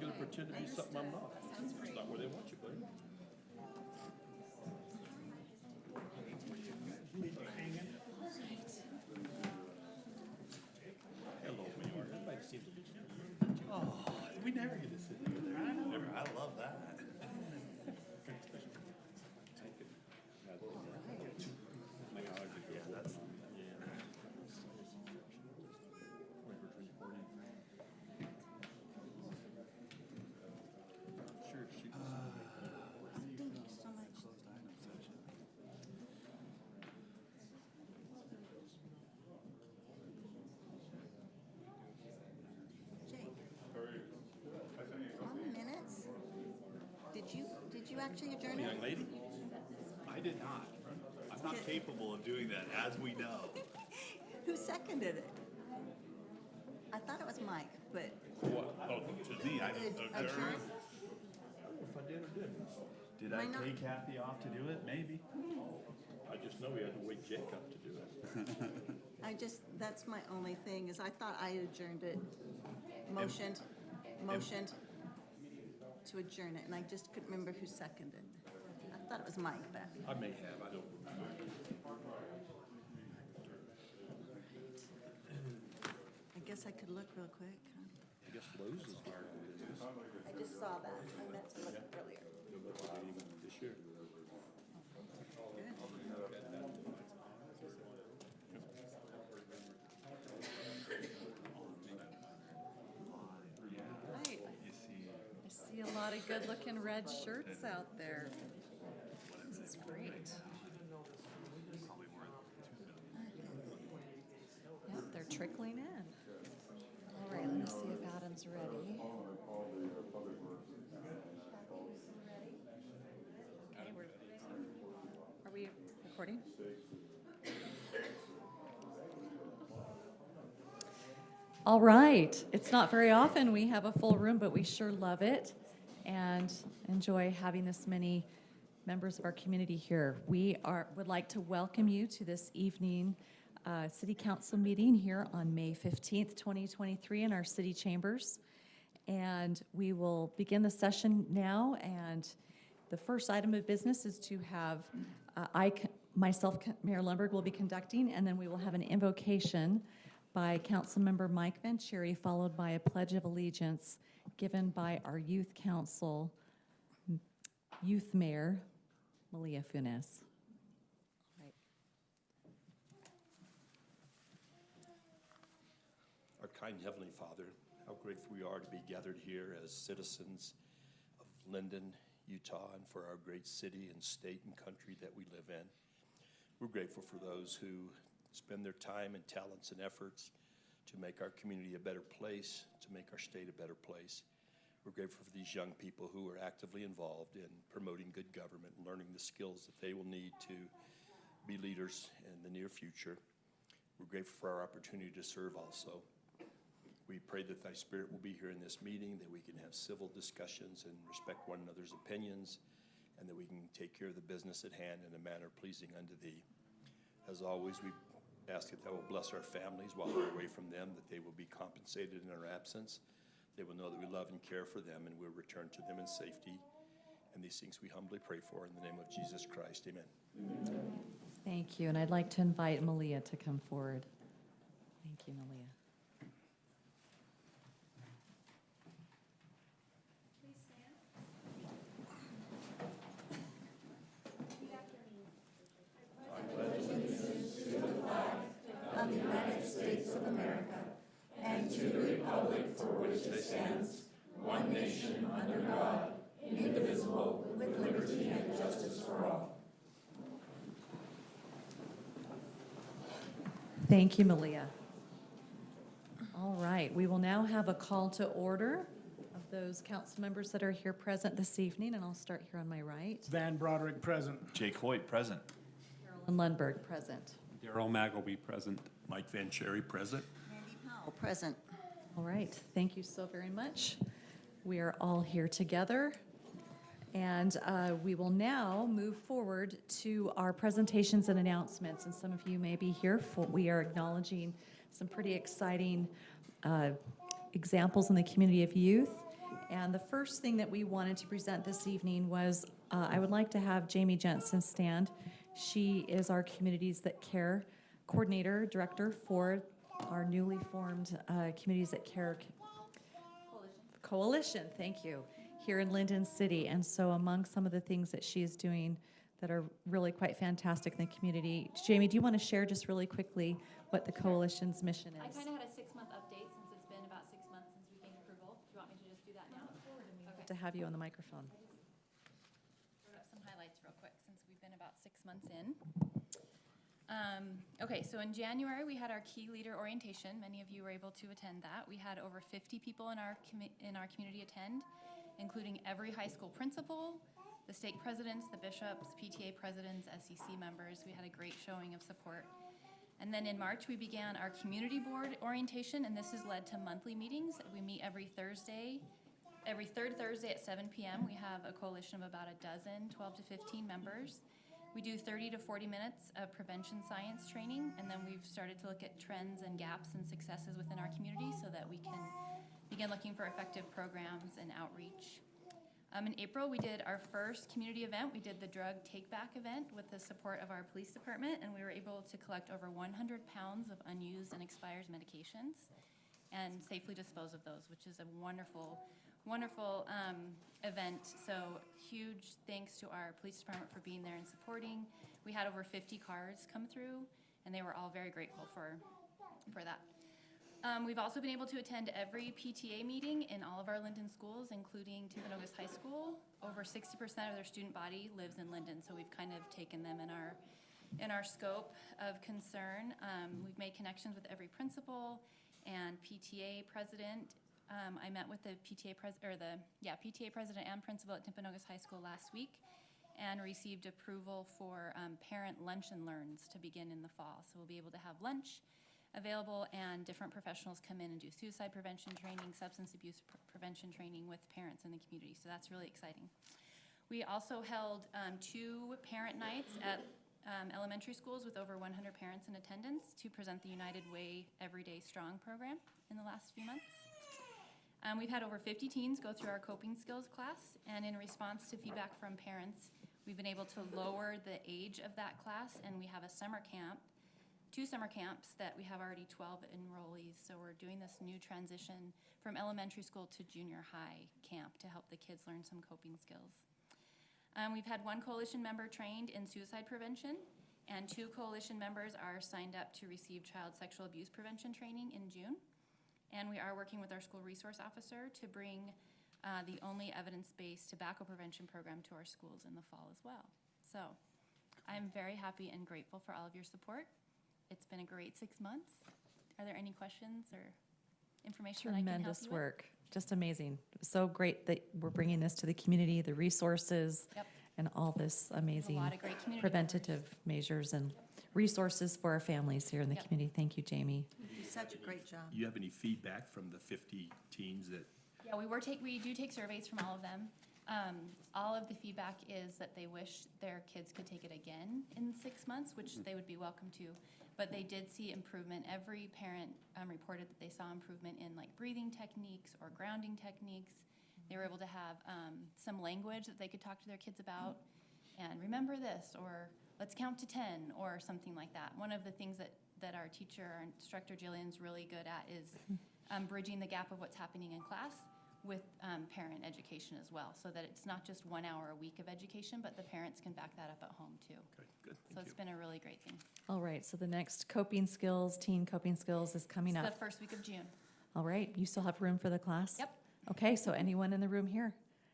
gonna pretend to be something I'm not. It's not where they want you, buddy. Hello, Mayor. Everybody seems to be. Oh, we never get to sit together. I love that. Sure, she was. Thank you so much. Jake, on the minutes, did you actually adjourn it? Young lady? I did not. I'm not capable of doing that, as we know. Who seconded it? I thought it was Mike, but What? Oh, To me, I don't adjourn? if I did or didn't. Did Why I not? take Kathy off to do it? Maybe. I just know we had to wake Jake up to do it. that's my only thing, is I thought I adjourned it, motioned to adjourn it, and I just couldn't remember who seconded. I thought it was Mike, but I may have, I don't remember. I guess I could look real quick. I guess Lowe's is hard to do this. I just saw that. I meant to look earlier. This year. Right. I see a lot of good-looking red shirts out there. This is great. Yep, they're trickling in. All right, let me see if Adam's ready. Okay, are we recording? All right. It's not very often we have a full room, but we sure love it and enjoy having this many members of our community here. Would like to welcome you to this evening City Council meeting here on May 15th, 2023 in our city chambers. And we will begin the session now. And the first item of business is to have myself, Mayor Lundberg, will be conducting, and then we will have an invocation by Councilmember Mike Vancheri, followed by a Pledge of Allegiance given by our Youth Council Youth Mayor, Malia Funes. Right. Our kind Heavenly Father, how grateful we are to be gathered here as citizens of Lindon, Utah, and for our great city and state and country that we live in. We're grateful for those who spend their time and talents and efforts to make our community a better place, to make our state a better place. We're grateful for these young people who are actively involved in promoting good government and learning the skills that they will need to be leaders in the near future. We're grateful for our opportunity to serve also. We pray that thy spirit will be here in this meeting, that we can have civil discussions and respect one another's opinions, and that we can take care of the business at hand in a manner pleasing unto thee. As always, we ask that thou will bless our families while we're away from them, that they will be compensated in our absence. They will know that we love and care for them, and we'll return to them in safety. And these things we humbly pray for in the name of Jesus Christ. Amen. Thank you, and I'd like to invite Malia to come forward. Thank you, Malia. Of the United States of America, and to the republic for which it stands, one nation under God, indivisible, with liberty and justice for all. Thank you, Malia. All right, we will now have a call to order of those council members that are here present this evening, and I'll start here on my right. Van Broderick, present. Jake Hoyt, present. Carolyn Lundberg, present. Darrell Magleby, present. Mike Vancheri, present. Randy Powell, present. All right, thank you so very much. We are all here together, and we will now move forward to our presentations and announcements. And some of you may be here for, we are acknowledging some pretty exciting examples in the community of youth And the first thing that we wanted to present this evening was I would like to have Jamie Jensen stand. She is our Communities That Care Coordinator, Director for our newly formed Communities That Care Coalition, thank you, here in Lindon City. And so among some of the things that she is doing that are really quite fantastic in the community, Jamie, do you want to share just really quickly what the coalition's mission I is? kind of had a 6-month update since it's been about 6 months since we gained approval. Do you want me to just do that now? Okay. To have you on the microphone. Wrote up some highlights real quick since we've been about 6 months in. Okay, so in January, we had our key leader orientation. Many of you were able to attend that. We had over 50 people in our community attend, including every high school principal, the stake presidents, the bishops, PTA presidents, SEC members. We had a great showing of support. And then in March, we began our community board orientation, and this has led to monthly meetings. We meet every Thursday. Every third Thursday at 7 p.m., we have a coalition of about a dozen, 12 to 15 members. We do 30 to 40 minutes of prevention science training, and then we've started to look at trends and gaps and successes within our community so that we can begin looking for effective programs and outreach. In April, we did our first community event. We did the drug take-back event with the support of our police department, and we were able to collect over 100 pounds of unused and expired medications and safely dispose of those, which is a wonderful event. So huge thanks to our police department for being there and supporting. We had over 50 cars come through, and they were all very grateful for that. We've also been able to attend every PTA meeting in all of our Lindon schools, including Timpanogos High School. Over 60% of their student body lives in Lindon, so we've kind of taken them in our scope of concern. We've made connections with every principal and PTA president. I met with the PTA president and principal at Timpanogos High School last week and received approval for parent lunch and learns to begin in the fall. So we'll be able to have lunch available, and different professionals come in and do suicide prevention training, substance abuse prevention training with parents in the community. So that's really exciting. We also held 2 parent nights at elementary schools with over 100 parents in attendance to present the United Way Everyday Strong program in the last few months. We've had over 50 teens go through our coping skills class, and in response to feedback from parents, we've been able to lower the age of that class, and we have a summer camp, 2 summer camps that we have already 12 enrollees. So we're doing this new transition from elementary school to junior high camp to help the kids learn some coping skills. We've had 1 coalition member trained in suicide prevention, and 2 coalition members are signed up to receive child sexual abuse prevention training in June. And we are working with our school resource officer to bring the only evidence-based tobacco prevention program to our schools in the fall as well. So I'm very happy and grateful for all of your support. It's been a great 6 months. Are there any questions or information that I can help you with? Tremendous work, just amazing. So great that we're bringing this to the community, the resources, Yep. and all this amazing lot of great community preventative measures and resources for our families here in the Yep. community. Thank you, Jamie. You do such a great job. You have any feedback from the 50 teens that, Yeah, we do take surveys from all of them. All of the feedback is that they wish their kids could take it again in 6 months, which they would be welcome to. But they did see improvement. Every parent reported that they saw improvement in like breathing techniques or grounding techniques. They were able to have some language that they could talk to their kids about, and remember this, or let's count to 10, or something like that. One of the things that our teacher, our instructor Jillian's really good at is bridging the gap of what's happening in class with parent education as well, so that it's not just 1 hour a week of education, but the parents can back that up at home too. okay, good, So thank it's you. been a really great thing. All right, so the next coping skills, teen coping skills is coming It's up. the first week of June. All right, you still have room for the class? Yep. Okay, so anyone in the room here,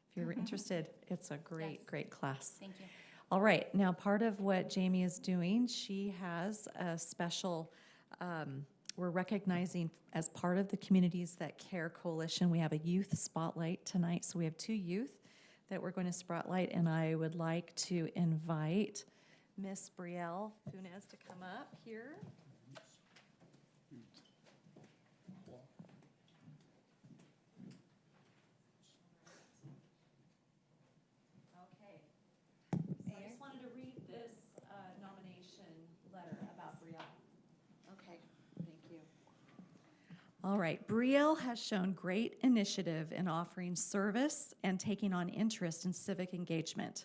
if you're interested, it's a great, Yes. great class. Thank you. All right, now part of what Jamie is doing, she has a special, we're recognizing as part of the Communities That Care Coalition, we have a youth spotlight tonight. So we have 2 youth that we're going to spotlight, and I would like to invite Miss Brielle Funes to come up here. Okay. So I just wanted to read this nomination letter about Brielle. Okay, thank you. All right, Brielle has shown great initiative in offering service and taking on interest in civic engagement.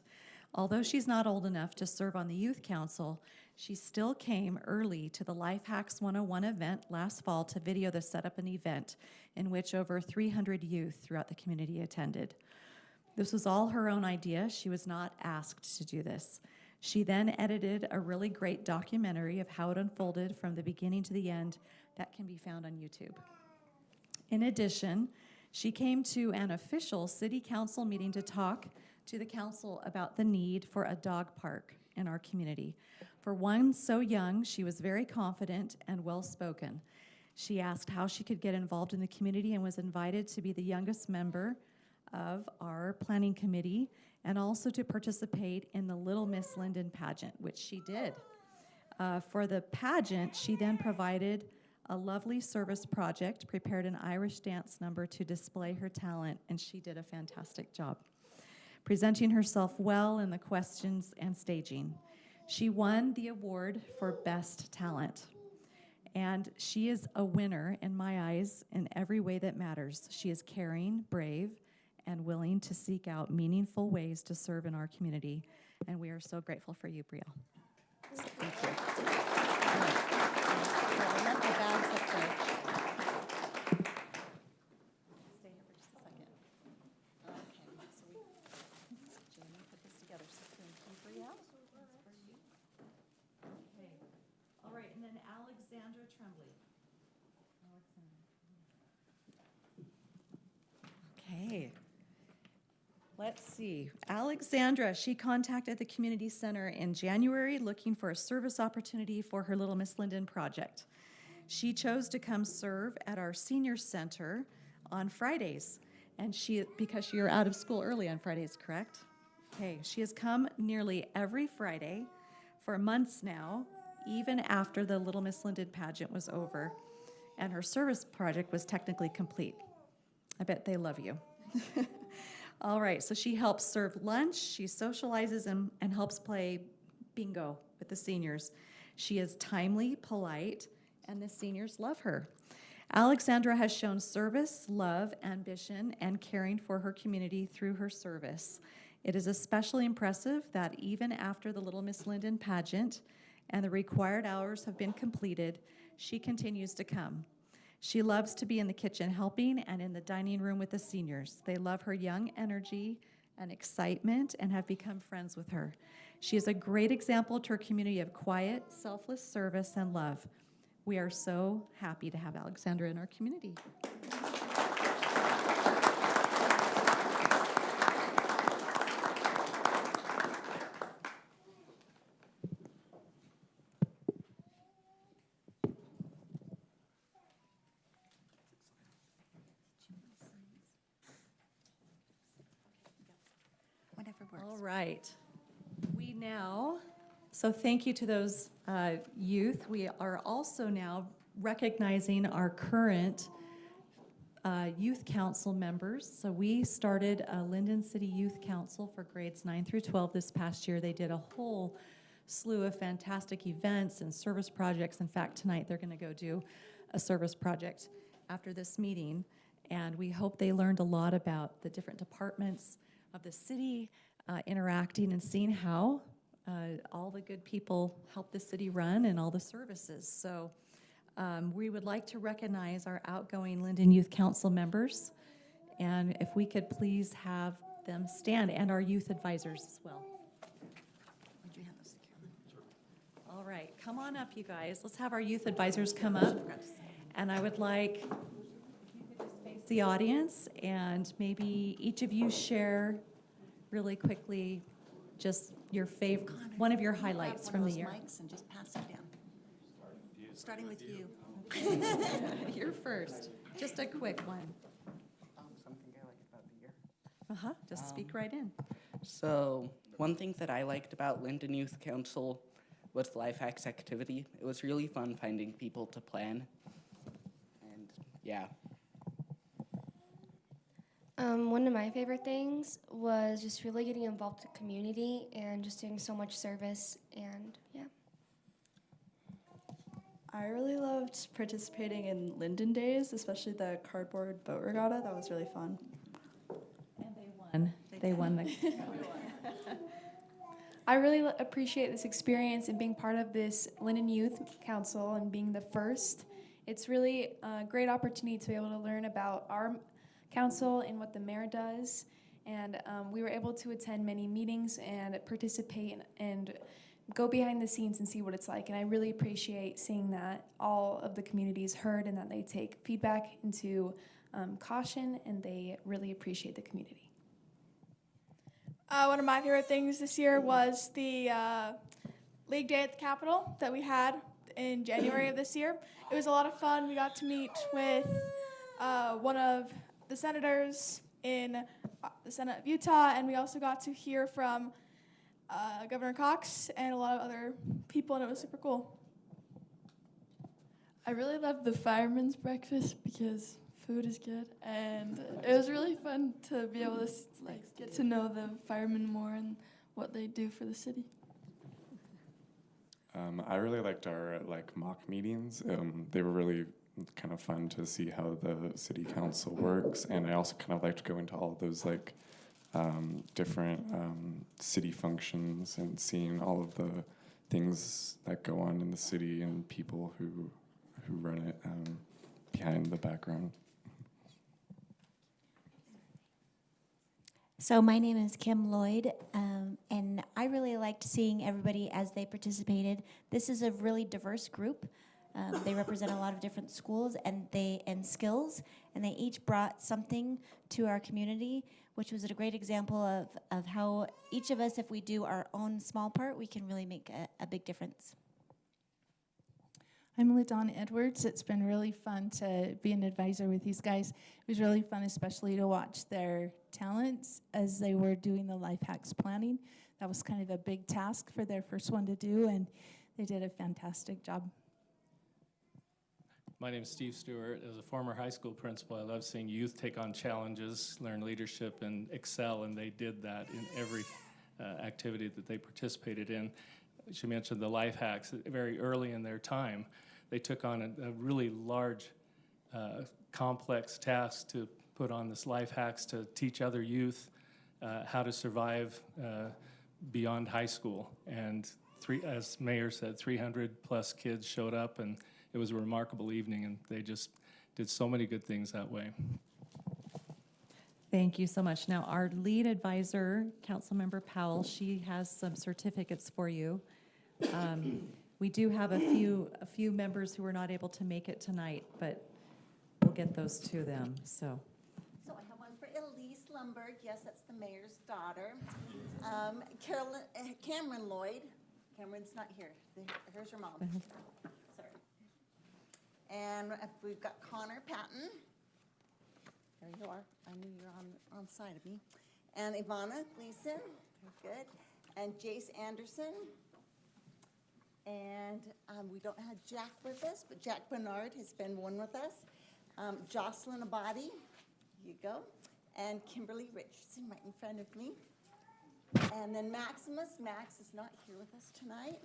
Although she's not old enough to serve on the youth council, she still came early to the Life Hacks 101 event last fall to video the setup an event in which over 300 youth throughout the community attended. This was all her own idea. She was not asked to do this. She then edited a really great documentary of how it unfolded from the beginning to the end that can be found on YouTube. In addition, she came to an official city council meeting to talk to the council about the need for a dog park in our community. For one so young, she was very confident and well-spoken. She asked how she could get involved in the community and was invited to be the youngest member of our planning committee and also to participate in the Little Miss Lindon pageant, which she did. For the pageant, she then provided a lovely service project, prepared an Irish dance number to display her talent, and she did a fantastic job, presenting herself well in the questions and staging. She won the award for Best Talent, and she is a winner in my eyes in every way that matters. She is caring, brave, and willing to seek out meaningful ways to serve in our community, and we are so grateful for you, Brielle. So thank you. All right. I'll let the bags up there. Stay here for just a second. Okay, so Jamie put this together, so thank you, Brielle. That's for you. Okay, all right, and then Alexandra Tremblay. Okay. Let's see. Alexandra, she contacted the community center in January looking for a service opportunity for her Little Miss Lindon project. She chose to come serve at our senior center on Fridays, and because you're out of school early on Fridays, correct? Okay, she has come nearly every Friday for months now, even after the Little Miss Lindon pageant was over, and her service project was technically complete. I bet they love you. All right, so she helps serve lunch, she socializes and helps play bingo with the seniors. She is timely, polite, and the seniors love her. Alexandra has shown service, love, ambition, and caring for her community through her service. It is especially impressive that even after the Little Miss Lindon pageant and the required hours have been completed, she continues to come. She loves to be in the kitchen helping and in the dining room with the seniors. They love her young energy and excitement and have become friends with her. She is a great example to her community of quiet, selfless service and love. We are so happy to have Alexandra in our community. All right. So thank you to those youth. We are also now recognizing our current youth council members. So we started a Lindon City Youth Council for grades 9 through 12 this past year. They did a whole slew of fantastic events and service projects. In fact, tonight they're going to go do a service project after this meeting. And we hope they learned a lot about the different departments of the city, interacting and seeing how all the good people help the city run and all the services. So we would like to recognize our outgoing Lindon Youth Council members, and if we could please have them stand, and our youth advisors as well. Would you hand this to Carolyn? All right, come on up, you guys. Let's have our youth advisors come up, and I would like if you could just face the audience, and maybe each of you share really quickly just your favorite, one of your highlights from the year. Grab one of those mics and just pass it down. Starting with you. You're first. Just a quick one. Something I liked about the year. Just speak right in. So one thing that I liked about Lindon Youth Council was the Life Hacks activity. It was really fun finding people to plan. And yeah. One of my favorite things was just really getting involved in the community and just doing so much service, and yeah. I really loved participating in Lindon Days, especially the cardboard boat regatta. That was really fun. And they won. They won the. I really appreciate this experience and being part of this Lindon Youth Council and being the first. It's really a great opportunity to be able to learn about our council and what the mayor does. And we were able to attend many meetings and participate and go behind the scenes and see what it's like. And I really appreciate seeing that all of the community is heard and that they take feedback into caution, and they really appreciate the community. One of my favorite things this year was the League Day at the Capitol that we had in January of this year. It was a lot of fun. We got to meet with one of the senators in the Senate of Utah, and we also got to hear from Governor Cox and a lot of other people, and it was super cool. I really loved the fireman's breakfast because food is good, and it was really fun to be able to get to know the firemen more and what they do for the city. I really liked our mock meetings. They were really kind of fun to see how the city council works, and I also kind of like to go into all of those different city functions and seeing all of the things that go on in the city and people who run it behind the background. So my name is Kim Lloyd, and I really liked seeing everybody as they participated. This is a really diverse group. They represent a lot of different schools and skills, and they each brought something to our community, which was a great example of how each of us, if we do our own small part, we can really make a big difference. I'm Lindon Edwards. It's been really fun to be an advisor with these guys. It was really fun, especially to watch their talents as they were doing the life hacks planning. That was kind of a big task for their first one to do, and they did a fantastic job. My name is Steve Stewart. As a former high school principal, I love seeing youth take on challenges, learn leadership, and excel, and they did that in every activity that they participated in. She mentioned the life hacks. Very early in their time, they took on a really large, complex task to put on this life hacks to teach other youth how to survive beyond high school. And as Mayor said, 300 plus kids showed up, and it was a remarkable evening, and they just did so many good things that way. Thank you so much. Now, our lead advisor, Councilmember Powell, she has some certificates for you. We do have a few members who are not able to make it tonight, but we'll get those to them. So I have one for Elise Lumberg. Yes, that's the mayor's daughter. Cameron Lloyd. Cameron's not here. Here's your mom. Sorry. And we've got Connor Patton. There you are. I knew you were on side of me. And Ivana Gleason. Good. And Jace Anderson. And we don't have Jack with us, but Jack Bernard has been one with us. Jocelyn Abadi. Here you go. And Kimberly Richardson right in front of me. And then Maximus. Max is not here with us tonight.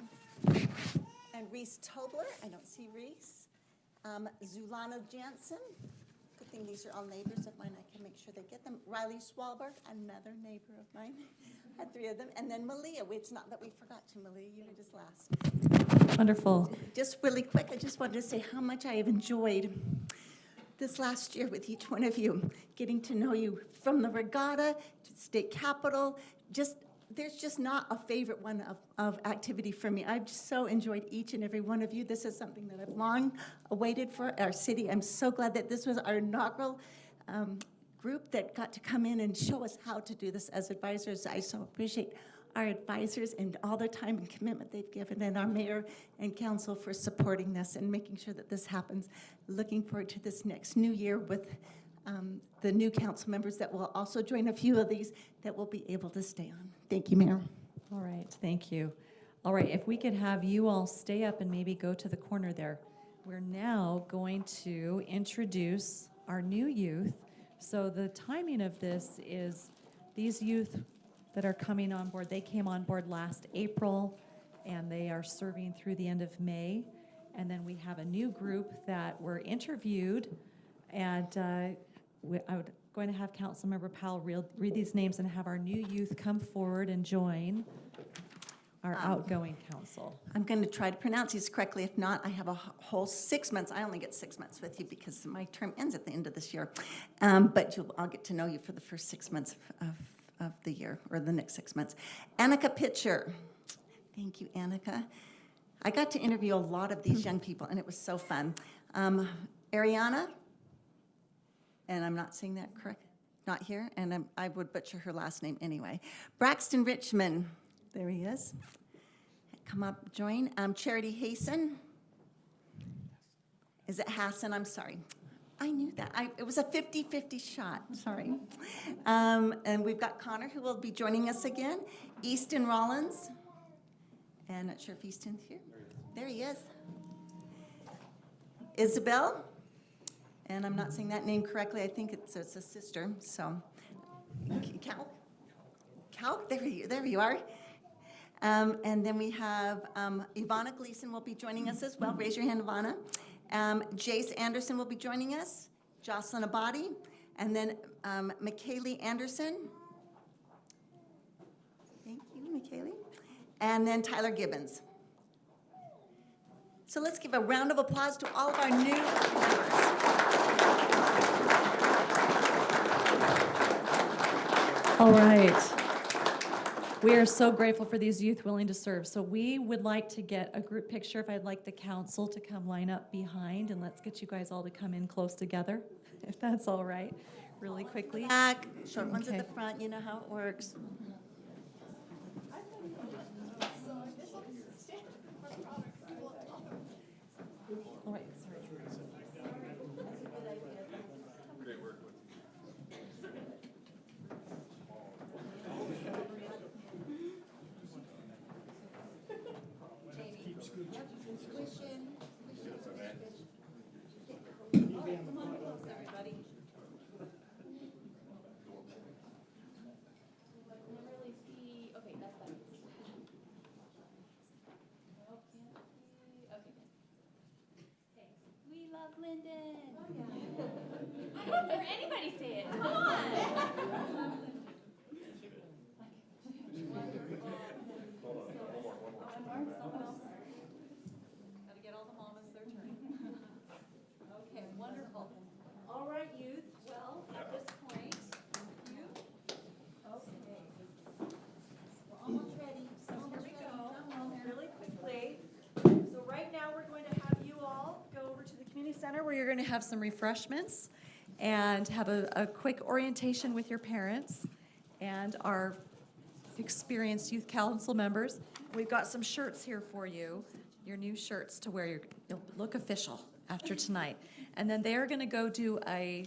And Reese Tobler. I don't see Reese. Zulana Jansen. Good thing these are all neighbors of mine. I can make sure they get them. Riley Swalberg, another neighbor of mine. Had 3 of them. And then Malia, which not that we forgot you, Malia. You were just last. wonderful. Just really quick, I just wanted to say how much I have enjoyed this last year with each one of you, getting to know you from the regatta to the state capitol. There's just not a favorite one of activity for me. I've just so enjoyed each and every one of you. This is something that I've long awaited for our city. I'm so glad that this was our inaugural group that got to come in and show us how to do this as advisors. I so appreciate our advisors and all their time and commitment they've given, and our mayor and council for supporting this and making sure that this happens. Looking forward to this next new year with the new council members that will also join a few of these that will be able to stay on. Thank you, Mayor. All right, thank you. All right, if we could have you all stay up and maybe go to the corner there. We're now going to introduce our new youth. So the timing of this is these youth that are coming on board, they came on board last April, and they are serving through the end of May. And then we have a new group that were interviewed, and I'm going to have Councilmember Powell read these names and have our new youth come forward and join our outgoing council. I'm going to try to pronounce these correctly. If not, I have a whole 6 months. I only get 6 months with you because my term ends at the end of this year. But I'll get to know you for the first 6 months of the year, or the next 6 months. Annika Pitcher. Thank you, Annika. I got to interview a lot of these young people, and it was so fun. Ariana, and I'm not saying that correct, not here, and I would butcher her last name anyway. Braxton Richmond, there he is. Come up, join. Charity Hasten. Is it Hassan? I'm sorry. I knew that. It was a 50-50 shot, sorry. And we've got Connor, who will be joining us again. Easton Rollins. And not sure if Easton's here. There he is. Isabel. And I'm not saying that name correctly. I think it's a sister. So, Cal, there you are. And then we have Ivana Gleason will be joining us as well. Raise your hand, Ivana. Jace Anderson will be joining us. Jocelyn Abadi. And then McKaylee Anderson. Thank you, McKaylee. And then Tyler Gibbons. So let's give a round of applause to all of our new members. All right. We are so grateful for these youth willing to serve. So we would like to get a group picture. If I'd like the council to come line up behind, and let's get you guys all to come in close together, if that's all right, really quickly. Back, short ones at the front, you know how it works. All right, sorry. Great work. We love Lindon. Or anybody say it. Come on. Gotta get all the mamas their turn. Okay, wonderful. All right, youth. Well, at this point, you. Okay. We're almost ready. So here we go. Really quickly. So right now, we're going to have you all go over to the community center where you're going to have some refreshments and have a quick orientation with your parents and our experienced youth council members. We've got some shirts here for you, your new shirts to wear. You'll look official after tonight. And then they are going to go do a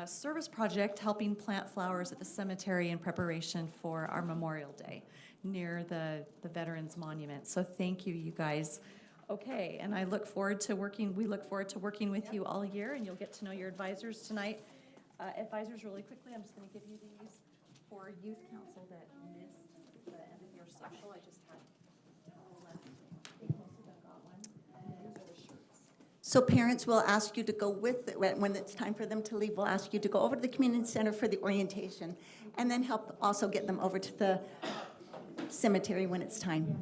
service project helping plant flowers at the cemetery in preparation for our Memorial Day near the Veterans Monument. So thank you, you guys. Okay, and we look forward to working with you all year, and you'll get to know your advisors tonight. Advisors, really quickly, I'm just going to give you these for youth council that missed the end of your social. I just had to tell them they posted, I've got one. And these are the shirts. So parents will ask you to go with, when it's time for them to leave, we'll ask you to go over to the community center for the orientation, and then help also get them over to the cemetery when it's time.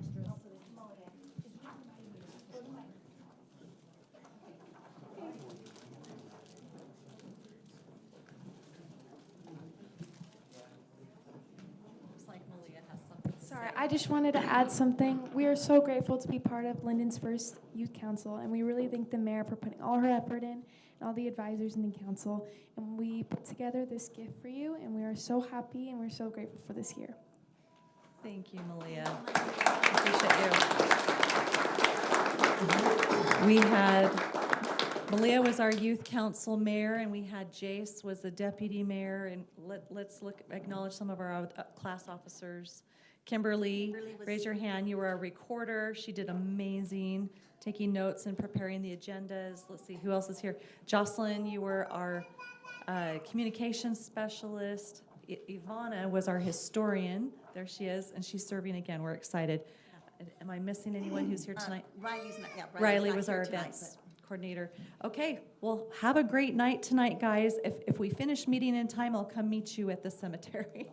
Sorry, I just wanted to add something. We are so grateful to be part of Lindon's first youth council, and we really thank the mayor for putting all her effort in and all the advisors in the council. And we put together this gift for you, and we are so happy and we're so grateful for this year. Thank you, Malia. Appreciate you. We had, Malia was our youth council mayor, and we had Jace was the deputy mayor, and let's acknowledge some of our class officers. Kimberly, raise your hand. You were a recorder. She did amazing, taking notes and preparing the agendas. Let's see, who else is here? Jocelyn, you were our communications specialist. Ivana was our historian. There she is, and she's serving again. We're excited. Am I missing anyone who's here tonight? Riley's not, yeah, Riley not was here our tonight, events coordinator. Okay, well, have a great night tonight, guys. If we finish meeting in time, I'll come meet you at the cemetery.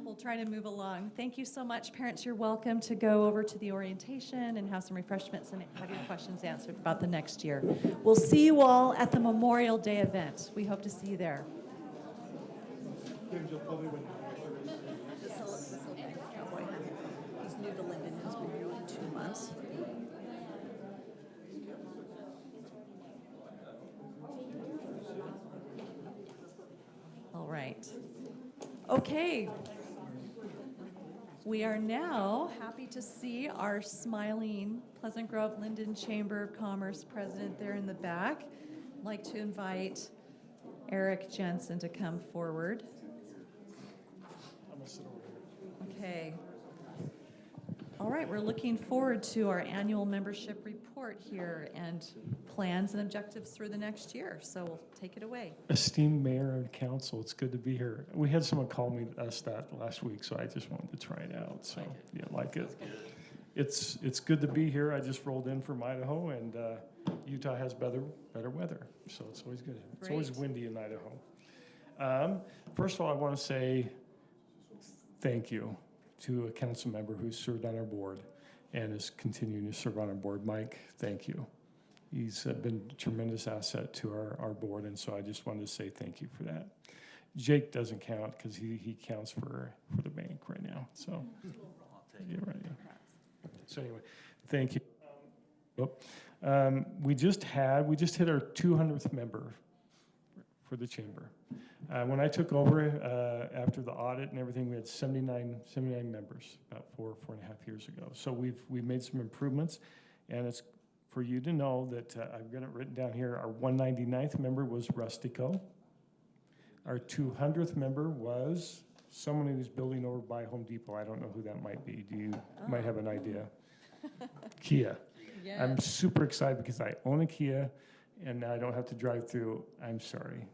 We'll try to move along. Thank you so much. Parents, you're welcome to go over to the orientation and have some refreshments and have your questions answered about the next year. We'll see you all at the Memorial Day event. We hope to see you there. This will be Cowboy Hunter. He's new to Lindon, he's been here only 2 months. All right. Okay. We are now happy to see our smiling Pleasant Grove Lindon Chamber of Commerce president there in the back. I'd like to invite Eric Jensen to come forward. Okay. All right, we're looking forward to our annual membership report here and plans and objectives through the next year. So we'll take it away. Esteemed Mayor and Council, it's good to be here. We had someone call us that last week, so I just wanted to try it out. So yeah, like it. It's good to be here. I just rolled in from Idaho, and Utah has better weather, so it's always good. It's always windy in Idaho. First of all, I want to say thank you to a council member who served on our board and is continuing to serve on our board. Mike, thank you. He's been a tremendous asset to our board, and so I just wanted to say thank you for that. Jake doesn't count because he counts for the bank right now. So, yeah, right. Yeah. So anyway, thank you. We just hit our 200th member for the chamber. When I took over after the audit and everything, we had 79 members about 4.5 years ago. So we've made some improvements, and it's for you to know that I've got it written down here. Our 199th member was Rustico. Our 200th member was someone who's building over by Home Depot. I don't know who that might be. Might have an idea? Kia. Yes. I'm super excited because I own a Kia, and now I don't have to drive through, I'm sorry,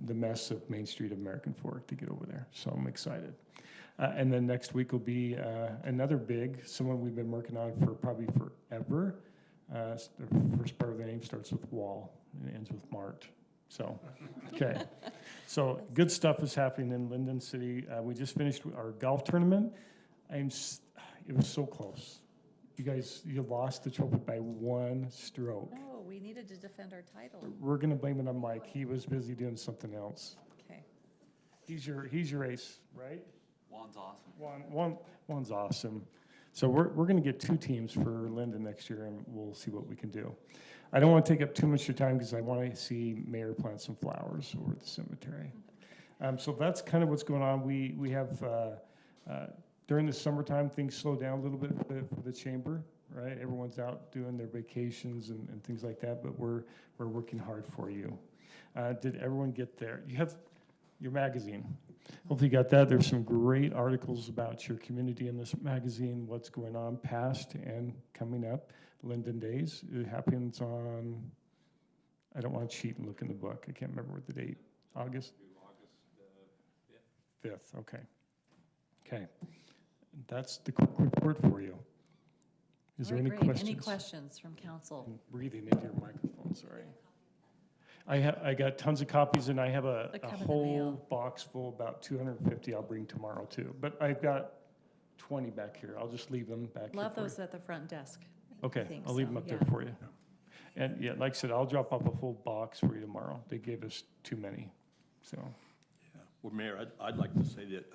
the mess of Main Street of American Fork to get over there. So I'm excited. And then next week will be another someone we've been working on for probably forever. The first part of the name starts with Wall and ends with Mart. So, okay. So good stuff is happening in Lindon City. We just finished our golf tournament. It was so close. You lost the trophy by 1 stroke. No, we needed to defend our title. We're going to blame it on Mike. He was busy doing something else. Okay. He's your ace, right? Juan's awesome. Juan's awesome. So we're going to get 2 teams for Lindon next year, and we'll see what we can do. I don't want to take up too much of your time because I want to see Mayor plant some flowers over at the cemetery. So that's kind of what's going on. We have during the summertime, things slow down a little bit for the chamber, right? Everyone's out doing their vacations and things like that, but we're working hard for you. Did everyone get there? You have your magazine. Hopefully you got that. There's some great articles about your community in this magazine, what's going on past and coming up. Lindon Days. It happens on, I don't want to cheat and look in the book. I can't remember what the date. August 5th. Okay. That's the quick report for you. Is there any questions? Any questions from council? I'm breathing into your microphone, sorry. I got tons of copies, and I have a whole box full, about 250 I'll bring tomorrow too. But I've got 20 back here. I'll just leave them back here. Love those at the front desk. Okay, I'll leave them up there for you. And yeah, like I said, I'll drop off a full box for you tomorrow. They gave us too many, so. Yeah. Well, Mayor, I'd like to say that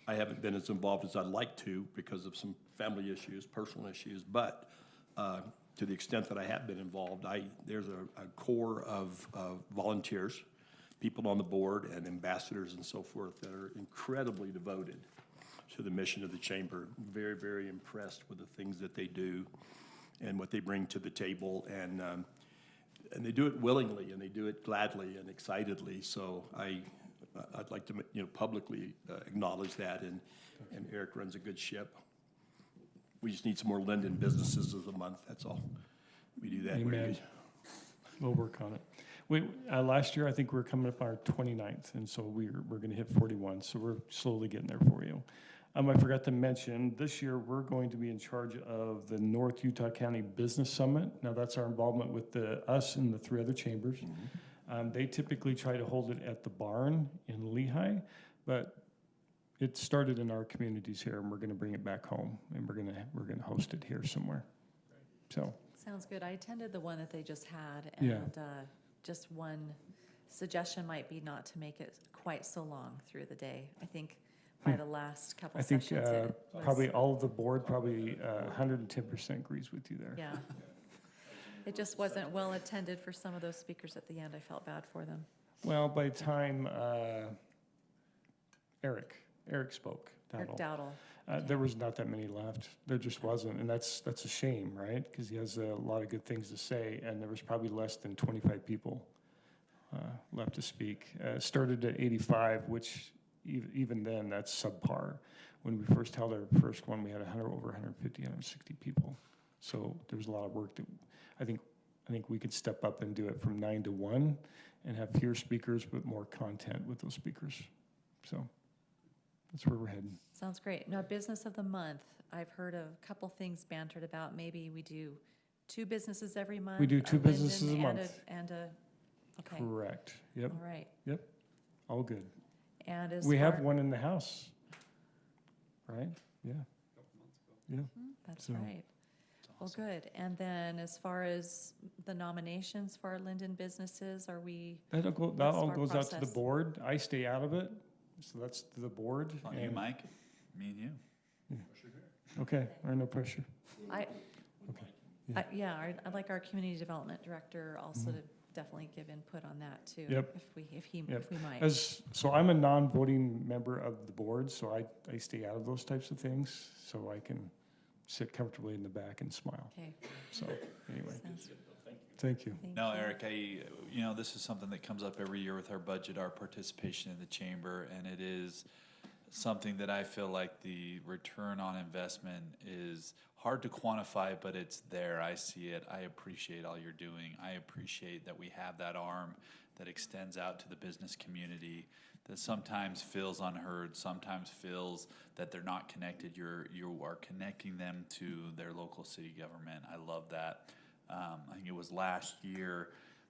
I haven't been as involved as I'd like to because of some family issues, personal issues, but to the extent that I have been involved, there's a core of volunteers, people on the board and ambassadors and so forth that are incredibly devoted to the mission of the chamber. Very, very impressed with the things that they do and what they bring to the table, and they do it willingly and they do it gladly and excitedly. So I'd like to publicly acknowledge that, and Eric runs a good ship. We just need some more Lindon businesses of the month. That's all. We do that. Amen. We'll work on it. Last year I think we were coming up on our 29th, and so we're going to hit 41. So we're slowly getting there for you. I forgot to mention, this year we're going to be in charge of the North Utah County Business Summit. Now that's our involvement with us and the 3 other chambers. They typically try to hold it at the barn in Lehigh, but it started in our communities here, and we're going to bring it back home, and we're going to host it here somewhere. So Sounds good. I attended the one that they just had, Yeah. and just one suggestion might be not to make it quite so long through the day. I think by the last couple I think sessions, it was, probably all of the board, probably 110% agrees with you there. yeah. It just wasn't well attended for some of those speakers at the end. I felt bad for them. Well, by the time Eric spoke, Eric Dowdle. there was not that many left. There just wasn't, and that's a shame, right? Because he has a lot of good things to say, and there was probably less than 25 people left to speak. Started at 85, which even then, that's subpar. When we first held our first one, we had over 150, 160 people. So there's a lot of work that I think we could step up and do it from 9 to 1 and have fewer speakers, but more content with those speakers. So that's where we're heading. Sounds great. Now, business of the month. I've heard a couple things bantered about. Maybe we do 2 businesses every month. We do 2 Lindon businesses a and month. Okay. Correct. Yep. All right. Yep. All good. And as We have far- one in the house, right? Yeah. Yeah. That's So- right. Well, good. And then as far as the nominations for our Lindon businesses, are we? That all what's our goes out to the process? board. I stay out of it, so that's to the board. On you, and- Mike, me and you. Okay, all right, no pressure. I, Yeah. yeah, I'd like our community development director also to definitely give input on that too. Mm-hmm. Yep. If we Yep. might. So I'm a non-voting member of the board, so I stay out of those types of things, so I can sit comfortably in the back and smile. Okay. So, anyway, Sounds- thank you. thank No, you. Eric, this is something that comes up every year with our budget, our participation in the chamber, and it is something that I feel like the return on investment is hard to quantify, but it's there. I see it. I appreciate all you're doing. I appreciate that we have that arm that extends out to the business community that sometimes feels unheard, sometimes feels that they're not connected. You are connecting them to their local city government. I love that. I think it was last year,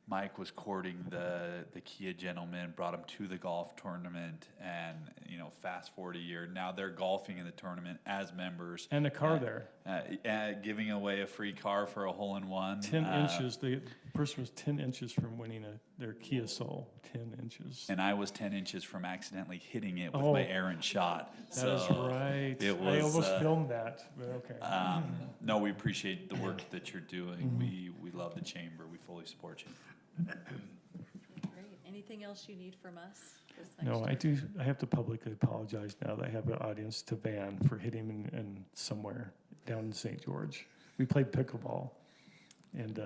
Mike was courting the Kia gentleman, brought him to the golf tournament, and fast forward a year, now they're golfing in the tournament as members. And a car there. Giving away a free car for a hole-in-one. 10 inches, the person was 10 inches from winning their Kia Soul, 10 inches. And I was 10 inches from accidentally hitting it with Oh, my errant shot. That is right. It was, I almost filmed that, but okay. No, we appreciate the work that you're doing. We love the chamber. We fully support you. Great. Anything else you need from us? this No, next year? I have to publicly apologize now that I have an audience to Van for hitting him in somewhere down in St. George. We played pickleball, and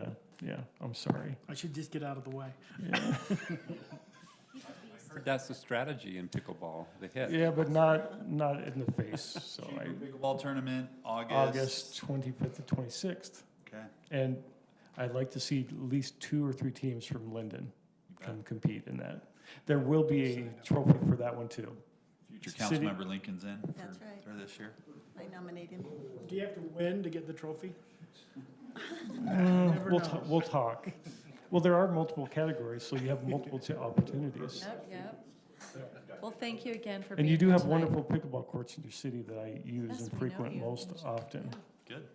yeah, I'm sorry. I should just get out of the way. Yeah, That's the strategy in pickleball, the hit. yeah, but not in the face. So Pickleball tournament, August 25th to 26th, Okay. and I'd like to see at least 2 or 3 teams from Lindon come compete in that. There will be a trophy for that one too. Future City- council member Lincoln's in That's right. for this year. I nominate him. Do you have to win to get the trophy? We'll talk. Well, there are multiple categories, so you have multiple opportunities. Yep. Well, thank you again for being And you do here have tonight. wonderful pickleball courts in your city that I use Yes, and we know frequent you. most often. Good.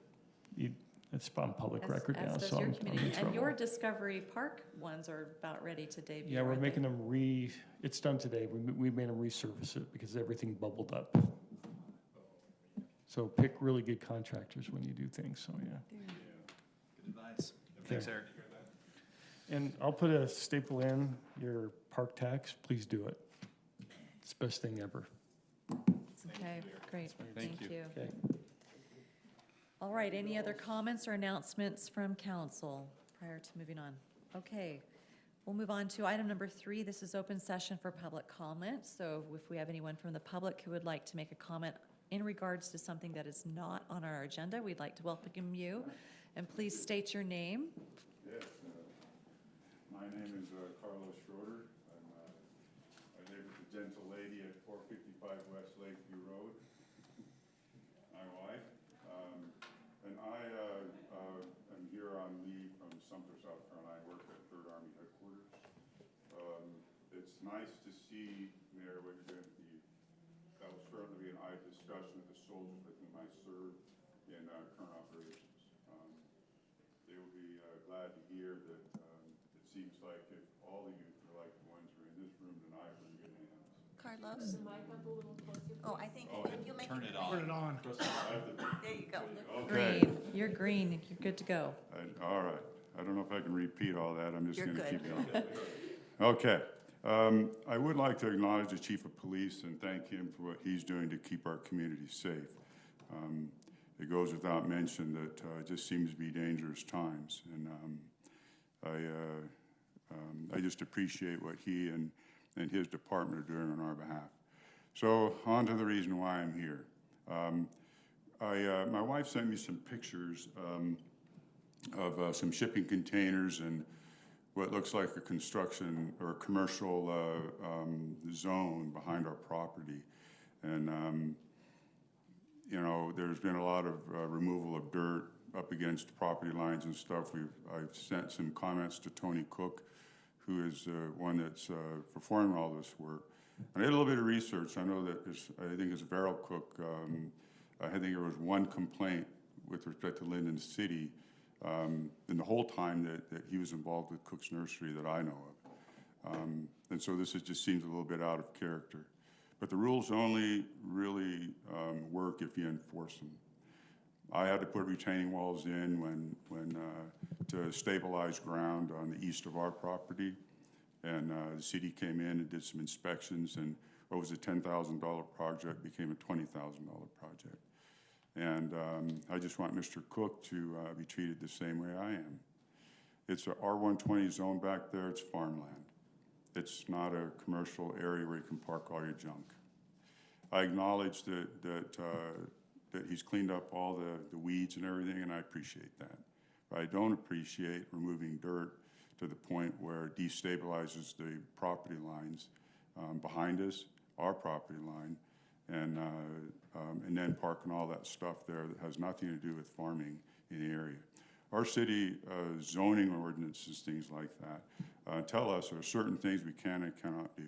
It's on public As- record now, as does so your I'm community. in And your trouble. Discovery Park ones are about ready to debut. Yeah, we're aren't they? making them it's done today. We made them resurface it because everything bubbled up. So pick really good contractors when you do things, so yeah. Good advice. Thanks, Eric. And I'll put a staple in your park tax. Please do it. It's the best thing ever. Okay, great. Thank you. Okay. All right, any other comments or announcements from council prior to moving on? Okay, we'll move on to item number 3. This is open session for public comment. So if we have anyone from the public who would like to make a comment in regards to something that is not on our agenda, we'd like to welcome you. And please state your name. Yes, my name is Carlos Schroeder. I live with the gentle lady at 455 West Lakeview Road. my wife. And I am here on leave from Sumter, South Carolina. I work at 3rd Army headquarters. It's nice to see, Mayor, what you're doing. That will certainly be an eye discussion with the soldiers with whom I serve in current operations. They will be glad to hear that it seems like if all the youth are like the ones who are in this room tonight, we're in good hands. Carlos? Oh, I think if you make Turn it it on. Turn it on. There you go. Okay. Green, you're green, you're good to go. All right. I don't know if I can repeat all that. I'm just You're going to good. keep going. Okay. I would like to acknowledge the Chief of Police and thank him for what he's doing to keep our community safe. It goes without mention that it just seems to be dangerous times. And I just appreciate what he and his department are doing on our behalf. So on to the reason why I'm here. My wife sent me some pictures of some shipping containers and what looks like a construction or a commercial zone behind our property. And, you know, there's been a lot of removal of dirt up against property lines and stuff. I've sent some comments to Tony Cook, who is one that's performing all this work. And I did a little bit of research. I know that I think it's Verrill Cook. I think there was one complaint with respect to Lindon City in the whole time that he was involved with Cook's Nursery that I know of. And so this just seems a little bit out of character. But the rules only really work if you enforce them. I had to put retaining walls in when to stabilize ground on the east of our property. And the city came in and did some inspections, and what was a $10,000 project became a $20,000 project. And I just want Mr. Cook to be treated the same way I am. It's a R120 zone back there. It's farmland. It's not a commercial area where you can park all your junk. I acknowledge that he's cleaned up all the weeds and everything, and I appreciate that. But I don't appreciate removing dirt to the point where it destabilizes the property lines behind us, our property line, and then parking all that stuff there that has nothing to do with farming in the area. Our city zoning ordinances, things like that, tell us there are certain things we can and cannot do.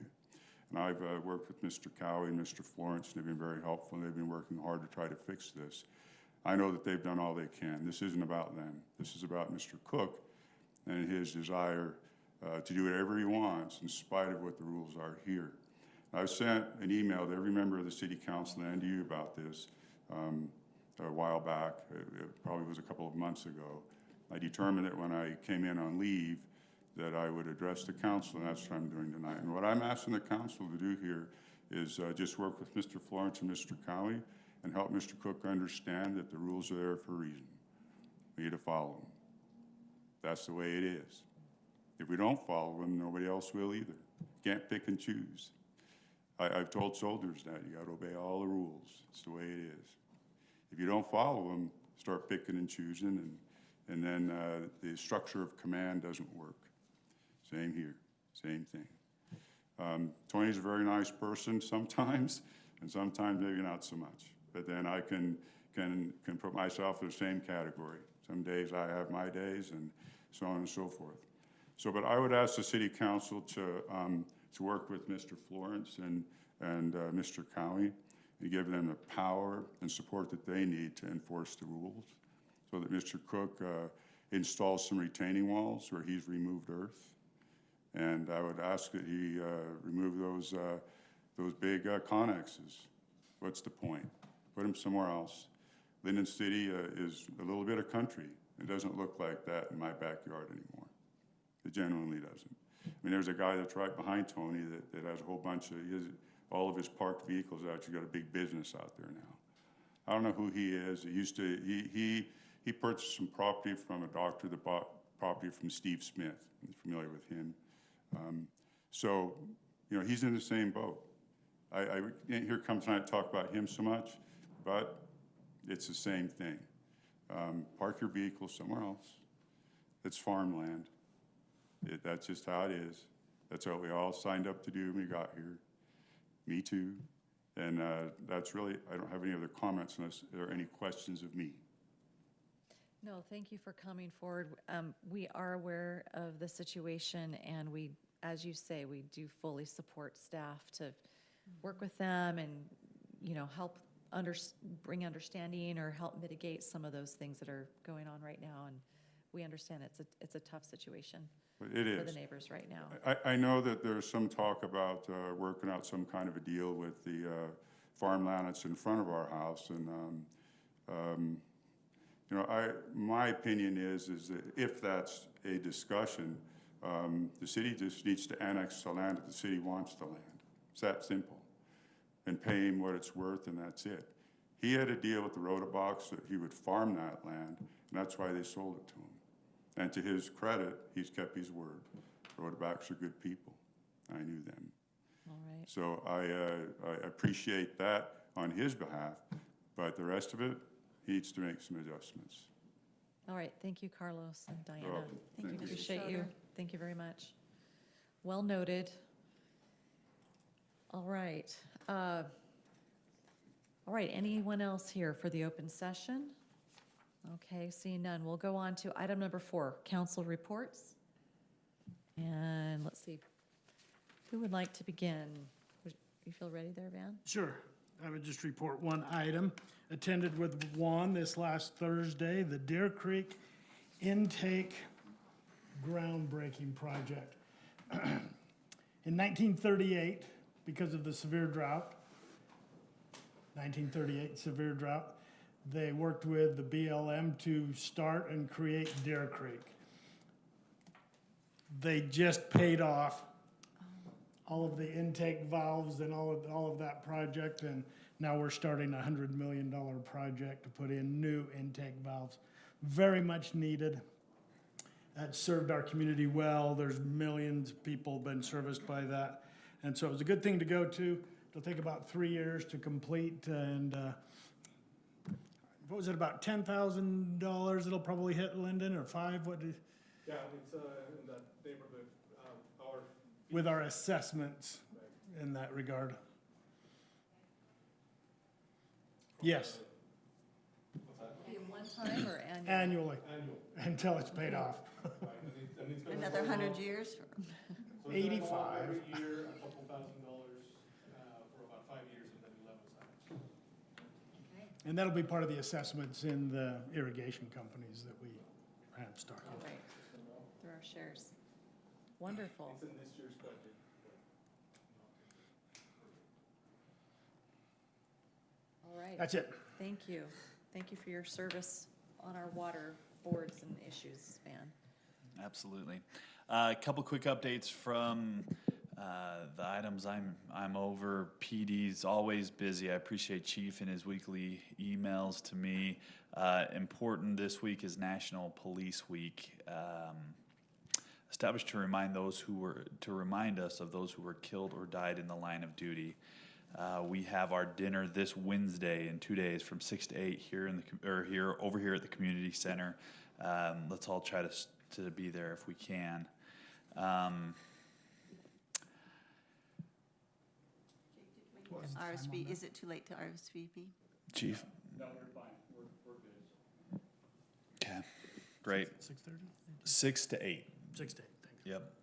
And I've worked with Mr. Cowie and Mr. Florence, and they've been very helpful, and they've been working hard to try to fix this. I know that they've done all they can. This isn't about them. This is about Mr. Cook and his desire to do whatever he wants in spite of what the rules are here. I've sent an email to every member of the city council and to you about this a while back. It probably was a couple of months ago. I determined that when I came in on leave that I would address the council, and that's what I'm doing tonight. And what I'm asking the council to do here is just work with Mr. Florence and Mr. Cowie and help Mr. Cook understand that the rules are there for a reason. We need to follow them. That's the way it is. If we don't follow them, nobody else will either. You can't pick and choose. I've told soldiers that. You got to obey all the rules. It's the way it is. If you don't follow them, start picking and choosing, and then the structure of command doesn't work. Same here, same thing. Tony's a very nice person sometimes, and sometimes maybe not so much. But then I can put myself in the same category. Some days I have my days, and so on and so forth. So, but I would ask the city council to work with Mr. Florence and Mr. Cowie and give them the power and support that they need to enforce the rules, so that Mr. Cook installs some retaining walls where he's removed earth. And I would ask that he remove those big connexes. What's the point? Put them somewhere else. Lindon City is a little bit of country. It doesn't look like that in my backyard anymore. It genuinely doesn't. I mean, there's a guy that's right behind Tony that has a whole bunch of, all of his parked vehicles out. He's got a big business out there now. I don't know who he is. He purchased some property from a doctor that bought property from Steve Smith. I'm familiar with him. So, you know, he's in the same boat. I didn't hear come tonight to talk about him so much, but it's the same thing. Park your vehicle somewhere else. It's farmland. That's just how it is. That's what we all signed up to do when we got here. Me too. And that's really, I don't have any other comments unless there are any questions of me. No, thank you for coming forward. We are aware of the situation, and we, as you say, we do fully support staff to work with them and, you know, help bring understanding or help mitigate some of those things that are going on right now. And we understand it's a tough situation It for is. the neighbors right now. I know that there's some talk about working out some kind of a deal with the farmland that's in front of our house. And, you know, my opinion is that if that's a discussion, the city just needs to annex the land if the city wants the land. It's that simple. And pay him what it's worth, and that's it. He had a deal with the Rotabox that he would farm that land, and that's why they sold it to him. And to his credit, he's kept his word. Rotabox are good people. I knew them. All right. So I appreciate that on his behalf, but the rest of it, he needs to make some adjustments. All right, thank you, Carlos and Diana. Thank you, Mr. Appreciate you. Thank you very much. Well noted. All right. All right, anyone else here for the open session? Okay, seeing none. We'll go on to item number 4, council reports. And let's see, who would like to begin? You feel ready there, Van? Sure. I would just report one item. Attended with Juan this last Thursday, the Deer Creek Intake groundbreaking project. In 1938, because of the severe drought, 1938 severe drought, they worked with the BLM to start and create Deer Creek. They just paid off all of the intake valves and all of that project, and now we're starting a $100 million project to put in new intake valves. Very much needed. That served our community well. There's millions of people been serviced by that. And so it was a good thing to go to. It'll take about 3 years to complete, and what was it, about $10,000 it'll probably hit Lindon, or 5? What did? Yeah, it's in that neighborhood. With our assessments in that regard. Yes. One time or annually? Annually. Until it's paid off. Another 100 years? So 85. Every year, a couple $1,000 for about 5 years, and then he levels out. And that'll be part of the assessments in the irrigation companies that we have started. Right, through our shares. Wonderful. It's in this year's budget. All right. That's it. Thank you. Thank you for your service on our water boards and issues, Van. Absolutely. A couple quick updates from the items I'm over. PD's always busy. I appreciate Chief and his weekly emails to me. Important this week is National Police Week. Established to remind us of those who were killed or died in the line of duty. We have our dinner this Wednesday in 2 days from 6 to 8 here over here at the community center. Let's all try to be there if we can. RSV, is it too late to RSVP? Chief? No, we're fine. We're good. Okay, great. 6:30? 6 to 8. 6 to 8, thanks. Yep.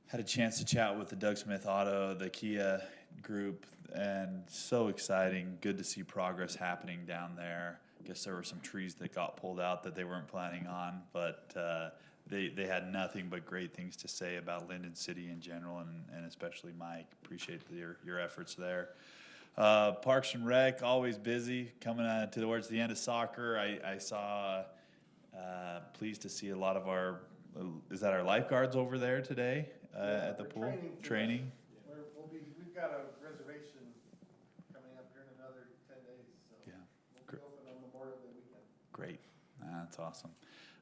Had a chance to chat with the Doug Smith Auto, the Kia group, and so exciting. Good to see progress happening down there. I guess there were some trees that got pulled out that they weren't planning on, but they had nothing but great things to say about Lindon City in general, and especially Mike. Appreciate your efforts there. Parks and Rec, always busy. Coming towards the end of soccer, I saw, pleased to see a lot of our, is that our lifeguards over there today at the pool? Training? We've got a reservation coming up here in another 10 days, so Yeah. we'll be open on Memorial Day weekend. Great. That's awesome.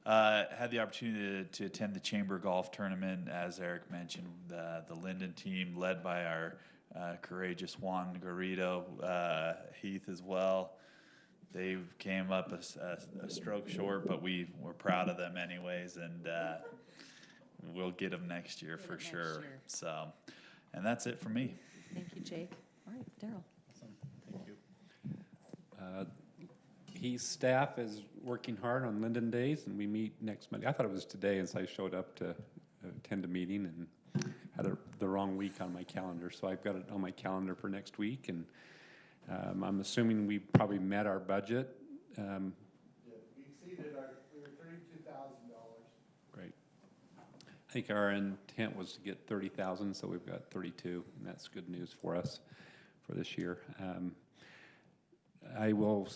Had the opportunity to attend the Chamber Golf Tournament, as Eric mentioned. The Lindon team, led by our courageous Juan Garrido, Heath as well. They came up a stroke short, but we were proud of them anyways, and we'll get them next year for sure. So, and that's it for me. Thank you, Jake. All right, Daryl. Thank you. His staff is working hard on Lindon Days, and we meet next Monday. I thought it was today, as I showed up to attend a meeting and had the wrong week on my calendar. So I've got it on my calendar for next week, and I'm assuming we probably met our budget. We exceeded we were $32,000. Great. I think our intent was to get 30,000, so we've got 32, and that's good news for us for this year. I will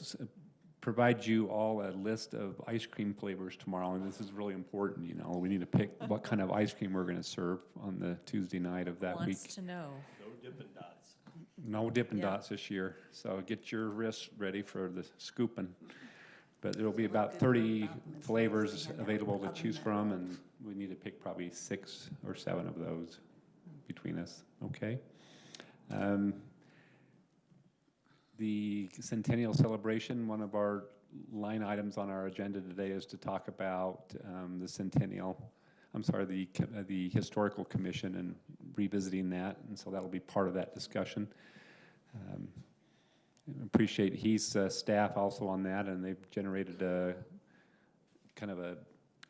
provide you all a list of ice cream flavors tomorrow, and this is really important. You know, we need to pick what kind of ice cream we're going to serve on the Tuesday night of that week. Wants to know. No Dippin' Dots. No Dippin' Yeah. Dots this year, so get your wrists ready for the scooping. But there'll be about 30 flavors available to choose from, and we need to pick probably 6 or 7 of those between us, okay? The Centennial Celebration, one of our line items on our agenda today is to talk about the Historical Commission and revisiting that, and so that'll be part of that discussion. Appreciate his staff also on that, and they've generated a kind of a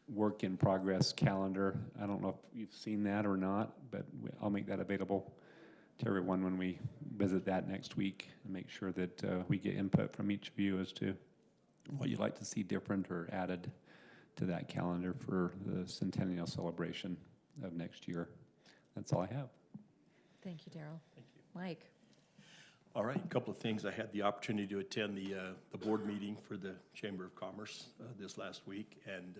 work-in-progress calendar. I don't know if you've seen that or not, but I'll make that available to everyone when we visit that next week and make sure that we get input from each of you as to what you'd like to see different or added to that calendar for the Centennial Celebration of next year. That's all I have. Thank you, Daryl. Thank you. Mike. All right, a couple of things. I had the opportunity to attend the board meeting for the Chamber of Commerce this last week, and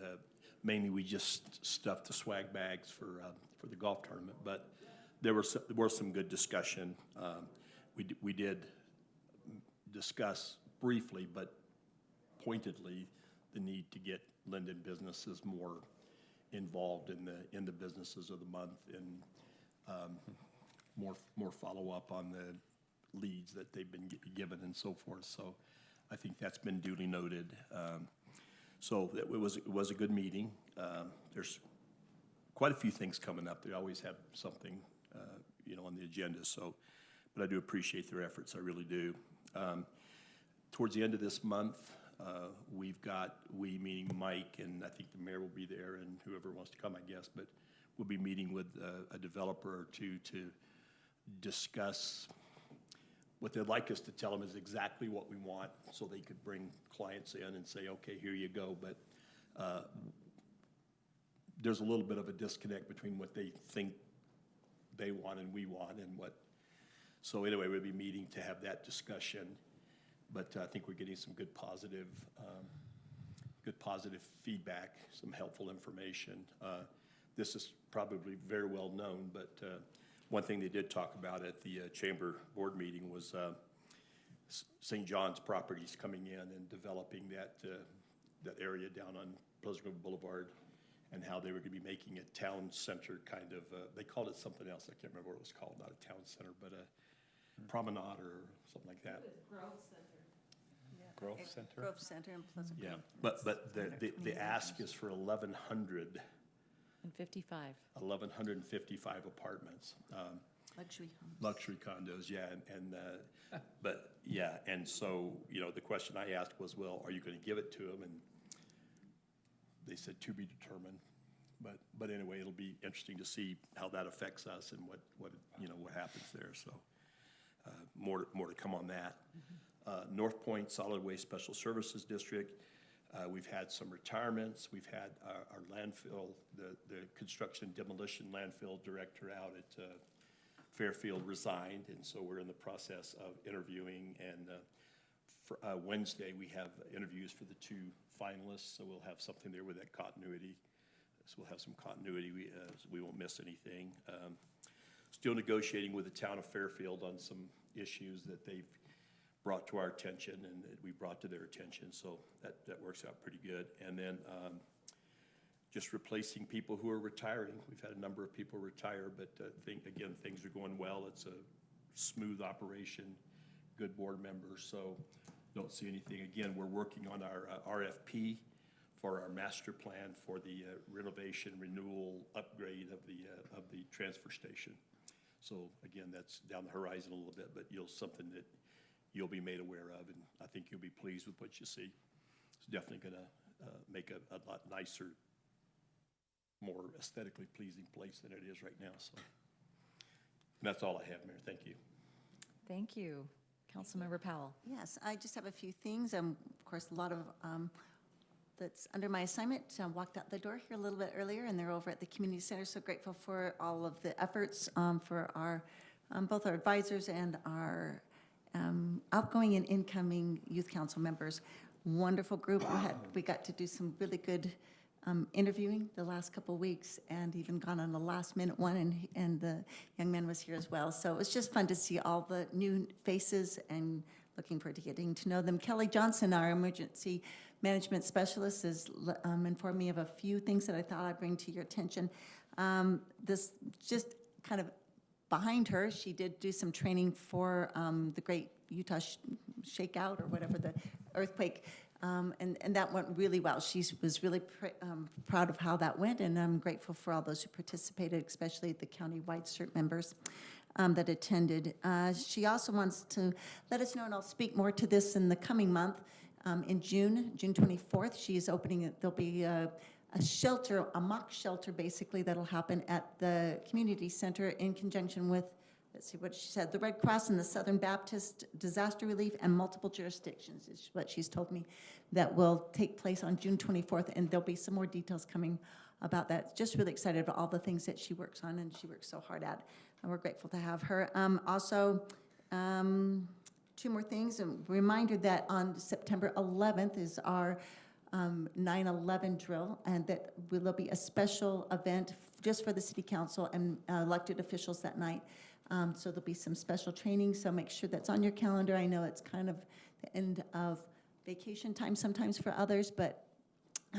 mainly we just stuffed the swag bags for the golf tournament. But there was some good discussion. We did discuss briefly, but pointedly, the need to get Lindon businesses more involved in the businesses of the month, and more follow up on the leads that they've been given and so forth. So I think that's been duly noted. So it was a good meeting. There's quite a few things coming up. They always have something on the agenda. So, but I do appreciate their efforts. I really do. Towards the end of this month, we meaning Mike, and I think the mayor will be there, and whoever wants to come, I guess. But we'll be meeting with a developer or two to discuss. What they'd like us to tell them is exactly what we want, so they could bring clients in and say, okay, here you go. But there's a little bit of a disconnect between what they think they want and we want, and what. So anyway, we'll be meeting to have that discussion. But I think we're getting some good positive feedback, some helpful information. This is probably very well known, but one thing they did talk about at the chamber board meeting was St. John's properties coming in and developing that area down on Pleasant Grove Boulevard, and how they were going to be making a town center kind of. They called it something else. I can't remember what it was called. Not a town center, but a promenade or something like that. Grove Center. Grove Center? Grove Center in Pleasant Grove. Yeah, but the ask is for 1,100. And 55. 1,155 apartments. Luxury homes. Luxury condos, yeah, but yeah, and so the question I asked was, well, are you going to give it to them? And they said to be determined. But anyway, it'll be interesting to see how that affects us and what happens there. So more to come on that. North Point Solid Waste Special Services District. We've had some retirements. We've had our landfill, the construction demolition landfill director out at Fairfield resigned, and so we're in the process of interviewing. And for Wednesday, we have interviews for the 2 finalists, so we'll have something there with that continuity. So we'll have some continuity. We won't miss anything. Still negotiating with the town of Fairfield on some issues that they've brought to our attention and that we brought to their attention, so that works out pretty good. And then just replacing people who are retiring. We've had a number of people retire, but things are going well. It's a smooth operation, good board members, so don't see anything. Again, we're working on our RFP for our master plan for the renovation, renewal, upgrade of the transfer station. So again, that's down the horizon a little bit, but something that you'll be made aware of, and I think you'll be pleased with what you see. It's definitely going to make a lot nicer, more aesthetically pleasing place than it is right now. So, and that's all I have, Mayor. Thank you. Thank you. Councilmember Powell. Yes, I just have a few things. Of course, a lot of that's under my assignment. I walked out the door here a little bit earlier, and they're over at the community center. So grateful for all of the efforts for our both our advisors and our outgoing and incoming youth council members. Wonderful group. We got to do some really good interviewing the last couple of weeks, and even gone on a last-minute one, and the young man was here as well. So it was just fun to see all the new faces, and looking forward to getting to know them. Kelly Johnson, our emergency management specialist, has informed me of a few things that I thought I'd bring to your attention. This just kind of behind her, she did do some training for the Great Utah Shakeout, or whatever, the earthquake. And that went really well. She was really proud of how that went, and I'm grateful for all those who participated, especially the county-wide CERT members that attended. She also wants to let us know, and I'll speak more to this in the coming month, in June 24th, she's opening, there'll be a shelter, a mock shelter basically, that'll happen at the community center in conjunction with, let's see what she said, the Red Cross and the Southern Baptist Disaster Relief, and multiple jurisdictions is what she's told me, that will take place on June 24th, and there'll be some more details coming about that. Just really excited about all the things that she works on and she works so hard at, and we're grateful to have her. Also, two more things. A reminder that on September 11th is our 9/11 drill, and that there'll be a special event just for the city council and elected officials that night. So there'll be some special training, so make sure that's on your calendar. I know it's kind of the end of vacation time sometimes for others, but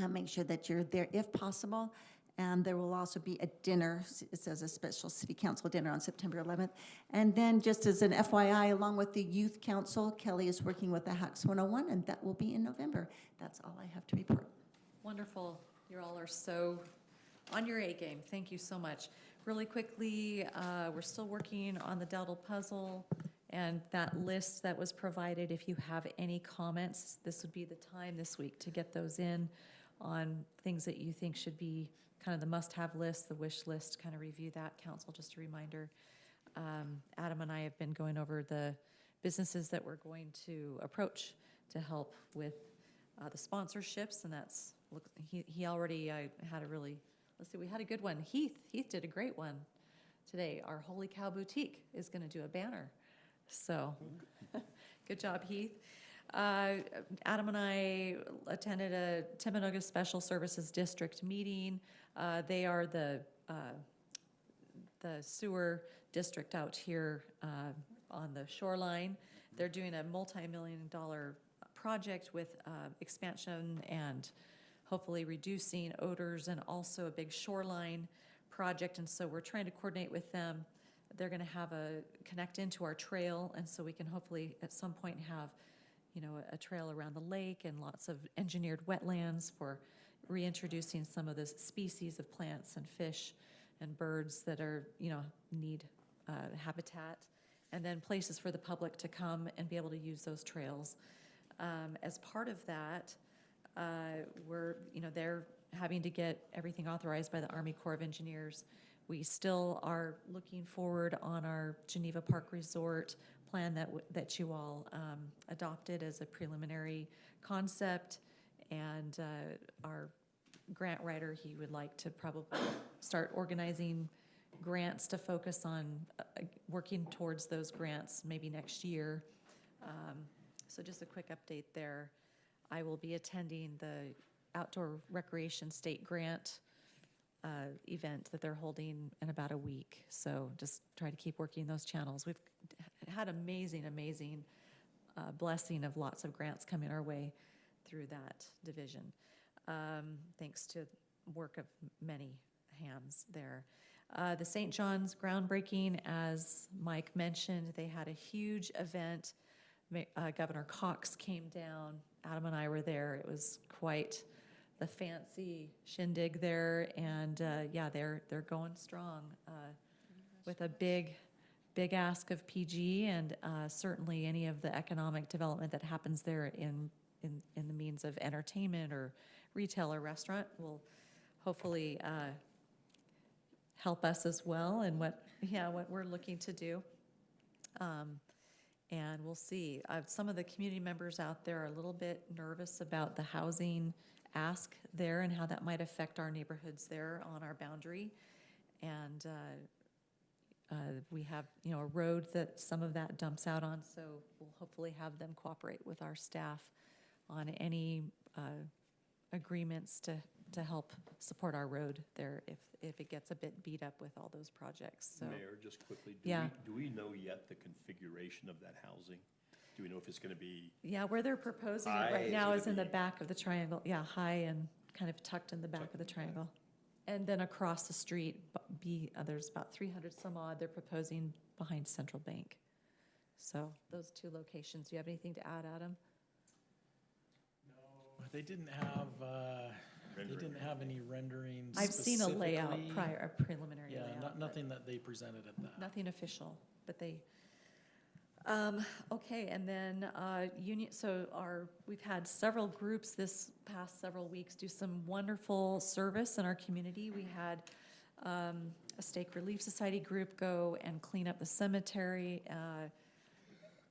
make sure that you're there if possible. And there will also be a dinner, it says a special city council dinner on September 11th. And then just as an FYI, along with the youth council, Kelly is working with the HACS 101, and that will be in November. That's all I have to report. Wonderful. You all are so on your A game. Thank you so much. Really quickly, we're still working on the Delta puzzle, and that list that was provided, if you have any comments, this would be the time this week to get those in on things that you think should be kind of the must-have list, the wish list, kind of review that, council, just a reminder. Adam and I have been going over the businesses that we're going to approach to help with the sponsorships, and that's, look, he already had a really, let's see, we had a good one. Heath did a great one today. Our Holy Cow Boutique is going to do a banner. So good job, Heath. Adam and I attended a Timpanogos Special Services District meeting. They are the sewer district out here on the shoreline. They're doing a multi-million-dollar project with expansion and hopefully reducing odors, and also a big shoreline project. And so we're trying to coordinate with them. They're going to have connect into our trail, and so we can hopefully at some point have, you know, a trail around the lake and lots of engineered wetlands for reintroducing some of the species of plants and fish and birds that are, you know, need habitat, and then places for the public to come and be able to use those trails. As part of that, they're having to get everything authorized by the Army Corps of Engineers. We still are looking forward on our Geneva Park Resort plan that you all adopted as a preliminary concept, and our grant writer, he would like to probably start organizing grants to focus on working towards those grants maybe next year. So just a quick update there. I will be attending the Outdoor Recreation State Grant event that they're holding in about a week. So just try to keep working those channels. We've had amazing blessing of lots of grants coming our way through that division, thanks to work of many hands there. The St. John's groundbreaking, as Mike mentioned, they had a huge event. Governor Cox came down. Adam and I were there. It was quite the fancy shindig there, and yeah, they're going strong with a big big ask of PG, and certainly any of the economic development that happens there in the means of entertainment or retail or restaurant will hopefully help us as well in what we're looking to do. And we'll see. Some of the community members out there are a little bit nervous about the housing ask there and how that might affect our neighborhoods there on our boundary. And we have, a road that some of that dumps out on, so we'll hopefully have them cooperate with our staff on any agreements to help support our road there if it gets a bit beat up with all those projects. So, Mayor, just quickly, do we know yet the configuration of that housing? Do we know if it's going to be? Yeah, where they're proposing it right now is in the back of the triangle. Yeah, high and kind of tucked in the back of the triangle. And then across the street, there's about 300 some odd they're proposing behind Central Bank. So those two locations. Do you have anything to add, Adam? No, they didn't have any renderings. I've seen a layout prior, a preliminary layout. Yeah, nothing that they presented at that. Nothing official, but they. Okay, and then we've had several groups this past several weeks do some wonderful service in our community. We had a Stake Relief Society group go and clean up the cemetery,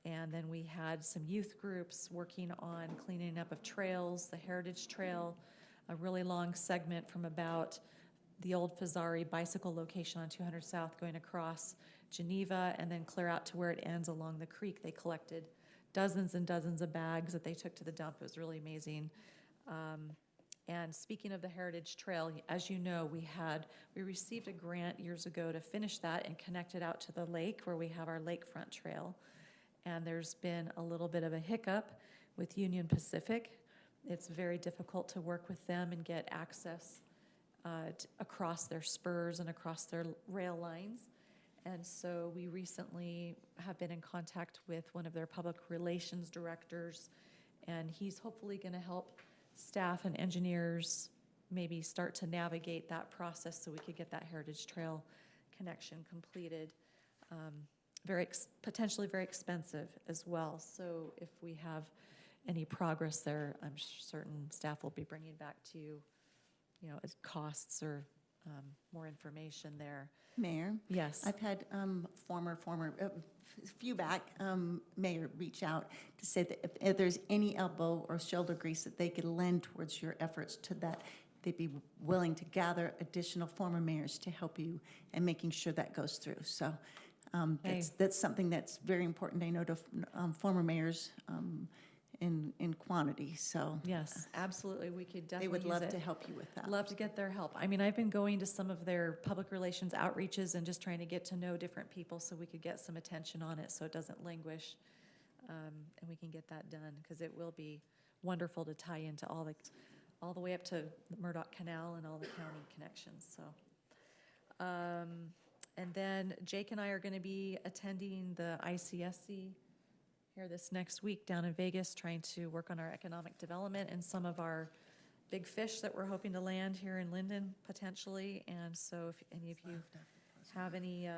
and then we had some youth groups working on cleaning up of trails, the Heritage Trail, a really long segment from about the old Fazari bicycle location on 200 South going across Geneva and then clear out to where it ends along the creek. They collected dozens and dozens of bags that they took to the dump. It was really amazing. And speaking of the Heritage Trail, as you know, we received a grant years ago to finish that and connect it out to the lake where we have our lakefront trail. And there's been a little bit of a hiccup with Union Pacific. It's very difficult to work with them and get access across their spurs and across their rail lines. And so we recently have been in contact with one of their public relations directors, and he's hopefully going to help staff and engineers maybe start to navigate that process so we could get that Heritage Trail connection completed. Potentially very expensive as well. So if we have any progress there, I'm certain staff will be bringing back to you, as costs or more information there. Mayor? Yes. I've had few back, mayor reach out to say that if there's any elbow or shoulder grease that they could lend towards your efforts to that, they'd be willing to gather additional former mayors to help you and making sure that goes through. So that's something that's very important, I know, to former mayors in quantity. So yes, absolutely. We could definitely they would use love it. to help you with that. Love to get their help. I mean, I've been going to some of their public relations outreaches and just trying to get to know different people so we could get some attention on it so it doesn't languish, and we can get that done because it will be wonderful to tie into all the way up to the Murdoch Canal and all the county connections. So, and then Jake and I are going to be attending the ICSC here this next week down in Vegas, trying to work on our economic development and some of our big fish that we're hoping to land here in Lindon potentially. And so if any of you have any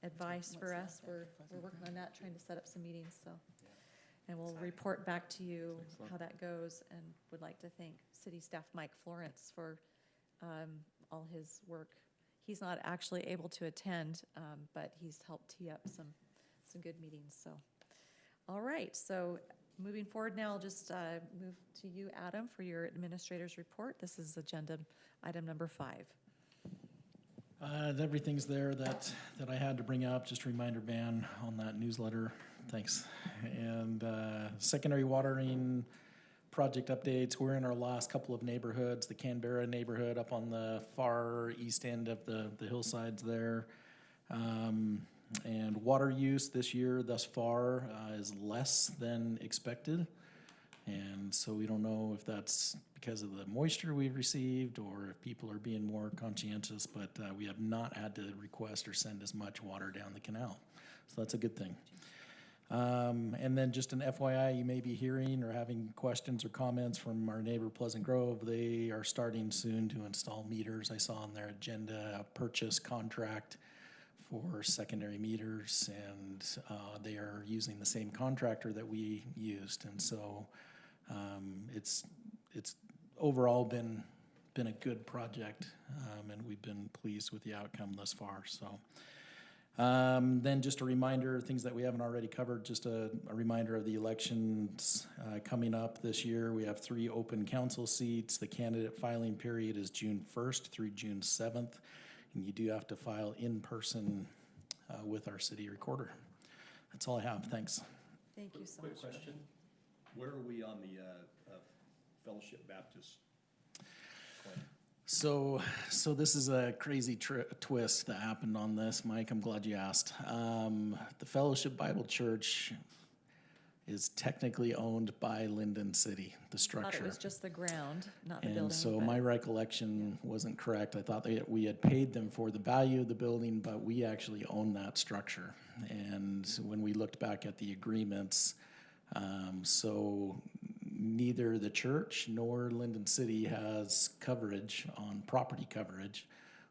advice for us, we're working on that, trying to set up some meetings. So, and we'll report back to you how that goes, and would like to thank City Staff Mike Florence for all his work. He's not actually able to attend, but he's helped tee up some good meetings. So. All right, so moving forward now, I'll just move to you, Adam, for your administrator's report. This is agenda item number 5. Everything's there that I had to bring up, just a reminder ban on that newsletter. Thanks. And secondary watering project updates. We're in our last couple of neighborhoods, the Canberra neighborhood up on the far east end of the hillsides there. And water use this year thus far is less than expected. And so we don't know if that's because of the moisture we've received or if people are being more conscientious, but we have not had to request or send as much water down the canal. So that's a good thing. And then just an FYI, you may be hearing or having questions or comments from our neighbor Pleasant Grove. They are starting soon to install meters. I saw on their agenda a purchase contract for secondary meters, and they are using the same contractor that we used, and so it's overall been a good project, and we've been pleased with the outcome thus far. So then just a reminder, things that we haven't already covered, just a reminder of the elections coming up this year. We have 3 open council seats. The candidate filing period is June 1st through June 7th, and you do have to file in person with our city recorder. That's all I have. Thanks. Thank you so Quick much. question. Where are we on the Fellowship Baptist plan? So this is a crazy twist that happened on this, Mike. I'm glad you asked. The Fellowship Bible Church is technically owned by Lindon City, the I structure. thought it was just the ground, not the building. And so but- my recollection wasn't correct. I thought that we had paid them for the value of the building, but we actually own that structure. And when we looked back at the agreements, so neither the church nor Lindon City has coverage on property coverage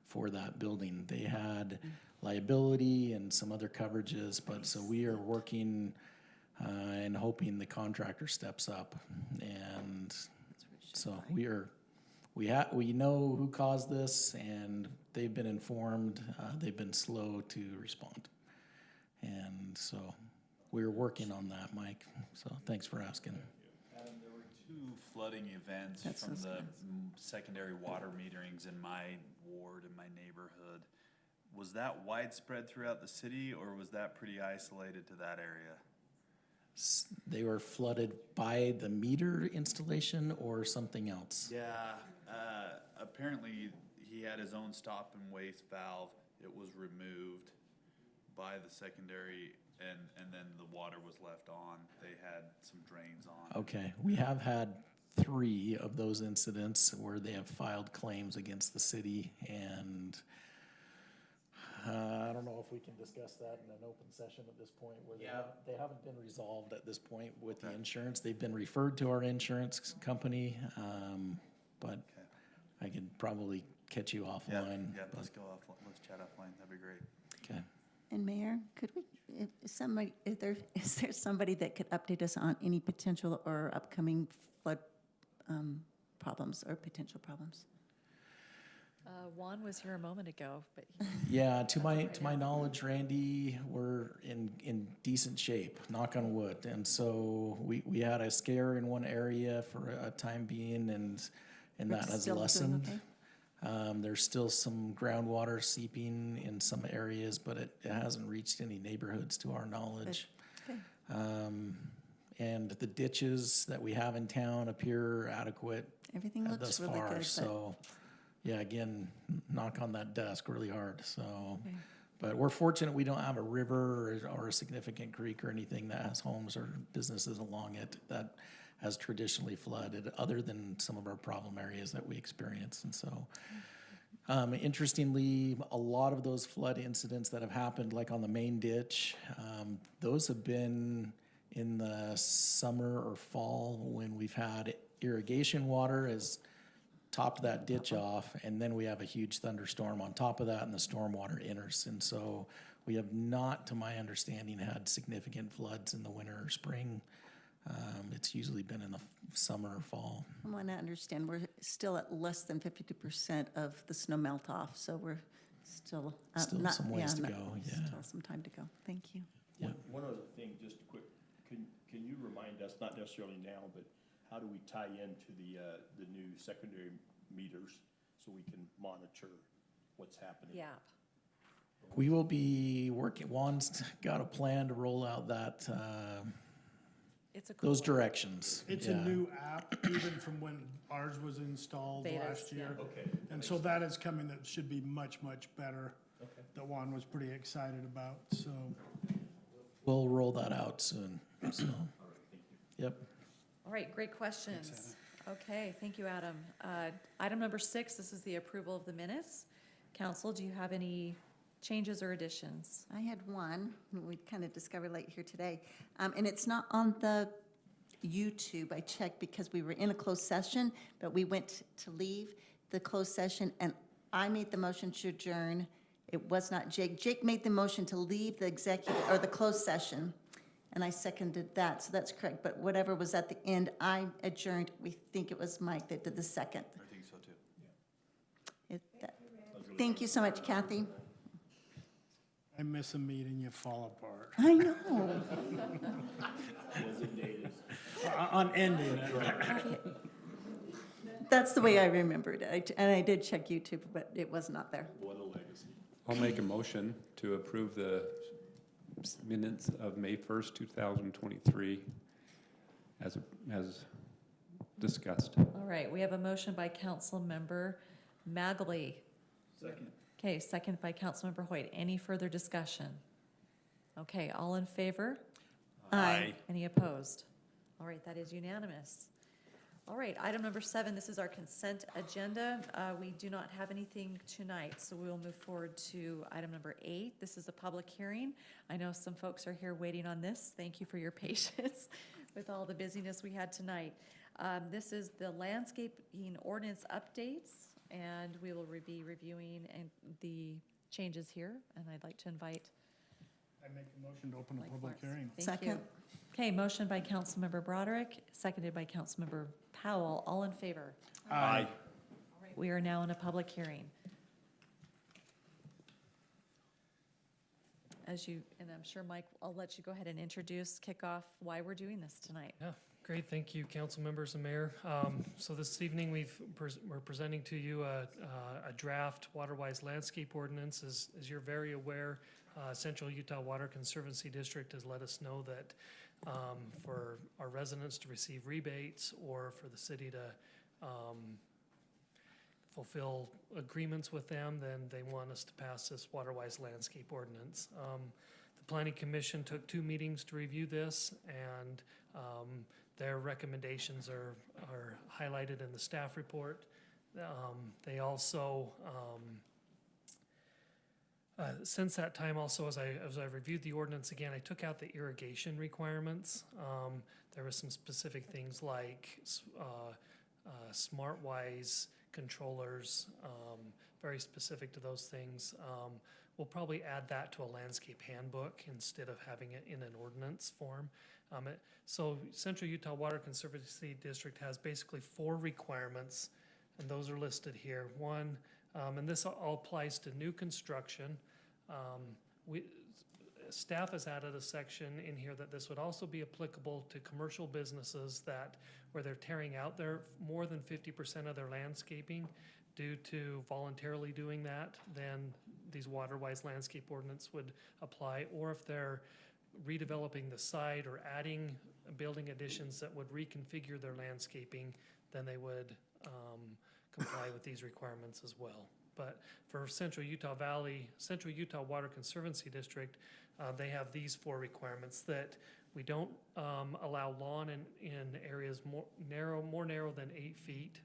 for that building. They had liability and some other coverages, but so we are working and hoping the contractor steps up. And so we know who caused this, and they've been informed. They've been slow to respond, and so we're working on that, Mike. So thanks for asking. Adam, there were 2 flooding events from the secondary water meterings in my ward, in my neighborhood. Was that widespread throughout the city, or was that pretty isolated to that area? They were flooded by the meter installation or something else? Yeah, apparently he had his own stop and waste valve. It was removed by the secondary, and then the water was left on. They had some drains on. Okay, we have had 3 of those incidents where they have filed claims against the city, and I don't know if we can discuss that in an open session at this point, where they haven't been resolved at this point with the insurance. They've been referred to our insurance company, but I could probably catch you offline. Yeah, let's go offline. Let's chat offline. That'd be great. Okay. And Mayor, could we, is there somebody that could update us on any potential or upcoming flood problems or potential problems? Juan was here a moment ago, but Yeah, to my knowledge, Randy, we're in decent shape, knock on wood. And so we had a scare in one area for a time being, and that has Still doing lessened. okay? There's still some groundwater seeping in some areas, but it hasn't reached any neighborhoods to our knowledge. Okay. And the ditches that we have in town appear adequate Everything looks thus really far. good, but- So, yeah, again, knock on that desk really hard. So, but we're fortunate we don't have a river or a significant creek or anything that has homes or businesses along it that has traditionally flooded, other than some of our problem areas that we experience. And so, interestingly, a lot of those flood incidents that have happened, like on the main ditch, those have been in the summer or fall when we've had irrigation water has topped that ditch off, and then we have a huge thunderstorm on top of that, and the stormwater enters. And so we have not, to my understanding, had significant floods in the winter or spring. It's usually been in the summer or fall. I want to understand, we're still at less than 52% of the snow melt off, so we're still. Still some ways to go, yeah. Still some time to go. Thank you. Yeah. One other thing, just quick, can you remind us, not necessarily now, but how do we tie into the new secondary meters so we can monitor what's happening? yeah. We will be working, Juan's got a plan to roll out that, It's a cool those one. directions. It's Yeah. a new app, even from when ours was installed Betas, last year. yeah. Okay. And so that is coming, that should be much, much better, Okay. that Juan was pretty excited about, so. We'll roll that out soon, so. Yep. All right, great questions. Okay, thank you, Adam. Item number 6, this is the approval of the minutes. Council, do you have any changes or additions? I had one, we kind of discovered late here today, and it's not on the YouTube. I checked because we were in a closed session, but we went to leave the closed session, and I made the motion to adjourn, It was not Jake. Jake made the motion to leave the executive, or the closed session, and I seconded that, so that's correct. But whatever was at the end, I adjourned. We think it was Mike that did the second. I think so too. Thank you so much, Kathy. I miss a meeting, you fall apart. I know. On ending it. That's the way I remembered it. And I did check YouTube, but it was not there. What a legacy. I'll make a motion to approve the minutes of May 1st, 2023 as discussed. All right, we have a motion by Councilmember Magley. Second. Okay, second by Councilmember Hoyt. Any further discussion? Okay, all in favor? Aye. Any opposed? All right, that is unanimous. All right, item number 7, this is our consent agenda. We do not have anything tonight, so we will move forward to item number 8. This is a public hearing. I know some folks are here waiting on this. Thank you for your patience with all the busyness we had tonight. This is the landscaping ordinance updates, and we will be reviewing the changes here, and I'd like to invite I make a motion to open a Mike public Morris. hearing. Thank you. Okay, motion by Councilmember Broderick, seconded by Councilmember Powell. All in favor? Aye. All right, we are now in a public hearing. And I'm sure, Mike, I'll let you go ahead and kick off why we're doing this tonight. Yeah, great. Thank you, council members and mayor. So this evening, we're presenting to you a draft water-wise landscape ordinance. As you're very aware, Central Utah Water Conservancy District has let us know that for our residents to receive rebates or for the city to fulfill agreements with them, then they want us to pass this water-wise landscape ordinance. The Planning Commission took 2 meetings to review this, and their recommendations are highlighted in the staff report. They also, since that time also, as I reviewed the ordinance again, I took out the irrigation requirements. There were some specific things like SmartWise controllers, very specific to those things. We'll probably add that to a landscape handbook instead of having it in an ordinance form. So Central Utah Water Conservancy District has basically 4 requirements, and those are listed here. One, and this all applies to new construction. Staff has added a section in here that this would also be applicable to commercial businesses where they're tearing out more than 50% of their landscaping due to voluntarily doing that, then these water-wise landscape ordinance would apply. Or if they're redeveloping the site or adding building additions that would reconfigure their landscaping, then they would comply with these requirements as well. But for Central Utah Water Conservancy District, they have these 4 requirements: that we don't allow lawn in areas more narrow than 8 feet.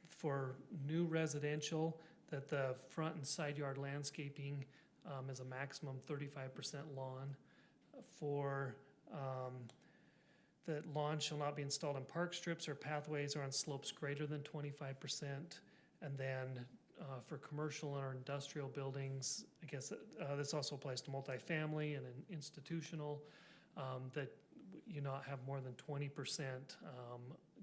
For new residential, that the front and side yard landscaping is a maximum 35% lawn. For that lawn shall not be installed in park strips or pathways or on slopes greater than 25%. And then for commercial or industrial buildings, I guess this also applies to multifamily and institutional, that you not have more than 20%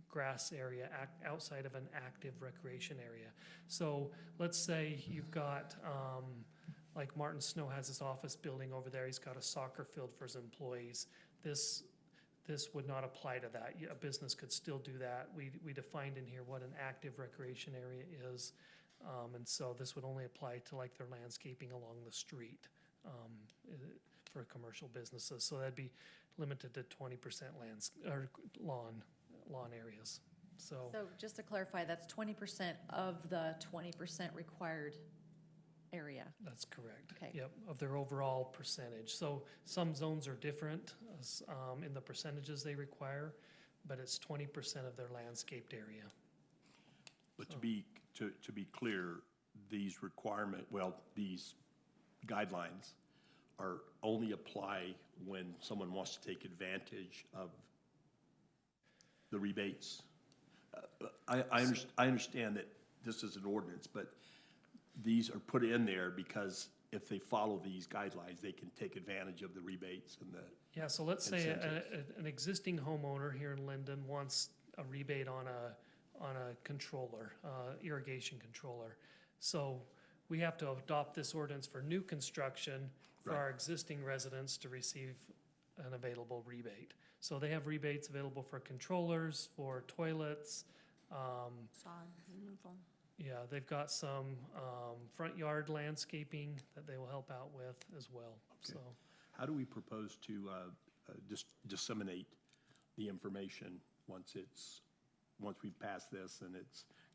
grass area outside of an active recreation area. So let's say you've got, like Martin Snow has his office building over there, he's got a soccer field for his employees. This would not apply to that. A business could still do that. We defined in here what an active recreation area is, and so this would only apply to like their landscaping along the street for commercial businesses. So that'd be limited to 20% lawn areas. So just to clarify, that's 20% of the 20% required area. That's correct. Okay. Yep, of their overall percentage. So some zones are different in the percentages they require, but it's 20% of their landscaped area. But to be clear, these these guidelines are only apply when someone wants to take advantage of the rebates. I understand that this is an ordinance, but these are put in there because if they follow these guidelines, they can take advantage of the rebates and the, Yeah, so let's say incentives. an existing homeowner here in Lindon wants a rebate on a controller, irrigation controller. So we have to adopt this ordinance for new construction for Right. our existing residents to receive an available rebate. So they have rebates available for controllers, for toilets. Sod removal. Yeah, they've got some front yard landscaping that they will help out with as well, Okay. so. How do we propose to disseminate the information once we pass this and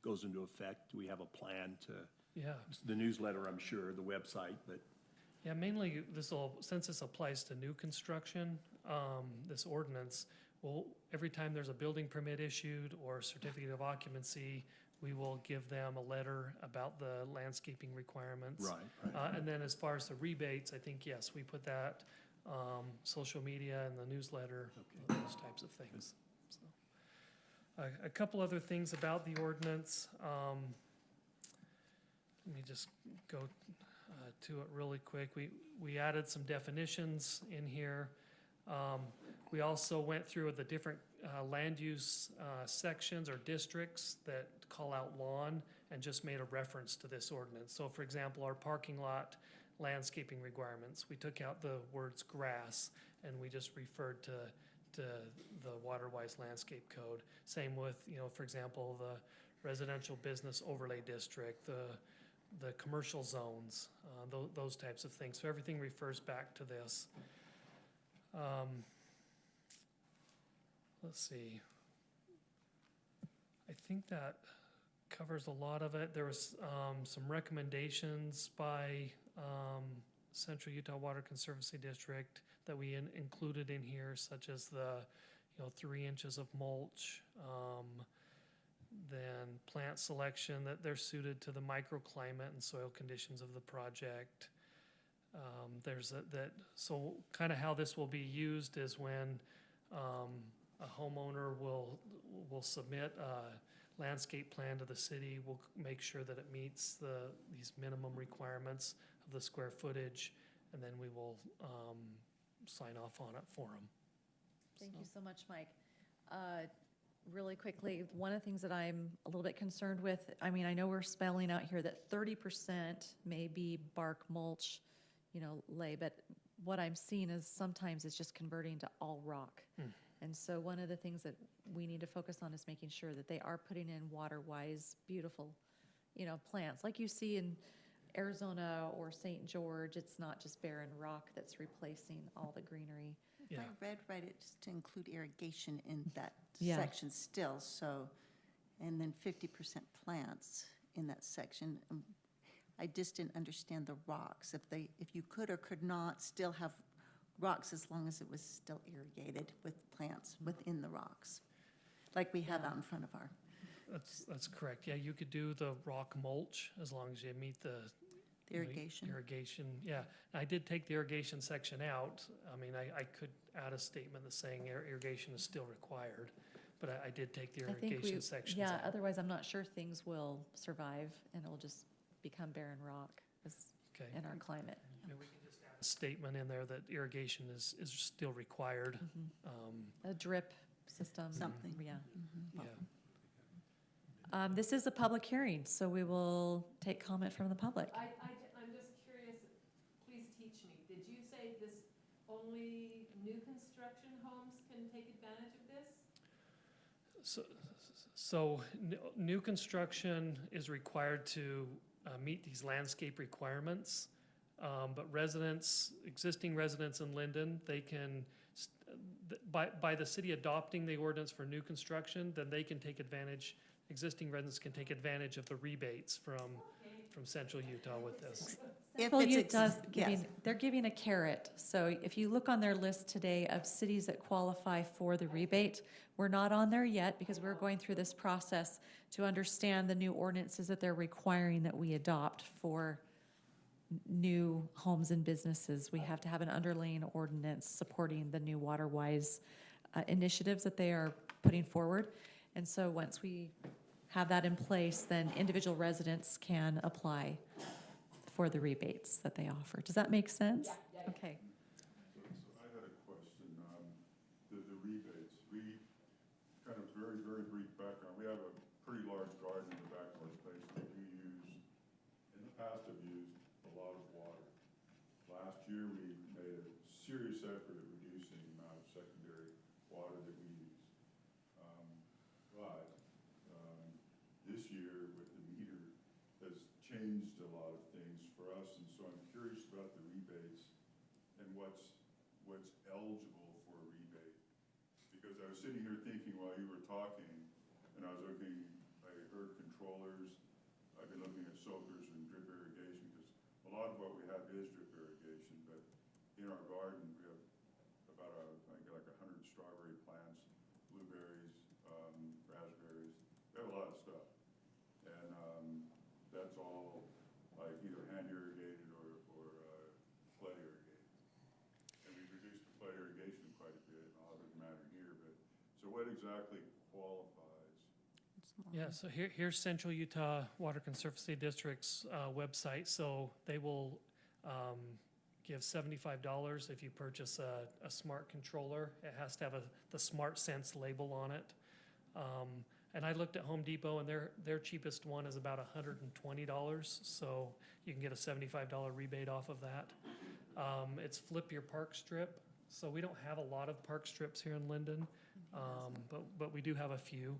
goes into effect? Do we have a plan to, Yeah. the newsletter, I'm sure, the website, but Yeah, mainly since this applies to new construction, this ordinance, well, every time there's a building permit issued or certificate of occupancy, we will give them a letter about the landscaping requirements. Right. And then as far as the rebates, I think, yes, we put that, social media and the newsletter, those types of things. So, a couple other things about the ordinance. Let me just go to it really quick. We added some definitions in here. We also went through the different land use sections or districts that call out lawn and just made a reference to this ordinance. So for example, our parking lot landscaping requirements, we took out the words grass and we just referred to the Waterwise Landscape Code. Same with, for example, the residential business overlay district, the commercial zones, those types of things. So everything refers back to this. Let's see. I think that covers a lot of it. There was some recommendations by Central Utah Water Conservancy District that we included in here, such as the 3 inches of mulch, then plant selection that they're suited to the microclimate and soil conditions of the project. So kind of how this will be used is when a homeowner will submit a landscape plan to the city. We'll make sure that it meets these minimum requirements of the square footage, and then we will sign off on it for them. Thank you so much, Mike. Really quickly, one of the things that I'm a little bit concerned with, I mean, I know we're spelling out here that 30% may be bark mulch, lay, but what I'm seeing is sometimes it's just converting to all rock. And so one of the things that we need to focus on is making sure that they are putting in water-wise, beautiful, plants. Like you see in Arizona or St. George, it's not just barren rock that's replacing all the greenery. If I read right, it's to include irrigation in that Yeah. section still, so, and then 50% plants in that section. I just didn't understand the rocks, if you could or could not still have rocks as long as it was still irrigated with plants within the rocks, like we have out in front of our. That's correct. Yeah, you could do the rock mulch as long as you meet the Irrigation. Irrigation, yeah. I did take the irrigation section out. I mean, I could add a statement that's saying irrigation is still required, but I did take the I think irrigation sections yeah, out. otherwise I'm not sure things will survive and it'll just become barren rock Okay. in our climate. Maybe we can just add a statement in there that irrigation is still required. A drip system. Something. Yeah. Yeah. This is a public hearing, so we will take comment from the public. I'm just curious, please teach me. Did you say this only new construction homes can take advantage of this? So new construction is required to meet these landscape requirements. But existing residents in Lindon, they can, by the city adopting the ordinance for new construction, then they can take advantage, existing residents can take advantage of the rebates from Central Utah with this. Central Utah's they're giving a carrot. So if you look on their list today of cities that qualify for the rebate, we're not on there yet because we're going through this process to understand the new ordinances that they're requiring that we adopt for new homes and businesses. We have to have an underlying ordinance supporting the new water-wise initiatives that they are putting forward. And so once we have that in place, then individual residents can apply for the rebates that they offer. Does that make sense? Okay. So I had a question, the rebates, we, kind of very, very brief background, we have a pretty large garden in the back of our place that we use, in the past have used a lot of water. Last year, we made a serious effort at reducing the amount of secondary water that we use. But this year, with the meter, has changed a lot of things for us, and so I'm curious about the rebates and what's eligible for a rebate. Because I was sitting here thinking while you were talking, and I heard controllers, I've been looking at soakers and drip irrigation, because a lot of what we have is drip irrigation, but in our garden, we have about I think like 100 strawberry plants, blueberries, raspberries, we have a lot of stuff. And that's all like either hand irrigated or flood irrigated. And we've reduced the flood irrigation quite a bit, and all doesn't matter here, but, so what exactly qualifies? Yeah, so here's Central Utah Water Conservancy District's website. So they will give $75 if you purchase a smart controller. It has to have the Smart Sense label on it. And I looked at Home Depot, and their cheapest one is about $120, so you can get a $75 rebate off of that. It's Flip Your Park Strip, so we don't have a lot of park strips here in Lindon, but we do have a few.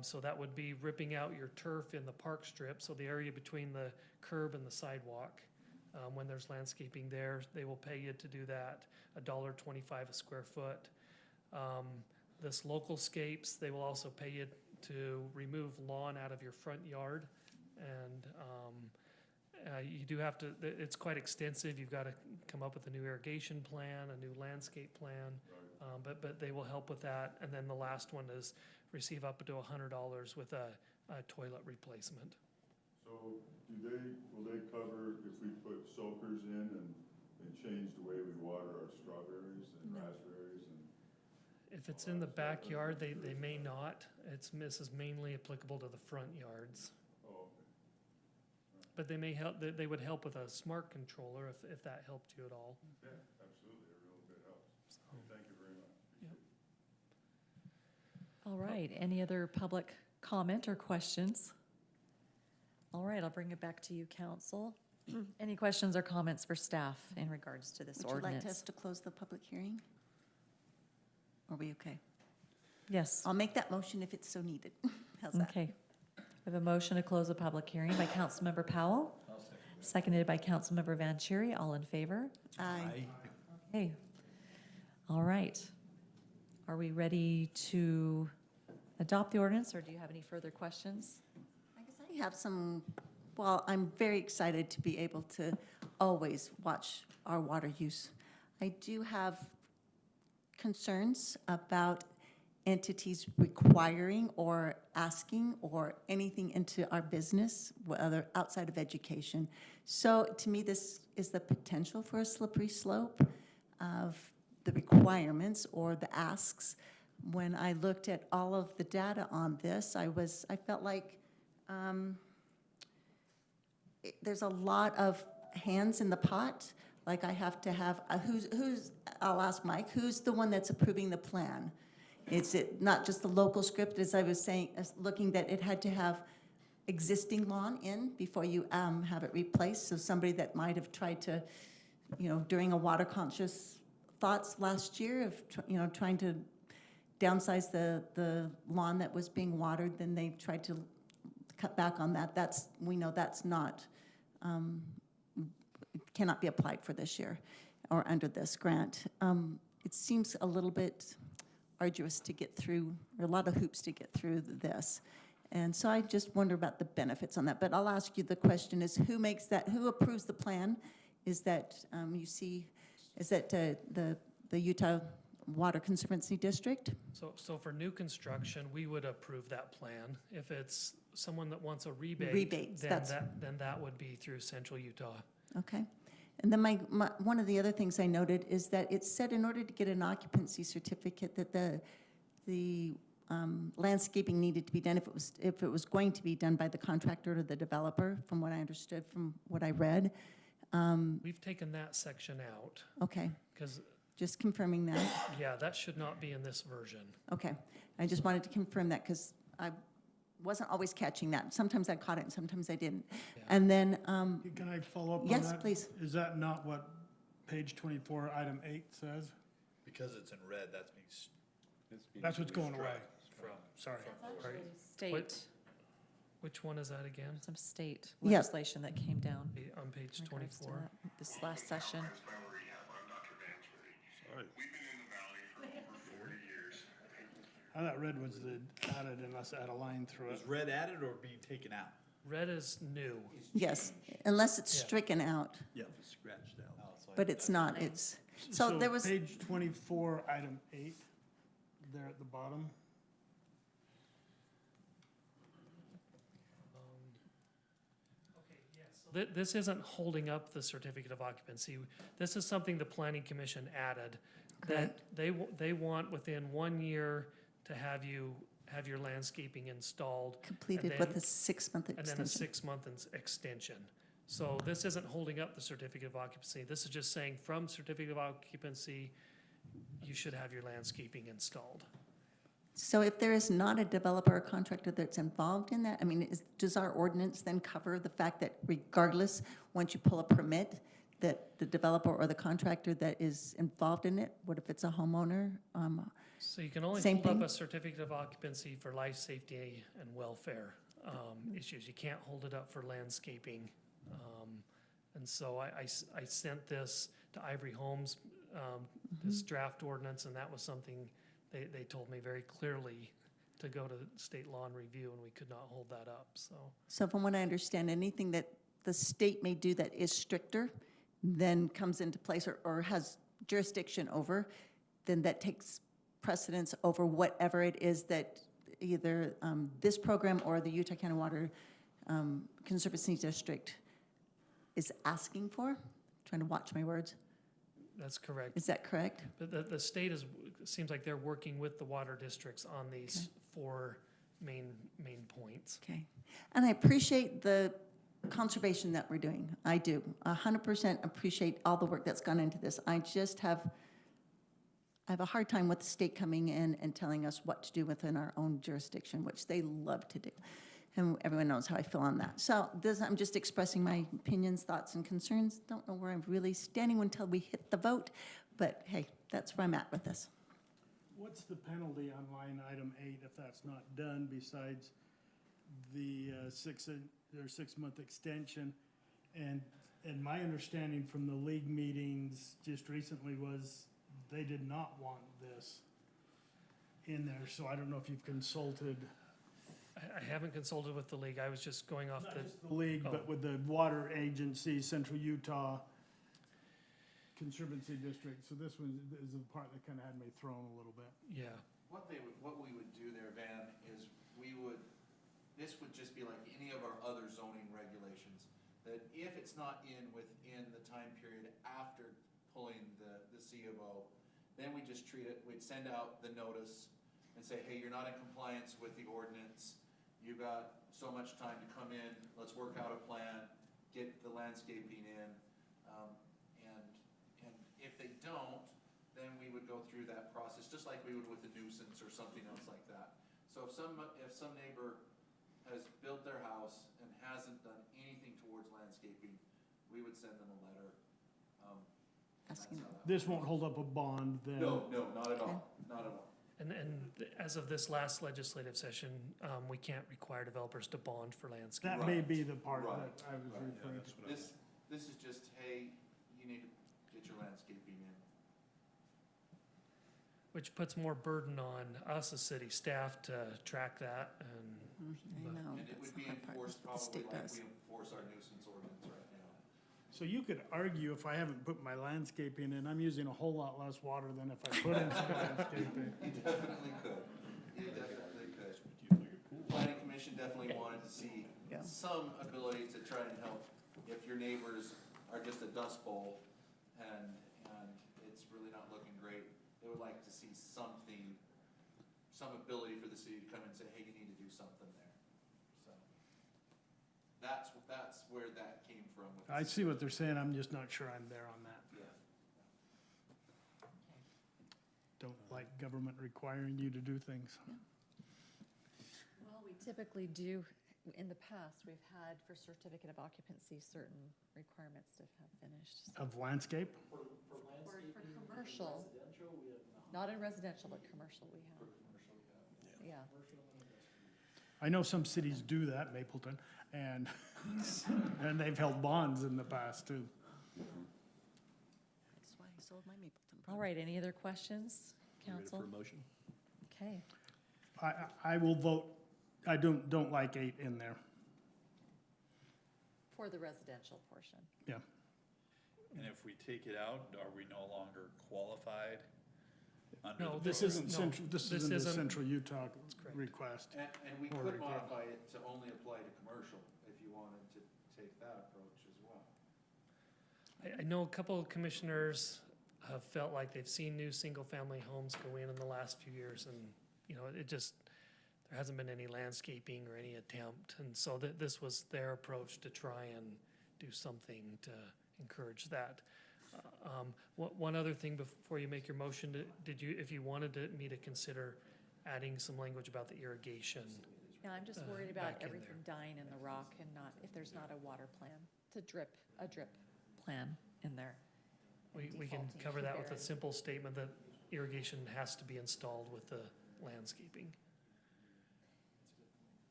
So that would be ripping out your turf in the park strip, so the area between the curb and the sidewalk. When there's landscaping there, they will pay you to do that, $1.25 a square foot. This Local Scapes, they will also pay you to remove lawn out of your front yard. And you do have to, it's quite extensive. You've got to come up with a new irrigation plan, a new landscape plan, but they will help with that. And then the last one is receive up to $100 with a toilet replacement. So will they cover if we put soakers in and change the way we water our strawberries and raspberries? And if it's in the backyard, they may not. This is mainly applicable to the front yards. Oh, okay. But they may help. They would help with a smart controller if that helped you at all. Yeah, absolutely. A real bit helps. Thank you very much. All right, any other public comment or questions? All right, I'll bring it back to you, council. Any questions or comments for staff in regards to this ordinance? Would you like us to close the public hearing? Are we okay? Yes. I'll make that motion if it's so needed. How's that? Okay. We have a motion to close the public hearing by Councilmember Powell, seconded by Councilmember Vanchery. All in favor? Aye. Okay. All right. Are we ready to adopt the ordinance, or do you have any further questions? I guess I have some, well, I'm very excited to be able to always watch our water use. I do have concerns about entities requiring or asking or anything into our business, whether outside of education. So to me, this is the potential for a slippery slope of the requirements or the asks. When I looked at all of the data on this, I felt like there's a lot of hands in the pot. Like I have to have, I'll ask Mike, who's the one that's approving the plan? Is it not just the local script, as I was saying, looking that it had to have existing lawn in before you have it replaced? So somebody that might have tried to, during a water conscious thoughts last year of, trying to downsize the lawn that was being watered, then they tried to cut back on that. We know that's not, cannot be applied for this year or under this grant. It seems a little bit arduous to get through, or a lot of hoops to get through this. And so I just wonder about the benefits on that. But I'll ask you, the question is, who approves the plan? Is that, is that the Utah Water Conservancy District? So for new construction, we would approve that plan. If it's someone that wants a rebate, then that would be through Central Utah. Okay. And then one of the other things I noted is that it said in order to get an occupancy certificate that the landscaping needed to be done, if it was going to be done by the contractor or the developer, from what I understood, from what I read. We've taken that section out. Okay, Because, just confirming that. yeah, that should not be in this version. Okay, I just wanted to confirm that because I wasn't always catching that. Sometimes I caught it and sometimes I didn't. Yeah. And then, Can I follow up on that? yes, please. Is that not what page 24, item 8 says? Because it's in red, that's That's what's going away. Sorry. State, Which one is that again? some state Yep. legislation that came down. On page in regards to 24. that, this last session. I thought red was the added unless I had a line through it. Was red added or being taken out? Red is new. Yes, unless it's Yeah. stricken out, Yeah, it's scratched out. but it's not, it's, so there was, Page 24, item 8, there at the bottom. This isn't holding up the certificate of occupancy. This is something the planning commission added. That they want within 1 year to have your landscaping installed. completed and with then- a 6-month And then a extension. 6-month extension. So this isn't holding up the certificate of occupancy. This is just saying from certificate of occupancy, you should have your landscaping installed. So if there is not a developer or contractor that's involved in that, I mean, does our ordinance then cover the fact that regardless, once you pull a permit, that the developer or the contractor that is involved in it, what if it's a homeowner? So you can only Same hold up thing? a certificate of occupancy for life safety and welfare issues. You can't hold it up for landscaping. And so I sent this to Ivory Homes, this draft ordinance, and that was something they told me very clearly to go to state law and review, and we could not hold that up, so. So from what I understand, anything that the state may do that is stricter then comes into place or has jurisdiction over, then that takes precedence over whatever it is that either this program or the Utah County Water Conservancy District is asking for. Trying to watch my words. That's correct. Is that correct? But the state seems like they're working with the water districts on these 4 main points. Okay. And I appreciate the conservation that we're doing. I do. 100% appreciate all the work that's gone into this. I have a hard time with the state coming in and telling us what to do within our own jurisdiction, which they love to do. And everyone knows how I feel on that. So I'm just expressing my opinions, thoughts, and concerns. Don't know where I'm really standing until we hit the vote, but hey, that's where I'm at with this. What's the penalty on line item 8 if that's not done besides the 6-month extension? And my understanding from the league meetings just recently was they did not want this in there, so I don't know if you've consulted. I haven't consulted with the league. I was just going off Not the. just the league, Oh. but with the water agency, Central Utah Conservancy District. So this one is the part that kind of had me thrown a little bit. Yeah. What we would do there, Van, is this would just be like any of our other zoning regulations, that if it's not within the time period after pulling the C of O, then we just treat it, we'd send out the notice and say, hey, you're not in compliance with the ordinance, you've got so much time to come in, let's work out a plan, get the landscaping in, and if they don't, then we would go through that process, just like we would with a nuisance or something else like that. So if some neighbor has built their house and hasn't done anything towards landscaping, we would send them a letter. Asking. This won't hold up a bond then? No, not at all, not at all. And as of this last legislative session, we can't require developers to bond for landscaping. That may be the part Right. that I was referring to. This is just, hey, you need to get your landscaping in. Which puts more burden on us as city staff to track that and. I know. And it that's would the be hard part, enforced is what the probably state like does. we enforce our nuisance ordinance right now. So you could argue if I haven't put my landscaping in, I'm using a whole lot less water than if I put in some landscaping. You definitely could. You definitely could. Planning Commission definitely wanted to see some ability to try and help if your neighbors are just a dust bowl and it's really not looking great. They would like to see something some ability for the city to come in and say, hey, you need to do something there. So that's where that came from. With I see what they're saying, I'm just not sure I'm there on that. Yeah. Don't like government requiring you to do things. Well, we typically do, in the past, we've had for certificate of occupancy, certain requirements to have finished. So Of landscape? For landscaping, for commercial. residential, we have not. Not in residential, but commercial we have. Yeah. Commercial and industrial. I know some cities do that, Mapleton, and, and they've held bonds in the past too. That's why I sold my Mapleton. All right, any other questions, You ready council? for a motion? Okay. I will vote, I don't like 8 in there, For the residential portion. yeah. And if we take it out, are we no longer qualified under No, the This This is- isn't no, central, this this isn't a isn't- central Utah correct. request. And we Or could requirement. modify it to only apply to commercial if you wanted to take that approach as well. I know a couple of commissioners have felt like they've seen new single-family homes go in the last few years, and, you know, it just, there hasn't been any landscaping or any attempt, and so this was their approach to try and do something to encourage that. One other thing before you make your motion, did you, if you wanted me to consider adding some language about the irrigation? Yeah, I'm just worried about back in everything dying in the rock and not, if there's not a water plan, a drip plan in there. We can Defaulting cover to that with a barren. simple statement that irrigation has to be installed with the landscaping.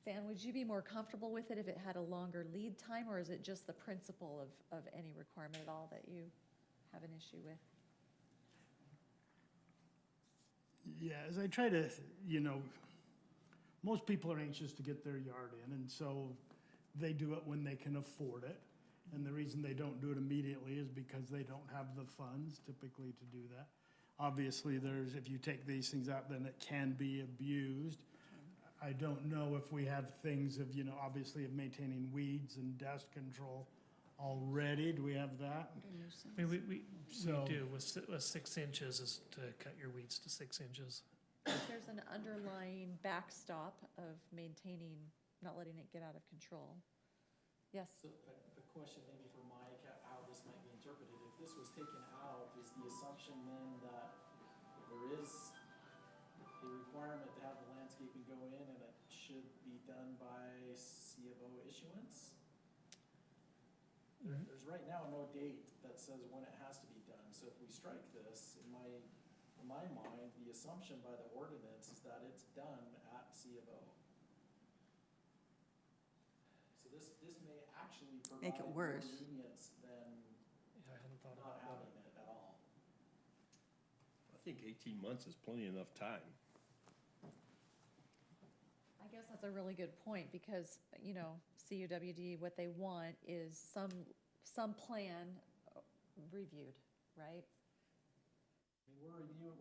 Van, would you be more comfortable with it if it had a longer lead time, or is it just the principle of any requirement at all that you have an issue with? Yeah, as I try to, most people are anxious to get their yard in, and so they do it when they can afford it. And the reason they don't do it immediately is because they don't have the funds typically to do that. Obviously, if you take these things out, then it can be abused. I don't know if we have things of, obviously of maintaining weeds and dust control already. Do we have that? I mean, we So- do, with 6 inches is to cut your weeds to 6 inches. There's an underlying backstop of maintaining, not letting it get out of control. Yes? So a question maybe for Mike, how this might be interpreted. If this was taken out, is the assumption then that there is a requirement to have the landscaping go in and it should be done by C of O issuance? There's right now no date that says when it has to be done. So if we strike this, in my mind, the assumption by the ordinance is that it's done at C of O. So this may actually Make it provide more worse. lenience than Yeah, I hadn't thought not about having that. it at all. I think 18 months is plenty enough time. I guess that's a really good point, because, CUWD, what they want is some plan reviewed, right? I mean,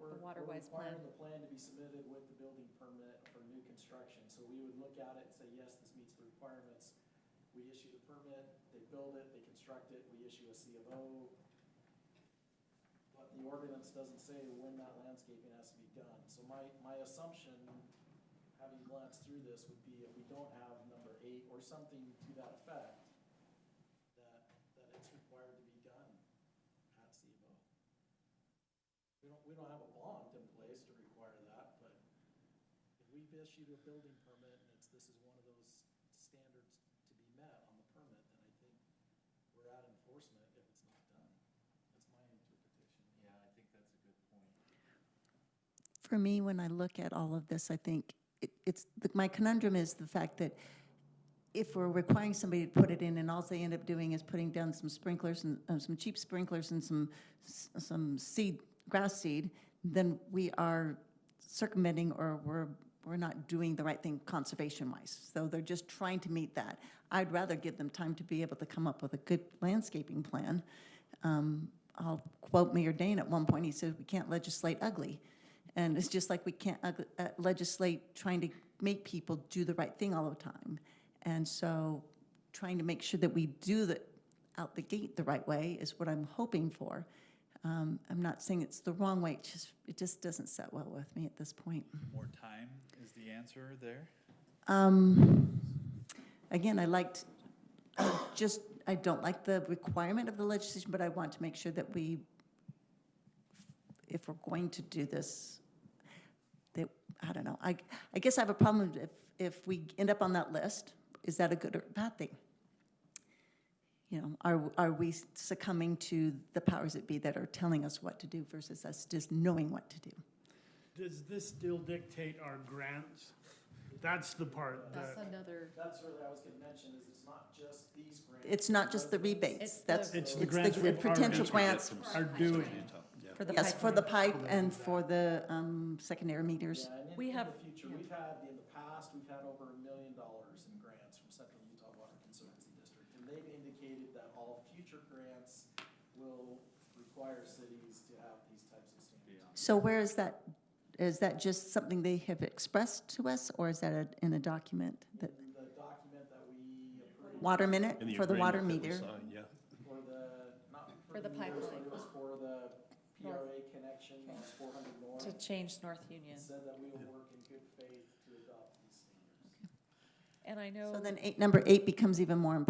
we're water-wise requiring plan. the plan to be submitted with the building permit for new construction. So we would look at it and say, yes, this meets the requirements. We issue the permit, they build it, they construct it, we issue a C of O. But the ordinance doesn't say when that landscaping has to be done. So my assumption, having glanced through this, would be if we don't have number 8 or something to that effect, that it's required to be done at C of O. We don't have a bond in place to require that, but if we've issued a building permit and this is one of those standards to be met on the permit, then I think we're at enforcement if it's not done. That's my interpretation. Yeah, I think that's a good point. For me, when I look at all of this, I think my conundrum is the fact that if we're requiring somebody to put it in and all they end up doing is putting down some sprinklers and some cheap sprinklers and some grass seed, then we are circumventing, or we're not doing the right thing conservation-wise. So they're just trying to meet that. I'd rather give them time to be able to come up with a good landscaping plan. I'll quote Mayor Dane at one point. He said, "We can't legislate ugly." And it's just like we can't legislate trying to make people do the right thing all the time. And so trying to make sure that we do out the gate the right way is what I'm hoping for. I'm not saying it's the wrong way, it just doesn't set well with me at this point. More time is the answer there? Again, I don't like the requirement of the legislation, but I want to make sure that if we're going to do this, that, I don't know. I guess I have a problem if we end up on that list. Is that a good or bad thing? You know, are we succumbing to the powers that be that are telling us what to do versus us just knowing what to do? Does this still dictate our grants? That's the part That's that. another. That's really what I was gonna mention, is it's not just these grants. It's not just the rebates. It's the grants we've potential already grants. are doing. For the Yes, for the pipeline. pipe and for the secondary meters. Yeah, and in, We in have- the future, in the past, we've had over $1 million in grants from Central Utah Water Conservancy District. And they've indicated that all future grants will require cities to have these types of standards. So where is that? Is that just something they have expressed to us, or is that in a document that? In the document that we approved. Water minute In the for the water agreement that was meter? signed, yeah. For the, not For the meters, but pipeline. it was for the PRA connection on 400 North. To change North Union. It said that we will work in good faith to adopt these standards. And I know So then number 8 becomes even more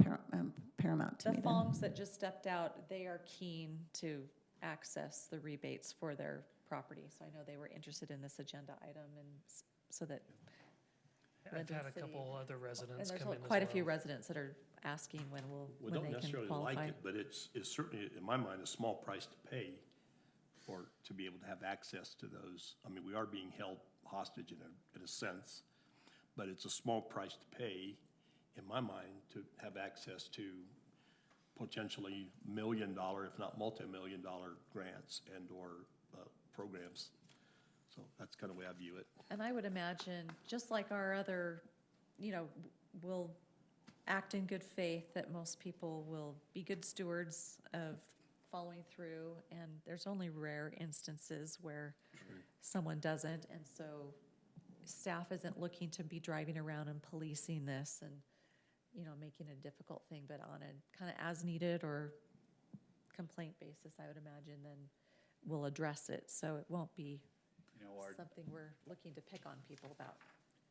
paramount to the me then. Fongs that just stepped out, they are keen to access the rebates for their property. So I know they were interested in this agenda item and so that. I've Lindon had a City- couple other And residents there's come in as quite a few well. residents that are asking when We they don't can necessarily qualify. like it, but it's certainly, in my mind, a small price to pay for, to be able to have access to those. I mean, we are being held hostage in a sense, but it's a small price to pay, in my mind, to have access to potentially $1 million, if not multi-million-dollar grants and/or programs. So that's kind of the way I view it. And I would imagine, just like our other, we'll act in good faith, that most people will be good stewards of following through, and there's only rare instances where someone doesn't, and so staff isn't looking to be driving around and policing this and, making a difficult thing, but on a kind of as needed or complaint basis, I would imagine, then we'll address it, so it won't be something we're looking to pick on people about.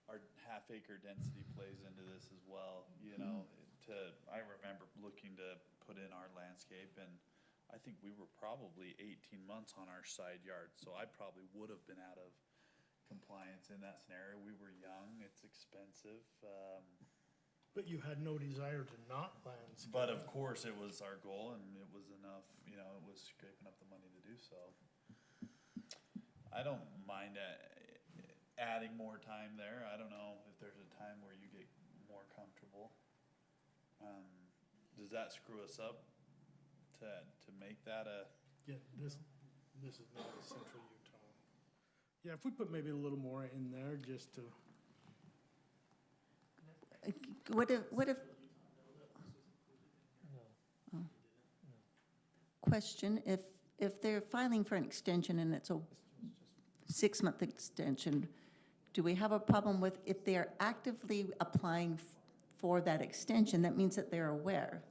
Our half-acre density plays into this as well, I remember looking to put in our landscape, and I think we were probably 18 months on our side yard, so I probably would have been out of compliance in that scenario. We were young, it's expensive, But you had no desire to not landscape. but of course it was our goal, and it was enough, it was scraping up the money to do so. I don't mind adding more time there. I don't know if there's a time where you get more comfortable. Does that screw us up to make that a? Yeah, this is not a Central Utah. Yeah, if we put maybe a little more in there just to. What if? Oh. Question, if they're filing for an extension and it's a 6-month extension, do we have a problem with if they are actively applying for that extension, that means that they're aware?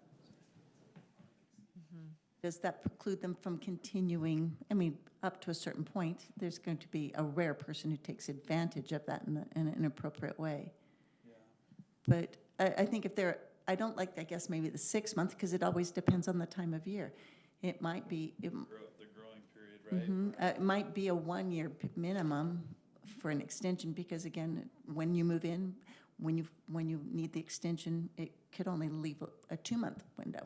Does that preclude them from continuing? I mean, up to a certain point, there's going to be a rare person who takes advantage of that in an inappropriate way. Yeah. But I think if they're, I don't like, I guess, maybe the 6 month, because it always depends on the time of year. It might be. The growing period, right? It might be a 1 year minimum for an extension, because again, when you move in, when you need the extension, it could only leave a 2-month window.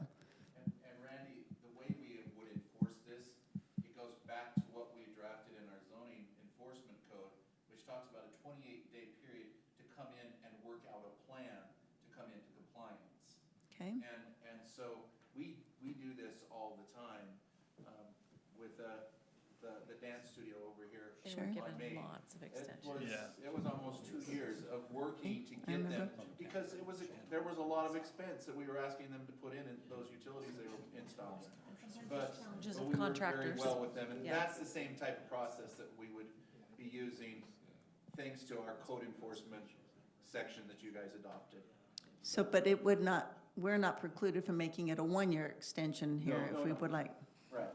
And Randy, the way we would enforce this, it goes back to what we drafted in our zoning enforcement code, which talks about a 28-day period to come in and work out a plan to come into compliance. Okay. And so we do this all the time with the dance studio over here. They were given lots of extensions. It was almost 2 years of working to get them, because there was a lot of expense that we were asking them to put in those utilities they were installing. But Challenges of we worked very contractors. well with them, and Yeah. that's the same type of process that we would be using, thanks to our code enforcement section that you guys adopted. So, but it would not, we're not precluded from making it a 1 year extension here No, if we no. would like. Right.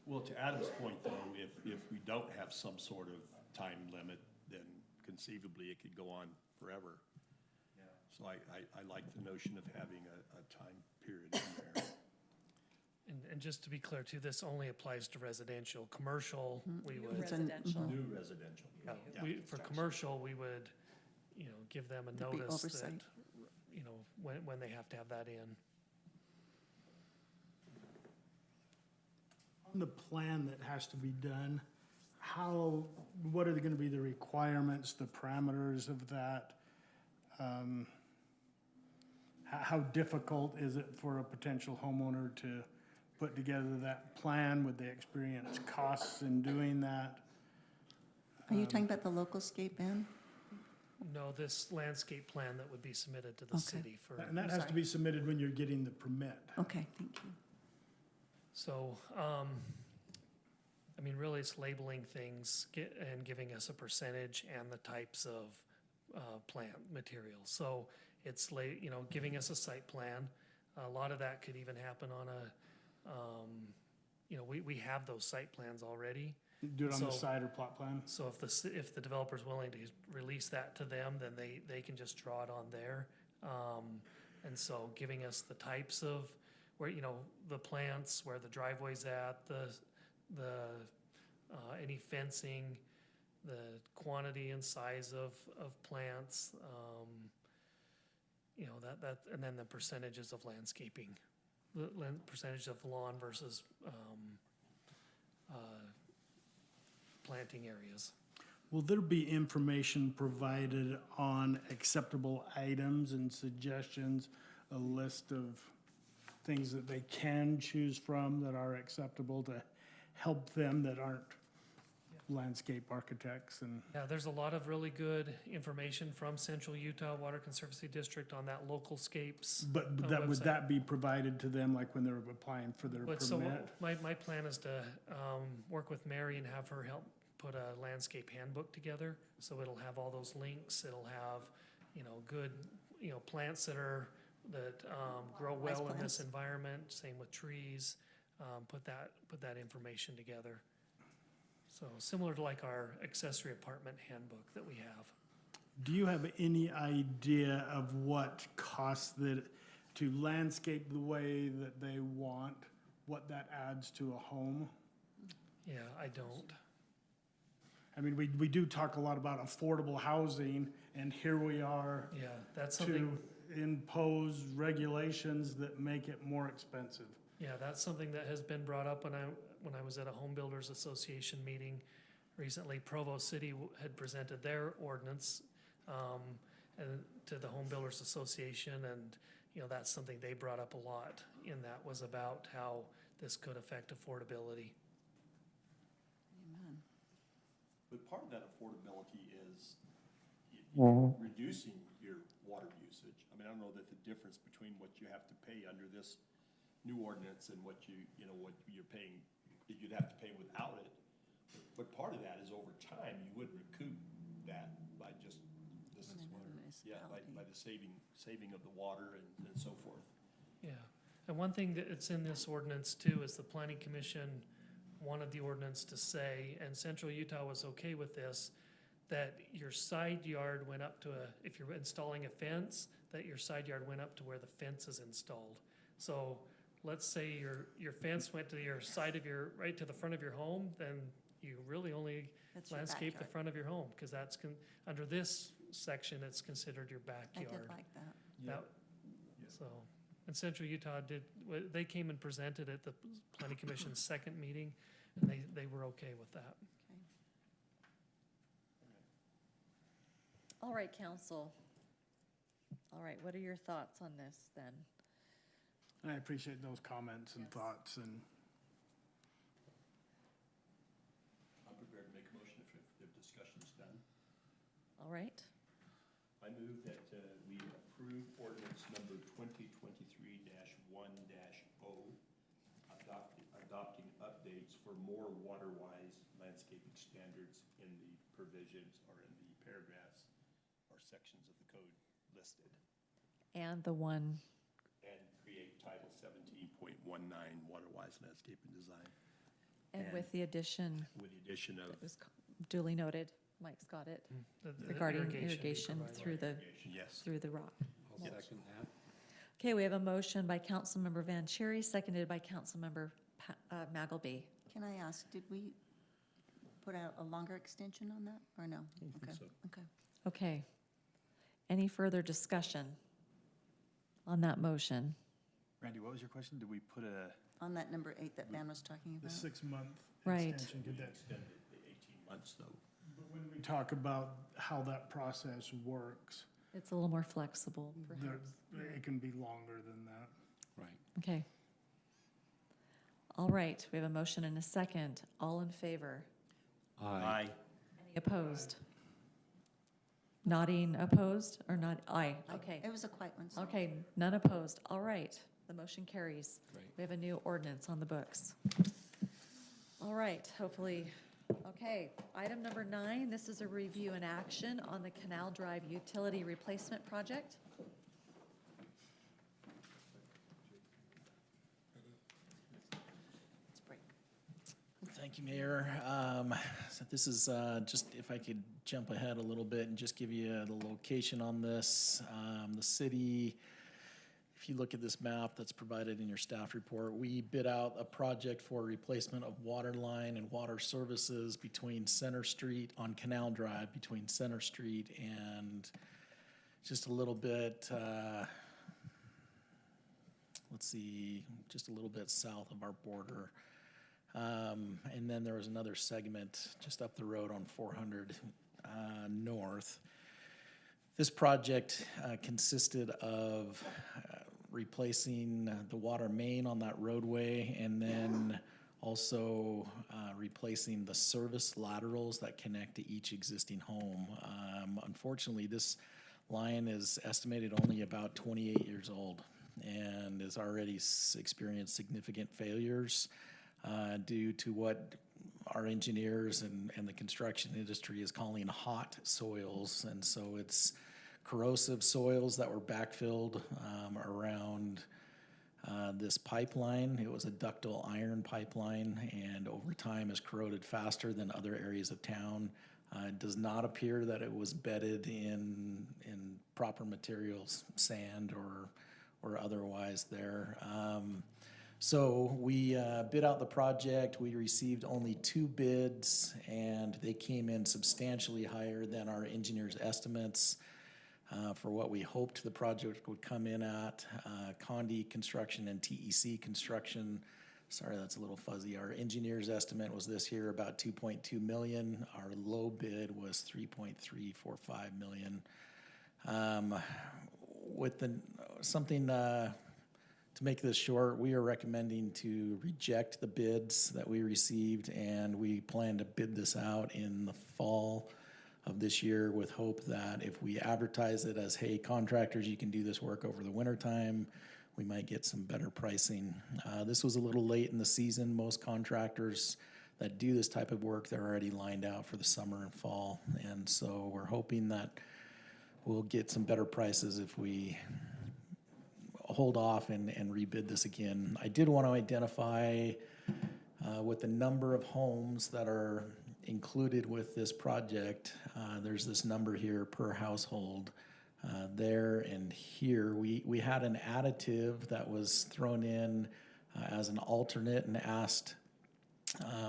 Well, to Adam's point, though, if we don't have some sort of time limit, then conceivably it could go on forever. Yeah. So I like the notion of having a time period in there. And just to be clear too, this only applies to residential. Commercial, we New would. residential. New residential. Yeah, Yeah. for commercial, we would, give them a There'd be notice that, oversight. when they have to have that in. On the plan that has to be done, what are going to be the requirements, the parameters of that? How difficult is it for a potential homeowner to put together that plan? Would they experience costs in doing that? Are you talking about the local scape in? No, this landscape plan that would be submitted to the Okay. city for. And that has to be submitted when you're getting the permit. Okay, thank you. So, really it's labeling things and giving us a percentage and the types of plant materials. So it's giving us a site plan. A lot of that could even happen on we have those site plans already. Do it on the So- side or plot plan? So if the developer's willing to release that to them, then they can just draw it on there. And so giving us the types of where, the plants, where the driveway's at, any fencing, the quantity and size of plants, and then the percentages of landscaping, the percentage of lawn versus, planting areas. Will there be information provided on acceptable items and suggestions, a list of things that they can choose from that are acceptable to help them that aren't landscape architects and? Yeah, there's a lot of really good information from Central Utah Water Conservancy District on that local scapes. But would website. that be provided to them like when they're applying for their But so permit? my plan is to work with Mary and have her help put a landscape handbook together. So it'll have all those links. It'll have, good, plants that grow well in this plants. environment. Same with trees. Put that information together. So similar to like our accessory apartment handbook that we have. Do you have any idea of what costs to landscape the way that they want, what that adds to a home? Yeah, I don't. I mean, we do talk a lot about affordable housing, and here we are Yeah, that's to something. impose regulations that make it more expensive. Yeah, that's something that has been brought up when I was at a Home Builders Association meeting recently. Provo City had presented their ordinance and to the Home Builders Association, and that's something they brought up a lot. In that was about how this could affect affordability. Amen. But part of that affordability is Mhm. reducing your water usage. I don't know that the difference between what you have to pay under this new ordinance and what what you're paying, that you'd have to pay without it. But part of that is over time, you would recoup that by just, this is what, yeah, by the saving of the water and so forth. Yeah, and one thing that's in this ordinance too is the Planning Commission wanted the ordinance to say, and Central Utah was okay with this, that your side yard went up to if you're installing a fence, that your side yard went up to where the fence is installed. So let's say your fence went to your side of right to the front of your home, then you really only That's your landscape the backyard. front of your home, because that's, under this section, it's considered your I backyard. did like that. That, so, and Central Utah they came and presented at the Planning Commission's second meeting, and they were okay with that. All right, council. All right, what are your thoughts on this then? And I appreciate those comments and thoughts and. I'm prepared to make a motion if discussion's done. All right, I move that we approve ordinance number 2023-1-0, adopting updates for more water-wise landscaping standards in the provisions or in the paragraphs or sections of the code listed, and the one, and create Title 17.19 water-wise landscape and design. And with the addition with the addition of that was duly noted, Mike's got it, The regarding irrigation be irrigation provided. through the, yes. through the rock. I'll second that. Okay, we have a motion by Councilmember Vanchery, seconded by Councilmember Magalby. Can I ask, did we put out a longer extension on that, or no? Okay, so. okay. Okay. Any further discussion on that motion? Randy, what was your question? Did we put a? On that number 8 that Van was talking The about? 6-month Right. extension, could that, Extended the 18 months, though. but when we talk about how that process works, It's a little more flexible, there, perhaps. it can be longer than that. Right. Okay. All right, we have a motion and a second. All in favor? Aye. Any opposed? Nodding opposed or not? Aye, okay. It was a quiet one. so- Okay, none opposed. All right, the motion carries. Great. We have a new ordinance on the books. All right, hopefully, okay. Item number 9, this is a review and action on the Canal Drive Utility Replacement Project. Let's break. Thank you, Mayor. So this is just, if I could jump ahead a little bit and just give you the location on this. The city, if you look at this map that's provided in your staff report, we bid out a project for replacement of water line and water services between Center Street on Canal Drive, between Center Street and just a little bit, let's see, just a little bit south of our border. And then there was another segment just up the road on 400 North. This project consisted of replacing the water main on that roadway and then also replacing the service laterals that connect to each existing home. Unfortunately, this line is estimated only about 28 years old and has already experienced significant failures due to what our engineers and the construction industry is calling hot soils. And so it's corrosive soils that were backfilled around this pipeline. It was a ductile iron pipeline and over time has corroded faster than other areas of town. It does not appear that it was bedded in proper materials, sand or otherwise there. So we bid out the project. We received only 2 bids, and they came in substantially higher than our engineers' estimates for what we hoped the project would come in at. Condi Construction and TEC Construction, sorry, that's a little fuzzy. Our engineers' estimate was this year about $2.2 million. Our low bid was $3.345 million. With something to make this short, we are recommending to reject the bids that we received, and we plan to bid this out in the fall of this year with hope that if we advertise it as, hey, contractors, you can do this work over the winter time, we might get some better pricing. This was a little late in the season. Most contractors that do this type of work, they're already lined out for the summer and fall. And so we're hoping that we'll get some better prices if we hold off and rebid this again. I did want to identify with the number of homes that are included with this project. There's this number here per household. There and here, we had an additive that was thrown in as an alternate and asked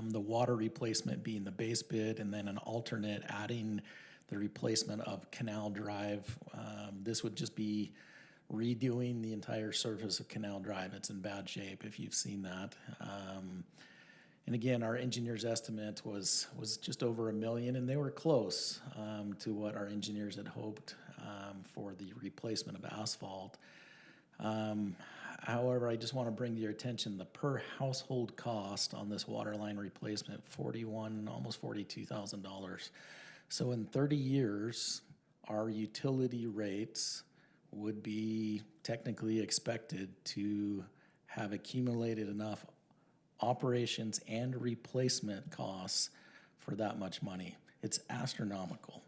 the water replacement being the base bid and then an alternate adding the replacement of Canal Drive. This would just be redoing the entire surface of Canal Drive. It's in bad shape if you've seen that. And again, our engineer's estimate was just over $1 million, and they were close to what our engineers had hoped for the replacement of asphalt. However, I just want to bring to your attention the per household cost on this water line replacement, almost $42,000. So in 30 years, our utility rates would be technically expected to have accumulated enough operations and replacement costs for that much money. It's astronomical.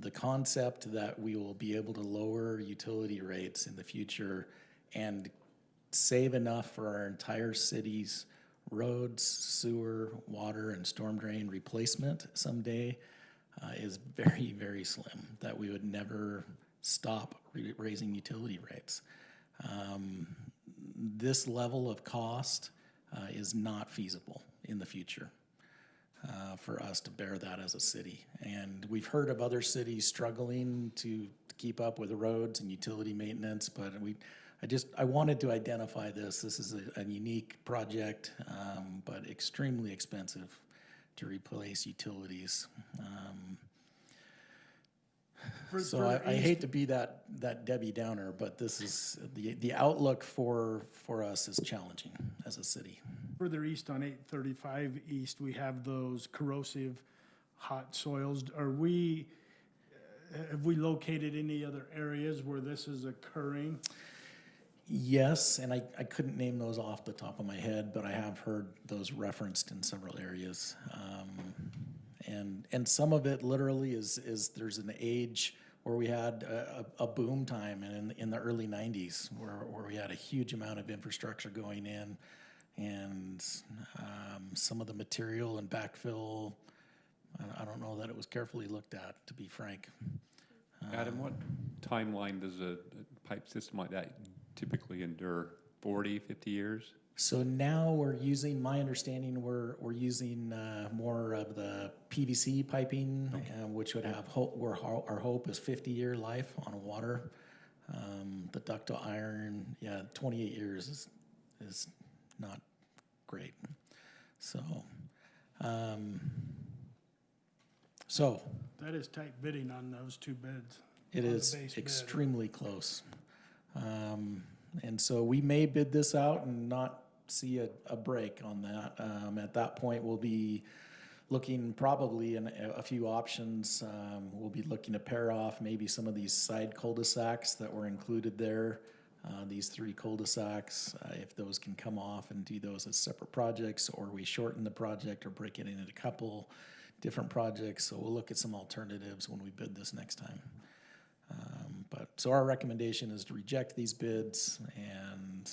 The concept that we will be able to lower utility rates in the future and save enough for our entire city's roads, sewer, water, and storm drain replacement someday is very, very slim, that we would never stop raising utility rates. This level of cost is not feasible in the future for us to bear that as a city. And we've heard of other cities struggling to keep up with the roads and utility maintenance, but I wanted to identify this. This is a unique project, but extremely expensive to replace utilities. So I hate to be that Debbie Downer, but this is the outlook for us is challenging as a city. Further east on 835 East, we have those corrosive hot soils. Have we located any other areas where this is occurring? Yes, and I couldn't name those off the top of my head, but I have heard those referenced in several areas. And some of it literally is there's an age where we had a boom time in the early 90s where we had a huge amount of infrastructure going in, and some of the material and backfill, I don't know that it was carefully looked at, to be frank. Adam, what timeline does a pipe system like that typically endure? 40, 50 years? So now we're using, my understanding, we're using more of the PVC piping, which would have where our hope is 50-year life on water. The ductile iron, 28 years is not great. So, That is tight bidding on those two bids. it is extremely close. And so we may bid this out and not see a break on that. At that point, we'll be looking probably in a few options. We'll be looking to pair off maybe some of these side cul-de-sacs that were included there. These 3 cul-de-sacs, if those can come off and do those as separate projects, or we shorten the project or break it into a couple different projects. So we'll look at some alternatives when we bid this next time. So our recommendation is to reject these bids, and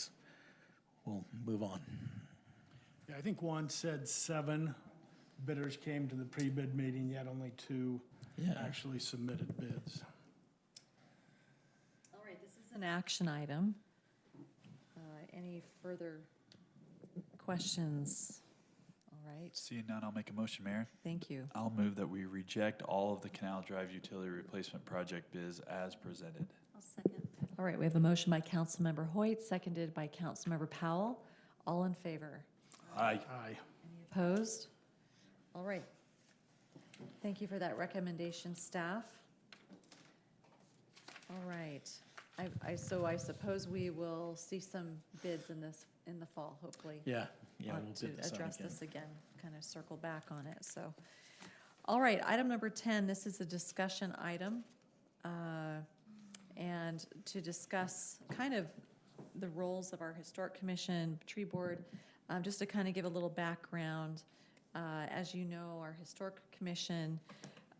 we'll move on. Yeah, I think one said 7 bidders came to the pre-bid meeting, yet only 2 actually submitted bids. All right, this is an action item. Any further questions? All right. Seeing none, I'll make a motion, Mayor. Thank you. I'll move that we reject all of the Canal Drive utility replacement project bids as presented. I'll second. All right, we have a motion by Councilmember Hoyt, seconded by Councilmember Powell. All in favor? Aye. Aye. Any opposed? All right. Thank you for that recommendation, staff. All right. So I suppose we will see some bids in the fall, hopefully. Yeah, we'll to bid this out address again. this again, kind of circle back on it, so. All right, item number 10, this is a discussion item. And to discuss kind of the roles of our Historic Commission, Tree Board, just to kind of give a little background. As you know, our Historic Commission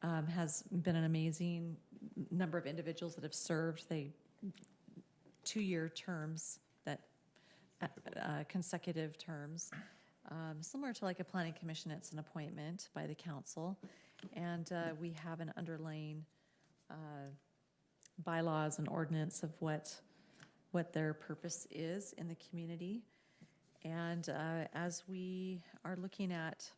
has been an amazing number of individuals that have served. 2-year terms, that consecutive terms. Similar to like a planning commission, it's an appointment by the council. And we have an underlying bylaws and ordinance of what their purpose is in the community. And as we are looking at,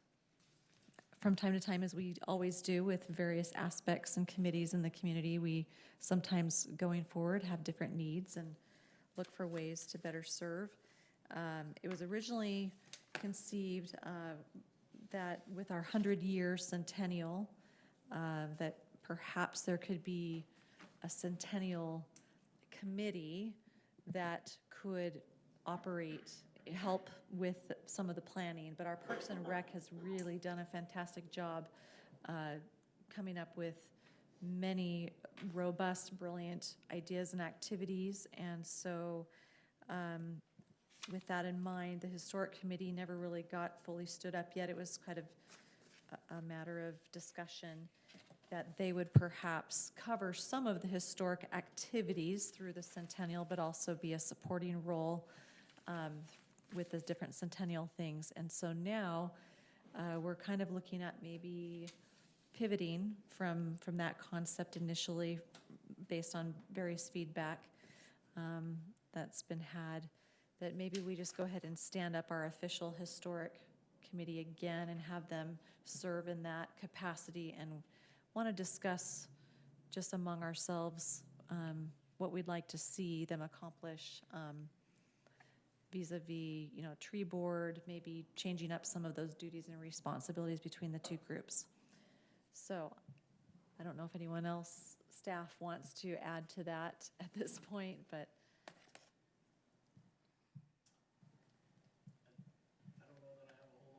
from time to time, as we always do with various aspects and committees in the community, we sometimes going forward have different needs and look for ways to better serve. It was originally conceived that with our 100-year centennial, that perhaps there could be a centennial committee that could help with some of the planning, but our Parks and Rec has really done a fantastic job coming up with many robust, brilliant ideas and activities. And so with that in mind, the Historic Committee never really got fully stood up yet. It was kind of a matter of discussion that they would perhaps cover some of the historic activities through the centennial, but also be a supporting role with the different centennial things. And so now we're kind of looking at maybe pivoting from that concept initially based on various feedback that's been had, that maybe we just go ahead and stand up our official historic committee again and have them serve in that capacity, and want to discuss just among ourselves what we'd like to see them accomplish vis-a-vis, tree board, maybe changing up some of those duties and responsibilities between the two groups. So I don't know if anyone else, staff, wants to add to that at this point, but.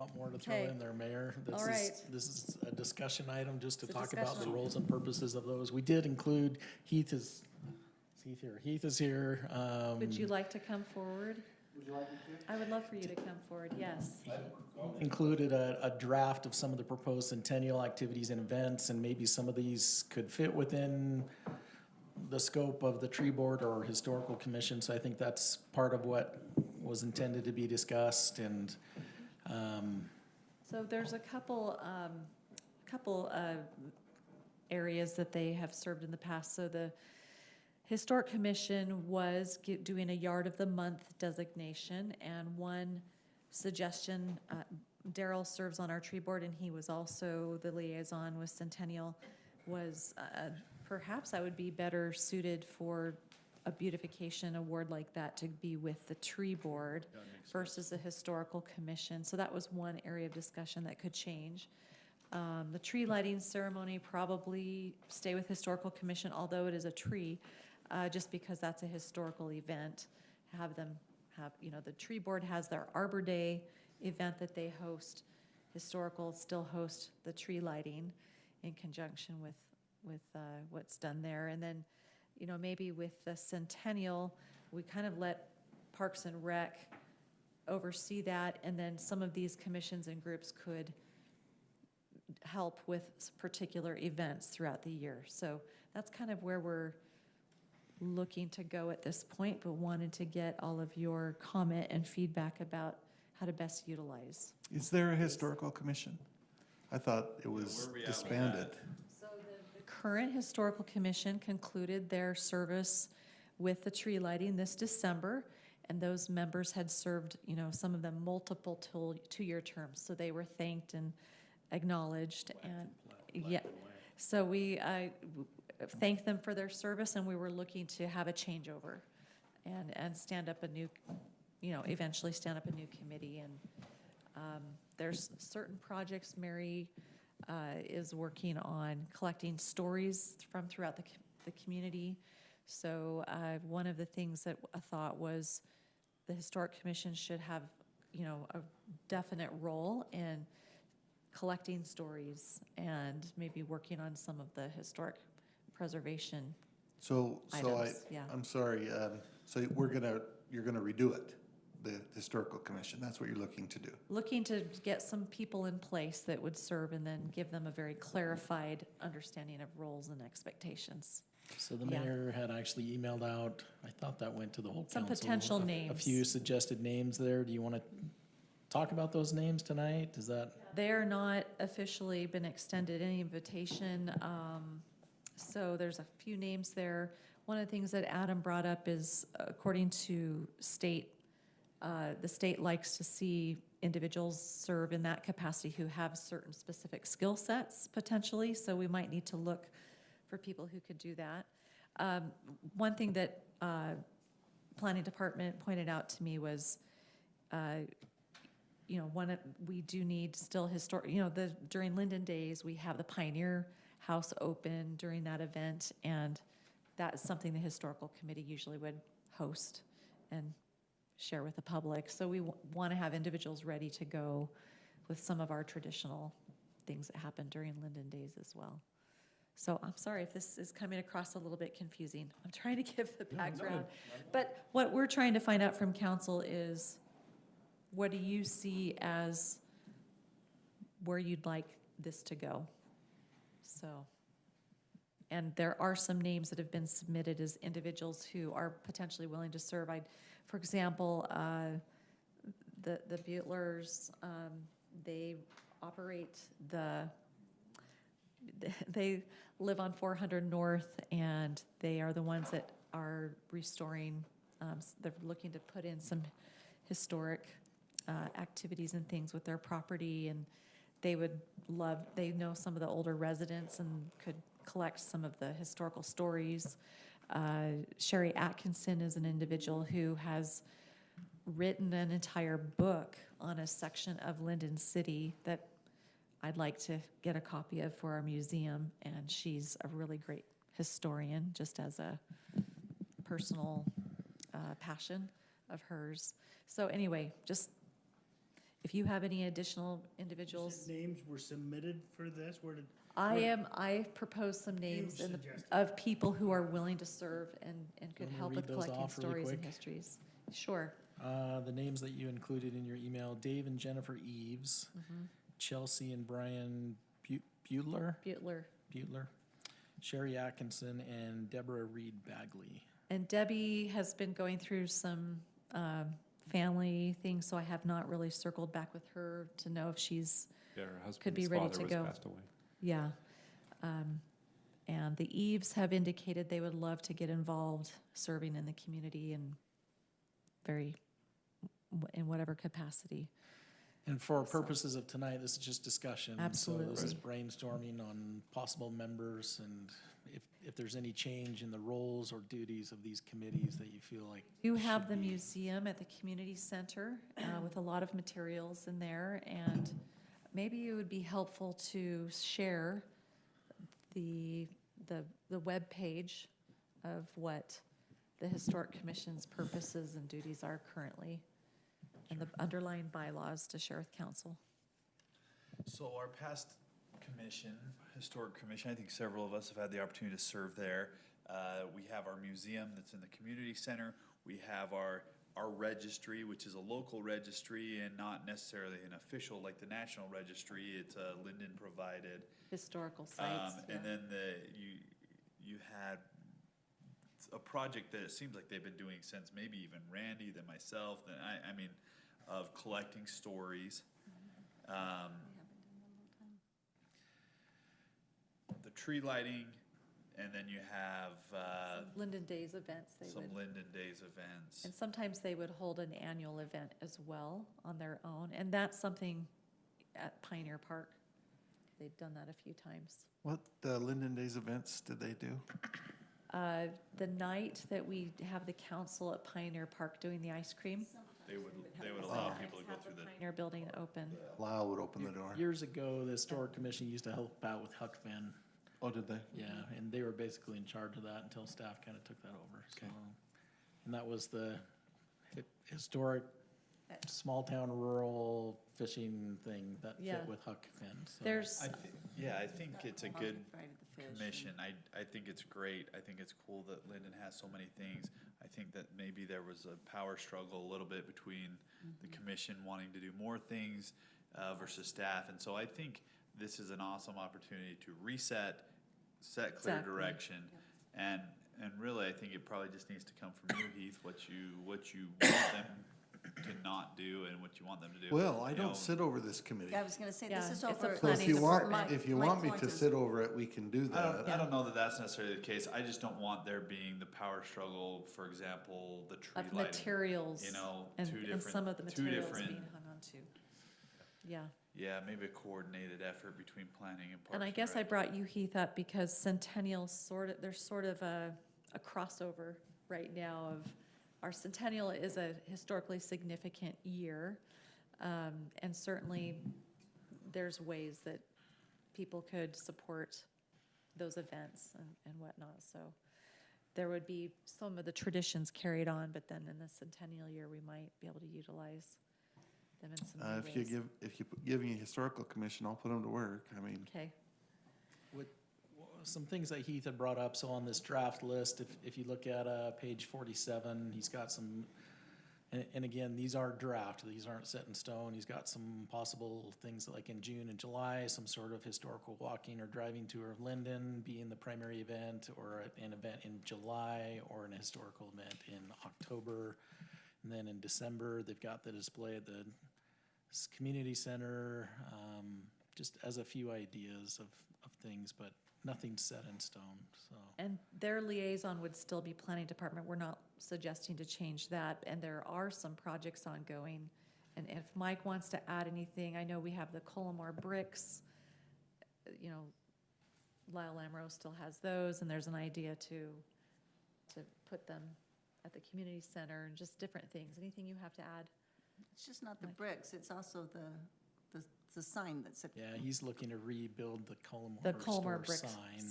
A lot more to throw Okay. in there, Mayor. All right. This is a discussion item just to It's a talk about the discussion. roles and purposes of those. We did include, Heath is here. Heath is here. Would you like to come forward? Would you like me to? I would love for you to come forward, yes. Included a draft of some of the proposed centennial activities and events, and maybe some of these could fit within the scope of the tree board or historical commission. So I think that's part of what was intended to be discussed. And so there's a couple areas that they have served in the past. So the Historic Commission was doing a Yard of the Month designation, and one suggestion, Daryl serves on our tree board, and he was also the liaison with Centennial, was perhaps I would be better suited for a beautification award like that to be with the tree board versus the Historical Commission. So that was one area of discussion that could change. The tree lighting ceremony probably stay with Historical Commission, although it is a tree, just because that's a historical event. Have them have, the tree board has their Arbor Day event that they host. Historical still host the tree lighting in conjunction with what's done there. And then, maybe with the Centennial, we kind of let Parks and Rec oversee that, and then some of these commissions and groups could help with particular events throughout the year. So that's kind of where we're looking to go at this point, but wanted to get all of your comment and feedback about how to best utilize. Is there a historical commission? I thought it was disbanded. So the current Historical Commission concluded their service with the tree lighting this December, and those members had served, some of them multiple two-year terms, so they were thanked and acknowledged. So we thanked them for their service, and we were looking to have a changeover and stand up a new, eventually stand up a new committee. And there's certain projects Mary is working on, collecting stories from throughout the community. So one of the things that I thought was the Historic Commission should have, a definite role in collecting stories and maybe working on some of the historic preservation items. I'm sorry. So you're gonna redo it, the Historical Commission. That's what you're looking to do. Looking to get some people in place that would serve and then give them a very clarified understanding of roles and expectations. so the mayor had actually emailed out, I thought that went to the whole Some council. potential A names. few suggested names there. Do you want to talk about those names tonight? Is that? They are not officially been extended any invitation, so there's a few names there. One of the things that Adam brought up is, according to state, the state likes to see individuals serve in that capacity who have certain specific skill sets potentially, so we might need to look for people who could do that. One thing that Planning Department pointed out to me was, we do need still historic, during Lindon Days, we have the Pioneer House open during that event, and that's something the Historical Committee usually would host and share with the public. So we want to have individuals ready to go with some of our traditional things that happen during Lindon Days as well. So I'm sorry if this is coming across a little bit confusing. I'm trying to give the background. But what we're trying to find out from council is, what do you see as where you'd like this to go? So, and there are some names that have been submitted as individuals who are potentially willing to serve. For example, the Butlers, they operate they live on 400 North, and they are the ones that are restoring, they're looking to put in some historic activities and things with their property, and they know some of the older residents and could collect some of the historical stories. Sherry Atkinson is an individual who has written an entire book on a section of Lindon City that I'd like to get a copy of for our museum, and she's a really great historian, just as a personal passion of hers. So anyway, just if you have any additional individuals. Names were submitted for this? Where did? I proposed some names of people who are willing to serve and could Want me to help read with those collecting off really stories and quick? histories. Sure. The names that you included in your email: Dave and Jennifer Eves, Chelsea and Brian Butler, Sherry Atkinson, and Deborah Reed Bagley. And Debbie has been going through some family things, so I have not really circled back with her to know if she's Yeah, her could be husband's ready father to was go. passed away. Yeah. And the Eves have indicated they would love to get involved serving in the community and in whatever capacity. And for purposes of tonight, this is just discussion. Absolutely. So this is brainstorming on possible members, and if there's any change in the roles or duties of these committees that you feel like. You have the museum at the community center with a lot of materials in there, and maybe it would be helpful to share the web page of what the Historic Commission's purposes and duties are currently, and the underlying bylaws to share with council. So our past commission, Historic Commission, I think several of us have had the opportunity to serve there. We have our museum that's in the community center. We have our registry, which is a local registry and not necessarily an official like the National Registry. It's a Lindon provided. Historical sites. And then you had a project that it seems like they've been doing since maybe even Randy, then myself, then I mean, of collecting stories. The tree lighting, and then you have Some Lindon Days events. Lindon Days events. And sometimes they would hold an annual event as well on their own, and that's something at Pioneer Park. They've done that a few times. What Linden Days events did they do? The night that we have the council at Pioneer Park doing the ice cream. They would allow people to go through the Pioneer building open. Lyle would open the door. Years ago, the Historic Commission used to help out with Huck Finn. Oh, did they? Yeah, and they were basically in charge of that until staff kind of took that over. So, and that was the historic small town rural fishing thing that fit with Huck Finn. So. I think it's a good commission. I think it's great. I think it's cool that Lindon has so many things. I think that maybe there was a power struggle a little bit between the commission wanting to do more things versus staff. And so I think this is an awesome opportunity to set clear direction. And really, I think it probably just needs to come from you, Heath, what you want them to not do and what you want them to do. Well, I don't sit over this committee. Yeah, I was gonna say, this is it's a over. So if you want, Mike- if you Mike want me to Thornton's. sit over it, we can do that. I don't know that that's necessarily the case. I just don't want there being the power struggle, for example, the tree Of lighting. materials. You know, and, two different. and some of the two materials different. being hung on to. Yeah. Yeah, maybe a coordinated effort between planning and parks. And I guess I brought you, Heath, up because Centennial there's sort of a crossover right now of our Centennial is a historically significant year. And certainly there's ways that people could support those events and whatnot. So there would be some of the traditions carried on, but then in the Centennial year, we might be able to utilize them in some new ways. If you give me a historical commission, I'll put them to work. I mean. Okay. Some things that Heath had brought up, so on this draft list, if you look at page 47, he's got some, and again, these are draft, these aren't set in stone. He's got some possible things like in June and July, some sort of historical walking or driving tour of Lindon being the primary event, or an event in July, or an historical event in October. And then in December, they've got the display at the community center, just as a few ideas of things, but nothing set in stone, so. And their liaison would still be planning department. We're not suggesting to change that. And there are some projects ongoing. And if Mike wants to add anything, I know we have the Colomar bricks. You know, Lyle Lamro still has those, and there's an idea to put them at the community center and just different things. Anything you have to add? It's just not the bricks, it's also the sign that's. Yeah, he's looking to rebuild the Colomar Colomar store bricks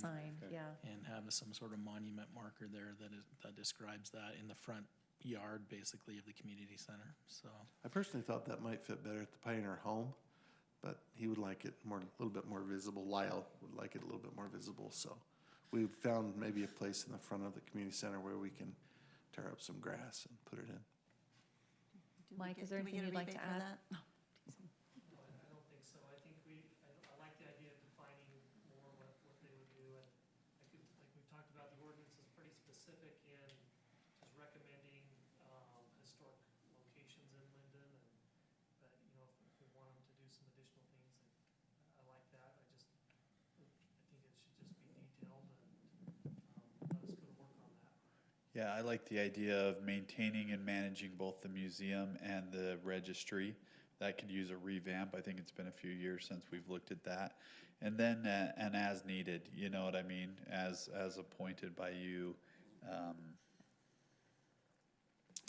sign, yeah. and have some sort of monument marker there that describes that in the front yard, basically, of the community center, so. I personally thought that might fit better at the Pioneer Home, but he would like it a little bit more visible. Lyle would like it a little bit more visible, so we found maybe a place in the front of the community center where we can tear up some grass and put it in. Mike, is there anything you'd like to add? No, I don't think so. I think I like the idea of defining more what they would do. And like we've talked about, the ordinance is pretty specific in just recommending historic locations in Lindon. But, you know, if we want them to do some additional things, I like that. I think it should just be detailed and let us go to work on that. Yeah, I like the idea of maintaining and managing both the museum and the registry. That could use a revamp. I think it's been a few years since we've looked at that. And then, and as needed, you know what I mean, as appointed by you.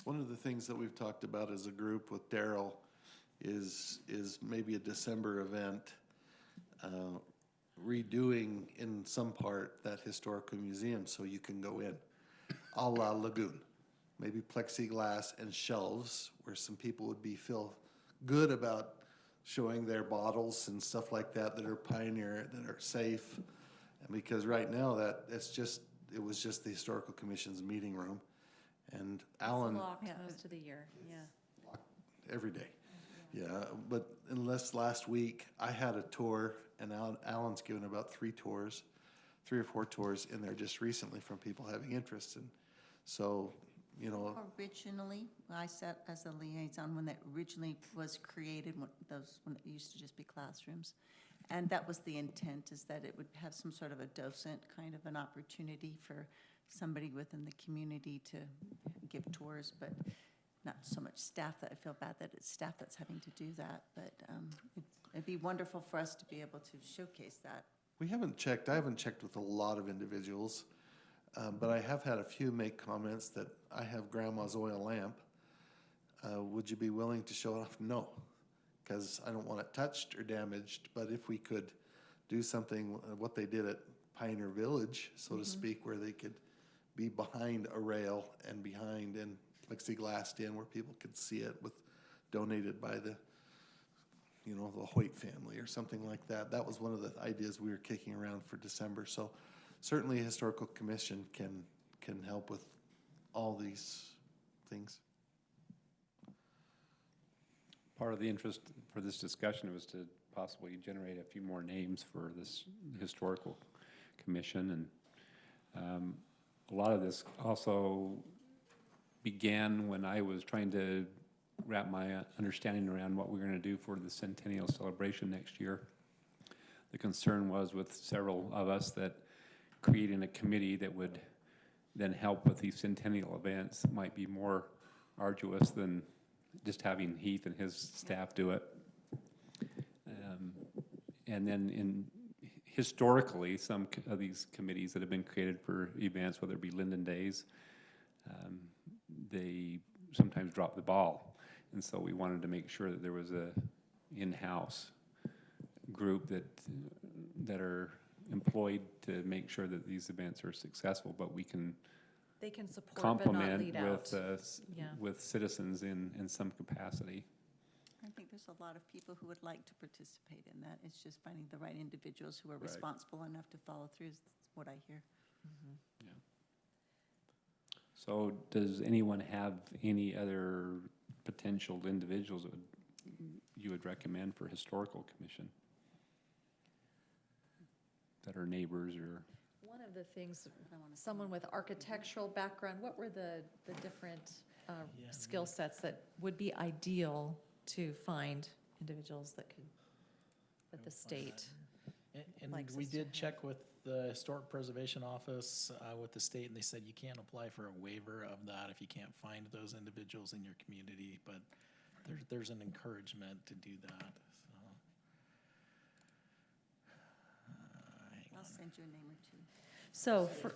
One of the things that we've talked about as a group with Daryl is maybe a December event, redoing in some part that historical museum so you can go in, a la Lagoon. Maybe plexiglass and shelves where some people would feel good about showing their bottles and stuff like that are Pioneer, that are safe. And because right now it was just the Historical Commission's meeting room. And Alan. Locked most of the year, yeah. Every day, yeah. But unless last week I had a tour, and Alan's given about 3 or 4 tours in there just recently from people having interest. And so, you know. Originally, I sat as a liaison when that originally was created, when it used to just be classrooms. And that was the intent, is that it would have some sort of a docent kind of an opportunity for somebody within the community to give tours, but not so much staff. That I feel bad that it's staff that's having to do that, but it'd be wonderful for us to be able to showcase that. I haven't checked with a lot of individuals, but I have had a few make comments that I have grandma's oil lamp. Would you be willing to show it off? No, because I don't want it touched or damaged, but if we could do something, what they did at Pioneer Village, so to speak, where they could be behind a rail and behind and plexiglassed in where people could see it, with donated by the Hoyt family or something like that. That was one of the ideas we were kicking around for December. So certainly a historical commission can help with all these things. Part of the interest for this discussion was to possibly generate a few more names for this historical commission, and a lot of this also began when I was trying to wrap my understanding around what we're going to do for the centennial celebration next year. The concern was with several of us that creating a committee that would then help with these centennial events might be more arduous than just having Heath and his staff do it. And then historically, some of these committees that have been created for events, whether it be Lindon Days, they sometimes drop the ball. And so we wanted to make sure that there was a in-house group that are employed to make sure that these events are successful, but they can support complement but not lead out. with citizens in some capacity. I think there's a lot of people who would like to participate in that. It's just finding the right individuals who are responsible enough to follow through is what I hear. Yeah. So does anyone have any other potential individuals that you would recommend for historical commission that are neighbors or? One of the things, someone with architectural background, what were the different skill sets that would be ideal to find individuals that could, that the state. And likes we us to did have. check with the Historic Preservation Office, with the state, and they said you can't apply for a waiver of that if you can't find those individuals in your community, but there's an encouragement to do that, so. Hang I'll on. send you a name or two. So for,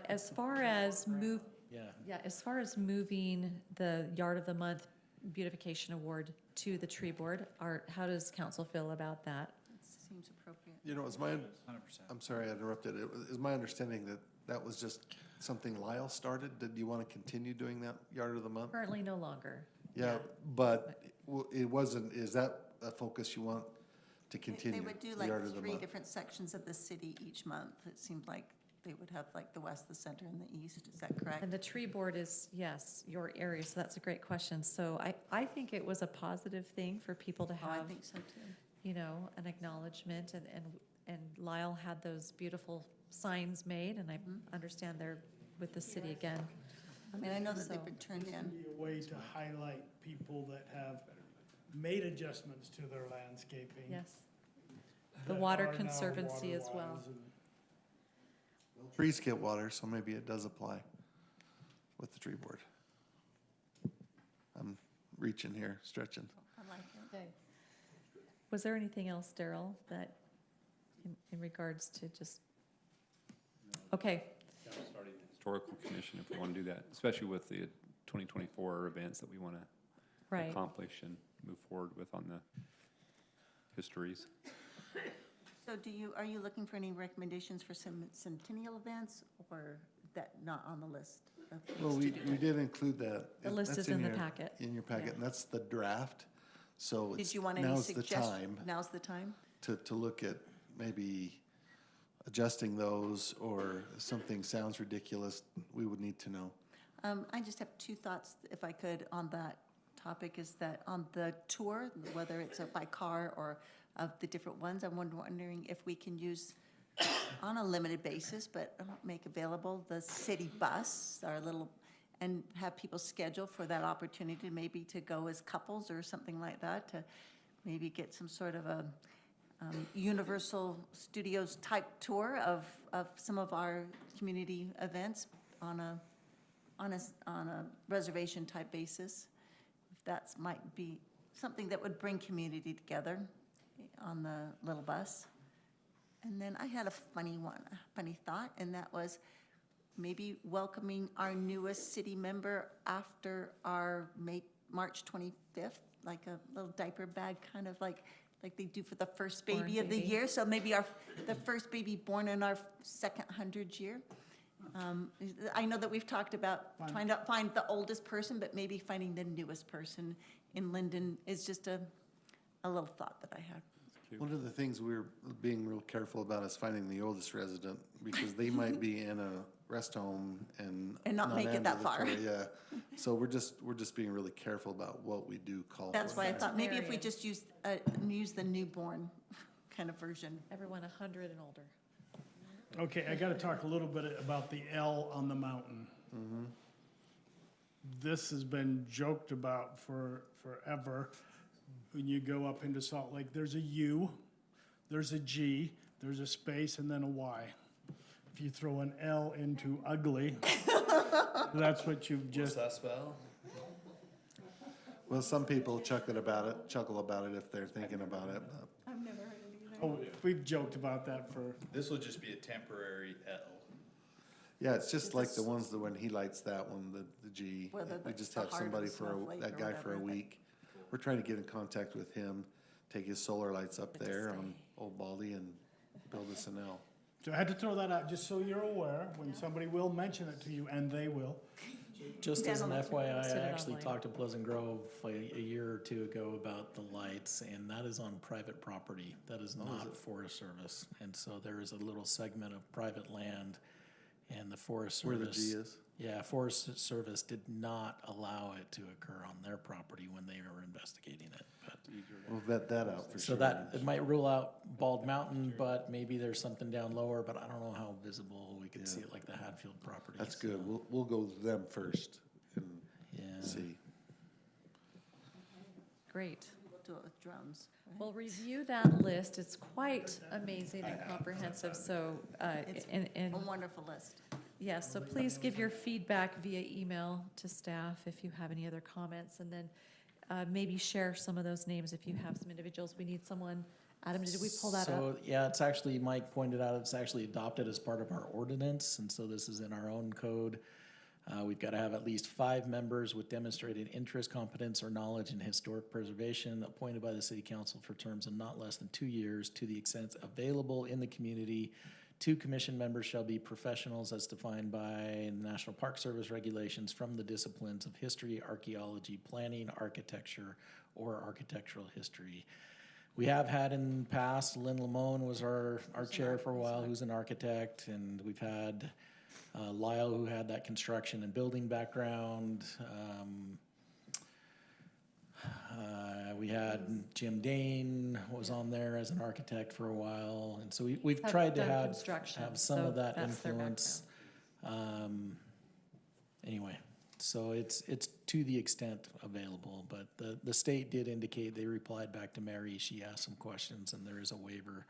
as far as as far as moving the Yard of the Month Beautification Award to the tree board, how does council feel about that? Seems appropriate. You know, it's my, I'm sorry I interrupted. It's my understanding that that was just something Lyle started. Did you want to continue doing that Yard of the Month? Currently no longer. Yeah, but it wasn't, is that a focus you want to continue? They would do the like Yard of the 3 Month? different sections of the city each month. It seemed like they would have like the west, the center, and the east. Is that correct? And the tree board is, yes, your area, so that's a great question. So I think it was a positive thing for people to Oh, I have, think so too. you know, an acknowledgement, and Lyle had those beautiful signs made, and I understand they're with the city again. I mean, I know that they've So- been turned This in. would be a way to highlight people that have made adjustments to their landscaping. Yes. The that Water are now Conservancy as well. water-wise and- Trees get water, so maybe it does apply with the tree board. I'm reaching here, stretching. I like it. Okay. Was there anything else, Daryl, that in regards to just, okay, Starting the Historical Commission, if we want to do that, especially with the 2024 events that we want to right. accomplish and move forward with on the histories. So are you looking for any recommendations for some centennial events, or that not on the list of things Well, to we do? did include that. The list That's is in the your- packet. In your packet, and that's the draft. So Did it's, you want any now's the suggestions? time Now's the time? to look at maybe adjusting those, or if something sounds ridiculous, we would need to know. I just have 2 thoughts, if I could, on that topic, is that on the tour, whether it's by car or of the different ones, I'm wondering if we can use, on a limited basis, but make available the city bus, our little, and have people schedule for that opportunity, maybe to go as couples or something like that, to maybe get some sort of a Universal Studios type tour of some of our community events on a reservation type basis. If that might be something that would bring community together on the little bus. And then I had a funny thought, and that was maybe welcoming our newest city member after our March 25th, like a little diaper bag, kind of like they do for the first Born baby of the baby. year. So maybe the first baby born in our second 100 year. I know that we've talked about trying to find the oldest person, but maybe finding the newest person in Lindon is just a little thought that I had. One of the things we're being real careful about is finding the oldest resident, because they might be in a rest home and not make it that far. Yeah, so we're just being really careful about what we do call for. That's why I thought maybe if we Veterinarian. just use the newborn kind of version. Everyone 100 and older. Okay, I gotta talk a little bit about the L on the mountain. This has been joked about forever. When you go up into Salt Lake, there's a U, there's a G, there's a space, and then a Y. If you throw an L into ugly, that's what you've just. What's that spell? Well, some people chuckle about it if they're thinking about it, but. I've never heard it either. Oh, we've joked about that for. This will just be a temporary L. Yeah, it's just like the ones that when he lights that one, the G, Whether we the- just the have heart of somebody the for, snowflake that or guy for a whatever, but- week. We're trying to get in contact with him, take his solar lights up But to there on stay. Old Baldy and build us an L. So I had to throw that out, just so you're aware, when somebody will mention it to you, and they will. Just as an Dental. FYI, Posted I it actually online. talked to Pleasant Grove a year or 2 ago about the lights, and that is on private property. That is not Forest Service. And so there is a little segment of private land, and the Forest Service. Where the G is? Yeah, Forest Service did not allow it to occur on their property when they were investigating it. But We'll vet that out for So sure. that, it might rule out Bald Mountain, but maybe there's something down lower, but I don't know how visible we could see it like the Hadfield property. That's so. good. We'll go with them first and Yeah. see. Great. We'll do it with drones. right? Well, review that list. It's quite amazing and comprehensive, so, It's and a wonderful list. yes, so please give your feedback via email to staff if you have any other comments, and then maybe share some of those names if you have some individuals. We need someone. Adam, did we pull that up? So, yeah, it's actually, Mike pointed out, it's actually adopted as part of our ordinance, and so this is in our own code. We've got to have at least 5 members with demonstrated interest, competence, or knowledge in historic preservation appointed by the city council for terms of not less than 2 years to the extent available in the community. 2 commission members shall be professionals as defined by the National Park Service regulations from the disciplines of history, archaeology, planning, architecture, or architectural history. We have had in the past, Lynn Lamone was our chair for a while, who's an architect, and we've had Lyle, who had that construction and building background. We had Jim Dane was on there as an architect for a while, and so we've Have tried to done have construction, some so of that that's their influence. Anyway, so it's to the extent available, but the state did indicate, they replied back to Mary, she asked some questions, and there is a waiver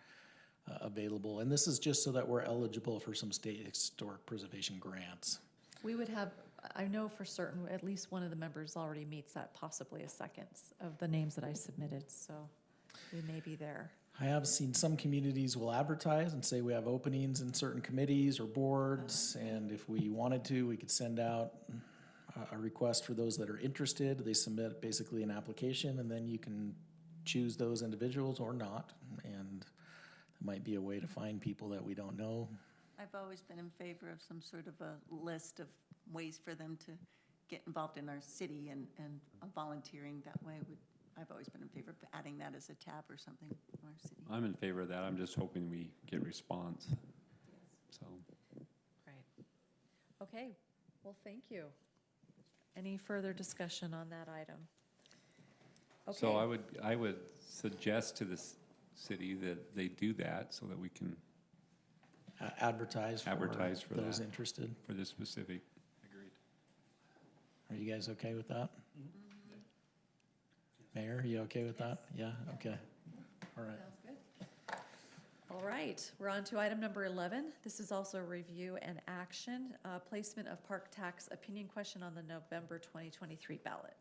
available. And this is just so that we're eligible for some state historic preservation grants. We would have, I know for certain, at least one of the members already meets that, possibly a second of the names that I submitted, so we may be there. I have seen some communities will advertise and say we have openings in certain committees or boards, and if we wanted to, we could send out a request for those that are interested. They submit basically an application, and then you can choose those individuals or not, and it might be a way to find people that we don't know. I've always been in favor of some sort of a list of ways for them to get involved in our city and volunteering that way. I've always been in favor of adding that as a tab or something in our city. I'm in favor of that. I'm just hoping we get response. So. Right. Okay, well, thank you. Any further discussion on that item? So Okay. I would suggest to the city that they do that so that we can Advertise for those that, interested. for this specific. Agreed. Are you guys okay with that? Mayor, are you okay with that? Yeah, okay. All right. Sounds good. All right, we're on to item number 11. This is also review and action, placement of park tax opinion question on the November 2023 ballot.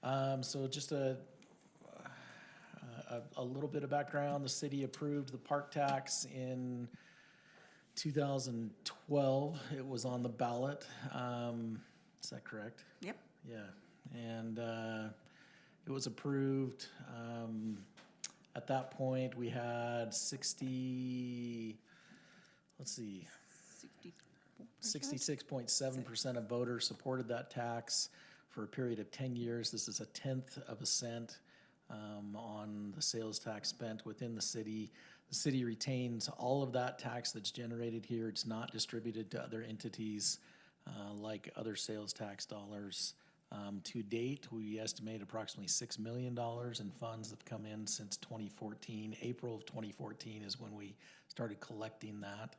Right. So just a little bit of background. The city approved the park tax in 2012. It was on the ballot. Is that correct? Yep. Yeah, and it was approved. At that point, we had 66.7% of voters supported that tax for a period of 10 years. This is 1/10 of a cent on the sales tax spent within the city. The city retains all of that tax that's generated here. It's not distributed to other entities like other sales tax dollars. To date, we estimate approximately $6 million in funds have come in since 2014. April of 2014 is when we started collecting that.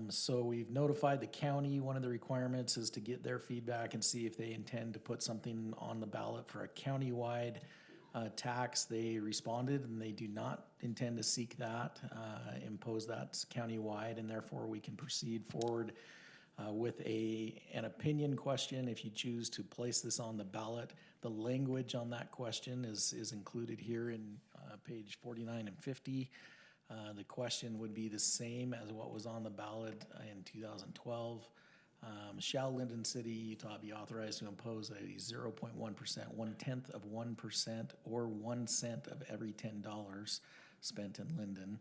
So we've notified the county. One of the requirements is to get their feedback and see if they intend to put something on the ballot for a countywide tax. They responded, and they do not intend to seek that, impose that countywide, and therefore we can proceed forward with an opinion question. If you choose to place this on the ballot, the language on that question is included here in page 49 and 50. The question would be the same as what was on the ballot in 2012. Shall Lindon City, Utah be authorized to impose a 0.1%, 1/10 of 1%, or 1 cent of every $10 spent in Lindon,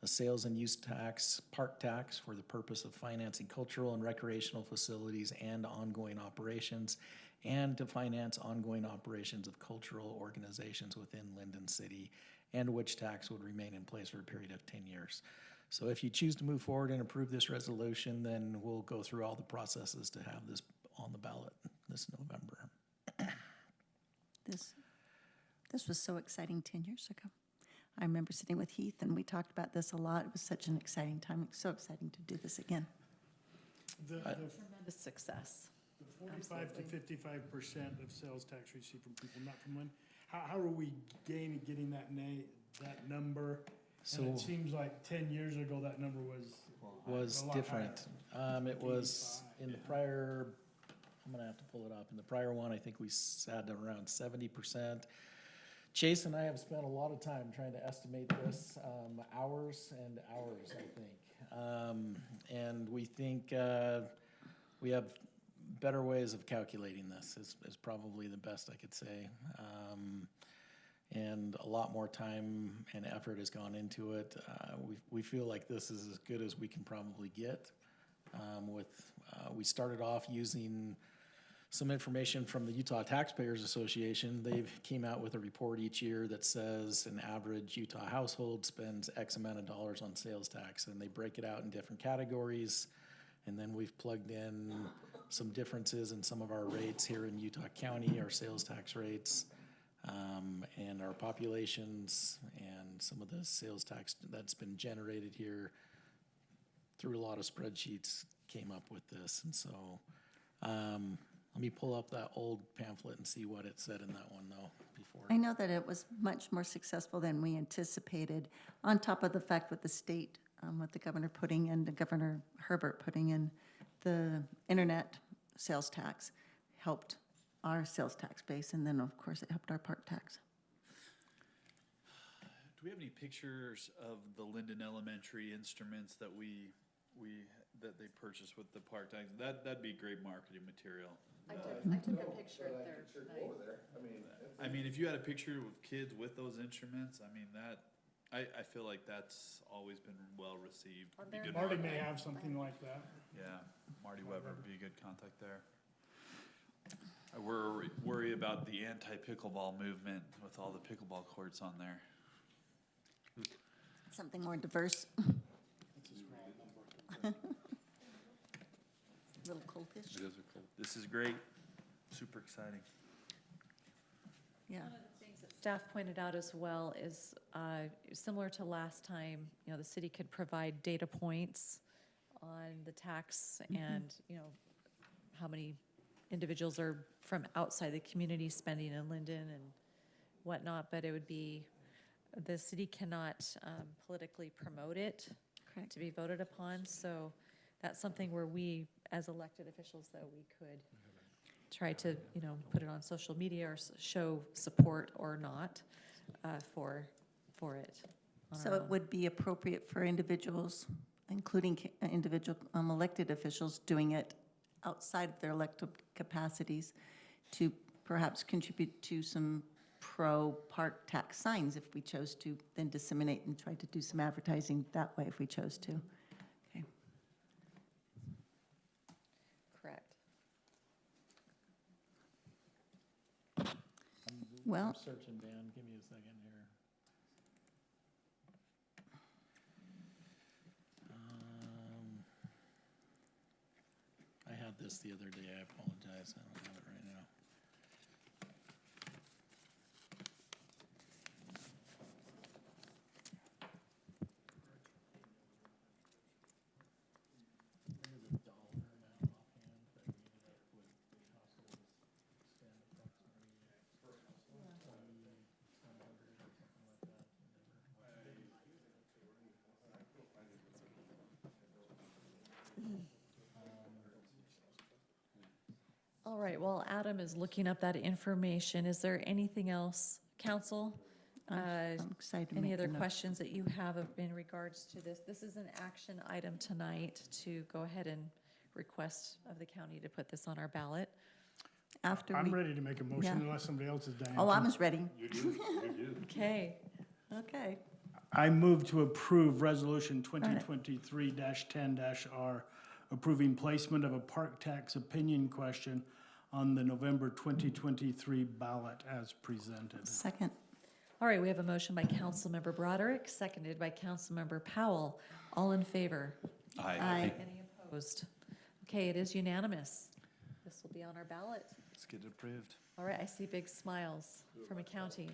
a sales and use tax, park tax for the purpose of financing cultural and recreational facilities and ongoing operations, and to finance ongoing operations of cultural organizations within Lindon City, and which tax would remain in place for a period of 10 years. So if you choose to move forward and approve this resolution, then we'll go through all the processes to have this on the ballot this November. This was so exciting 10 years ago. I remember sitting with Heath, and we talked about this a lot. It was such an exciting time. It's so exciting to do this again. The Tremendous success. 45 to 55% of sales tax received from people not from Lynn. How are we getting that number? And it So- seems like 10 years ago, that number was a lot different. It was 85, in the prior, I'm gonna have to pull it up. In the prior one, I think we sat at around 70%. Chase and I have spent a lot of time trying to estimate this, hours and hours, I think. And we think we have better ways of calculating this is probably the best I could say. And a lot more time and effort has gone into it. We feel like this is as good as we can probably get. We started off using some information from the Utah Taxpayers Association. They came out with a report each year that says an average Utah household spends X amount of dollars on sales tax, and they break it out in different categories. And then we've plugged in some differences in some of our rates here in Utah County, our sales tax rates, and our populations, and some of the sales tax that's been generated here through a lot of spreadsheets came up with this. And so let me pull up that old pamphlet and see what it said in that one though before. I know that it was much more successful than we anticipated, on top of the fact with the state, with the governor putting in, the Governor Herbert putting in the internet sales tax helped our sales tax base, and then of course it helped our park tax. Do we have any pictures of the Lindon Elementary instruments that that they purchased with the park tax? That'd be great marketing material. I took a picture there tonight. I mean, if you had a picture of kids with those instruments, I mean, I feel like that's always been well received. Be good Marty may marketing. have something like that. Yeah, Marty Weber would be a good contact there. I worry about the anti-pickleball movement with all the pickleball courts on there. Something more diverse. Little cold fish. This is great. Super exciting. Yeah. One of the things that staff pointed out as well is similar to last time, the city could provide data points on the tax and, how many individuals are from outside the community spending in Lindon and whatnot, but it would be, the city cannot politically promote it to be voted upon, so that's something where we, as elected officials, though, we could try to, put it on social media or show support or not for it. So it would be appropriate for individuals, including individual elected officials, doing it outside of their elected capacities, to perhaps contribute to some pro-park tax signs if we chose to, then disseminate and try to do some advertising that way if we chose to. Okay. Correct. Well, I'm searching, Dan. Give me a second here. I had this the other day. I apologize. I don't have it right now. All right, well, Adam is looking up that information. Is there anything else, council? I'm excited to Any make other the note. questions that you have in regards to this? This is an action item tonight to go ahead and request of the county to put this on our ballot. After I'm we, ready to make a motion unless somebody else is dying. oh, I was ready. You do. Okay. Okay. I move to approve Resolution 2023-10-R, approving placement of a park tax opinion question on the November 2023 ballot as presented. Second. All right, we have a motion by Councilmember Broderick, seconded by Councilmember Powell. All in favor? Aye. Aye. Any opposed? Okay, it is unanimous. This will be on our ballot. Let's get it approved. All right, I see big smiles from accounting.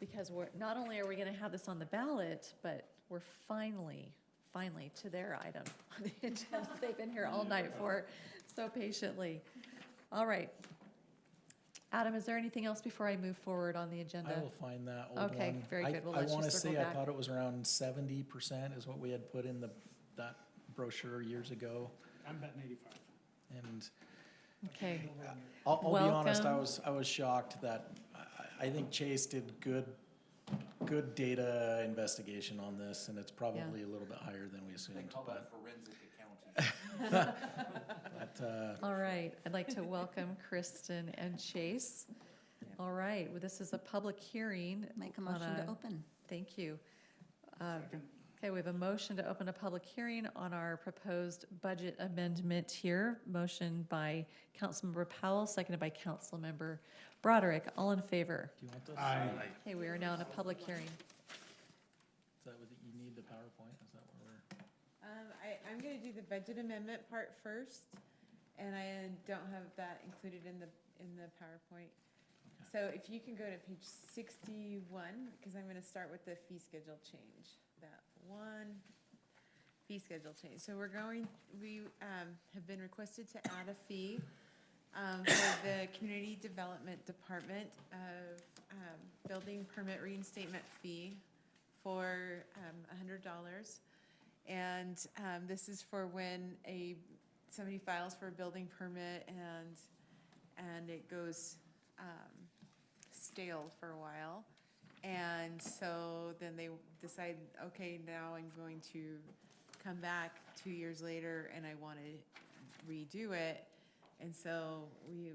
because not only are we going to have this on the ballot, but we're finally to their item on the agenda. They've been here all night for so patiently. All right. Adam, is there anything else before I move forward on the agenda? I will find that old one. Okay, very good. We'll I let you want to circle say, I back. thought it was around 70% is what we had put in that brochure years ago. I'm betting 85. And Okay. I'll be honest, Welcome. I was shocked that I think Chase did good data investigation on this, and it's probably a little bit higher than we assumed. They call that But forensic accounting. All right, I'd like to welcome Kristen and Chase. All right, well, this is a public hearing. Make a motion to open. Thank you. Okay, we have a motion to open a public hearing on our proposed budget amendment here. Motion by Councilmember Powell, seconded by Councilmember Broderick. All in favor? do you want those? Aye. Okay, we are now in a public hearing. Is that what you need the PowerPoint? Is that where we're? I'm gonna do the budget amendment part first, and I don't have that included in the PowerPoint. So if you can go to page 61, because I'm gonna start with the fee schedule change. That one fee schedule change. So we have been requested to add a fee for the Community Development Department of building permit reinstatement fee for $100. And this is for when somebody files for a building permit and it goes stale for a while. And so then they decide, okay, now I'm going to come back 2 years later and I want to redo it. And so a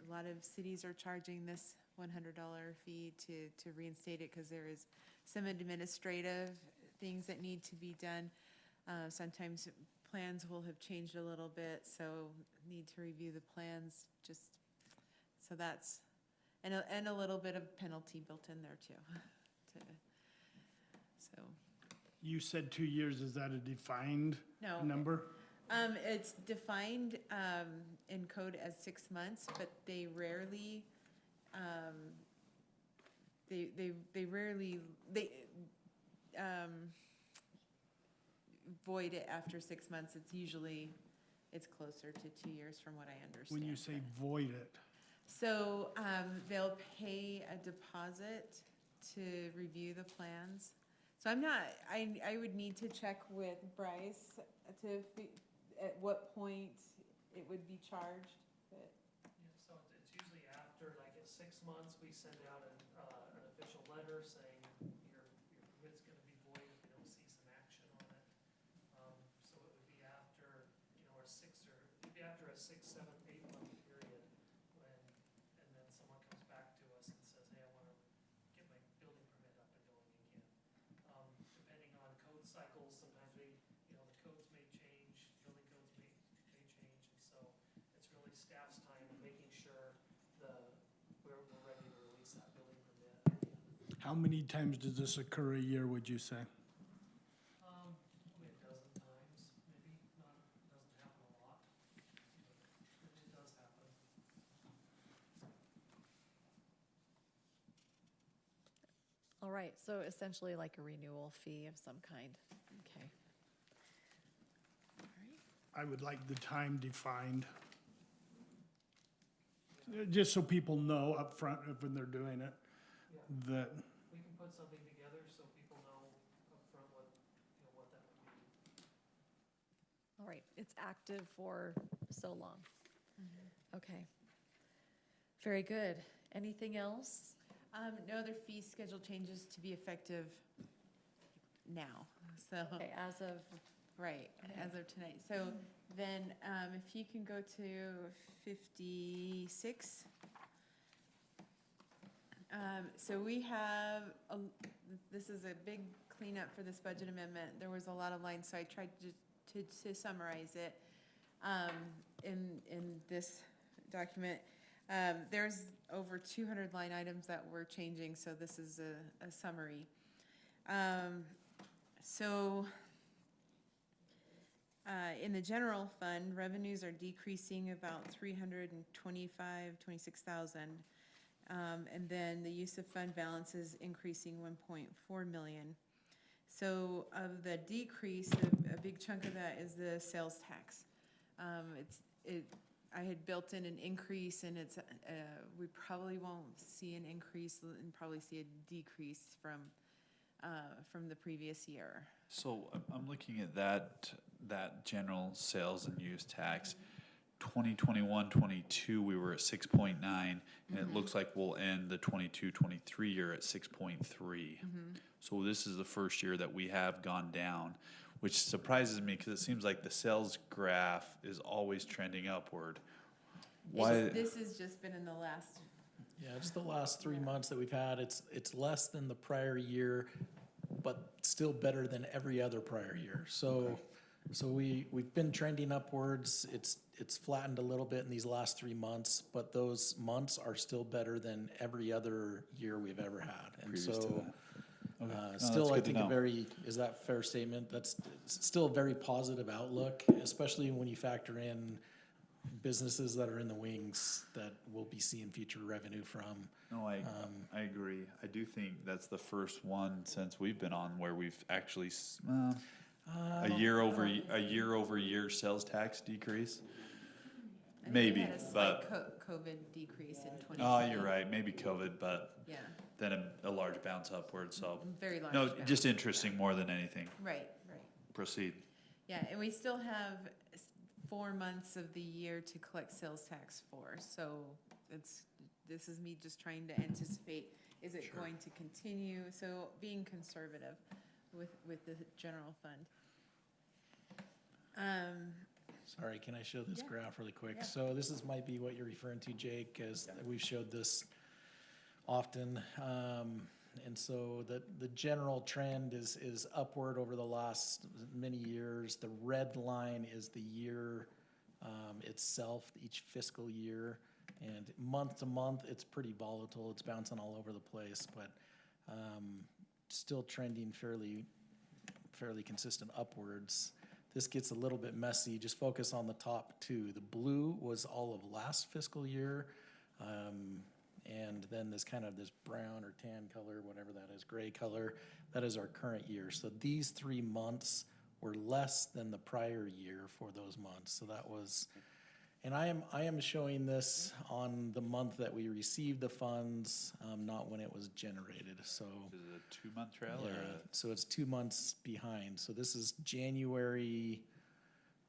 lot of cities are charging this $100 fee to reinstate it because there is some administrative things that need to be done. Sometimes plans will have changed a little bit, so need to review the plans, so that's, and a little bit of penalty built in there too. So. You said 2 years, is that a defined No. number? It's defined in code as 6 months, but they rarely, void it after 6 months. It's closer to 2 years from what I understand. When you say void it, So they'll pay a deposit to review the plans. So I would need to check with Bryce at what point it would be charged, but. Yeah, so it's usually after, like at 6 months, we send out an official letter saying your permit's gonna be void if you don't see some action on it. So it would be after, it'd be after a 6, 7, 8 month period and then someone comes back to us and says, hey, I wanna get my building permit up and going again. Depending on code cycles, sometimes the codes may change, building codes may change, and so it's really staff's time and making sure we're ready to release that building permit. how many times does this occur a year, would you say? Maybe a dozen times, maybe, doesn't happen a lot, but it does happen. All right, so essentially like a renewal fee of some kind. Okay. All right. I would like the time defined. Just so people know up front when they're doing it, that, We can put something together so people know upfront what that would be. All right, it's active for so long. Okay. Very good. Anything else? No other fee schedule changes to be effective now, so. Okay, as of, Right, as of tonight. So then, if you can go to 56. So we have, this is a big cleanup for this budget amendment. There was a lot of lines, so I tried to summarize it in this document. There's over 200 line items that we're changing, so this is a summary. In the general fund, revenues are decreasing about 26,000. And then the use of fund balance is increasing 1.4 million. So of the decrease, a big chunk of that is the sales tax. I had built in an increase, and we probably won't see an increase and probably see a decrease from the previous year. So I'm looking at that general sales and use tax. 2021-22, we were at 6.9, and it looks like we'll end the 22-23 year at 6.3. So this is the first year that we have gone down, which surprises me because it seems like the sales graph is always trending upward. Why? This has just been in the last. Yeah, just the last 3 months that we've had, it's less than the prior year, but still better than every other prior year. So we've been trending upwards. It's flattened a little bit in these last 3 months, but those months are still better than every other year we've ever had. And Previous to so that. still, I good to think know. is that a fair statement? That's still a very positive outlook, especially when you factor in businesses that are in the wings that we'll be seeing future revenue from. No, I agree. I do think that's the first one since we've been on where we've actually a year over year sales tax decrease. I think Maybe, we had a slight but COVID decrease in 2020. oh, you're right. Maybe COVID, but Yeah. then a large bounce upward. So Very large. no, bounce. just interesting more than anything. Right. Proceed. Yeah, and we still have 4 months of the year to collect sales tax for. So this is me just trying to anticipate, is it going to continue? So being conservative with the general fund. Sorry, can I show this Yeah. graph really quick? Yeah. So this might be what you're referring to, Jake, as we've showed this often. And so the general trend is upward over the last many years. The red line is the year itself, each fiscal year. And month to month, it's pretty volatile. It's bouncing all over the place, but still trending fairly consistent upwards. This gets a little bit messy. Just focus on the top two. The blue was all of last fiscal year. And then this brown or tan color, whatever that is, gray color, that is our current year. So these 3 months were less than the prior year for those months. So that was, and I am showing this on the month that we received the funds, not when it was generated. So Is it a 2-month trail yeah, or so it's 2 months behind. So this is January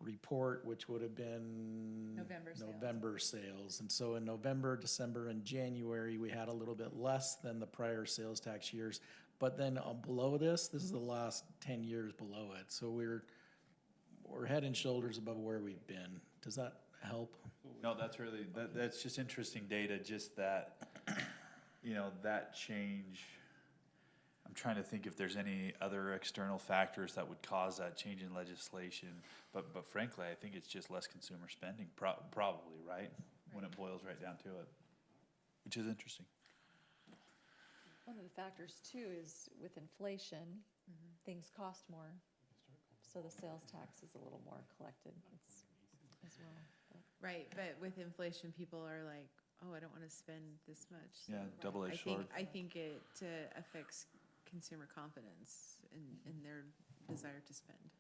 report, which would have been November sales. And so in November, December, and January, we had a little bit less than the prior sales tax years. But then below this is the last 10 years below it. So we're head and shoulders above where we've been. Does that help? No, that's just interesting data, just that, that change. I'm trying to think if there's any other external factors that would cause that change in legislation. But frankly, I think it's just less consumer spending, probably, right? When it boils right down to it, which is interesting. One of the factors too is with inflation, things cost more. So the sales tax is a little more collected as well. Right, but with inflation, people are like, oh, I don't want to spend this much. So Yeah, double-edged sword. I think it affects consumer confidence in their desire to spend.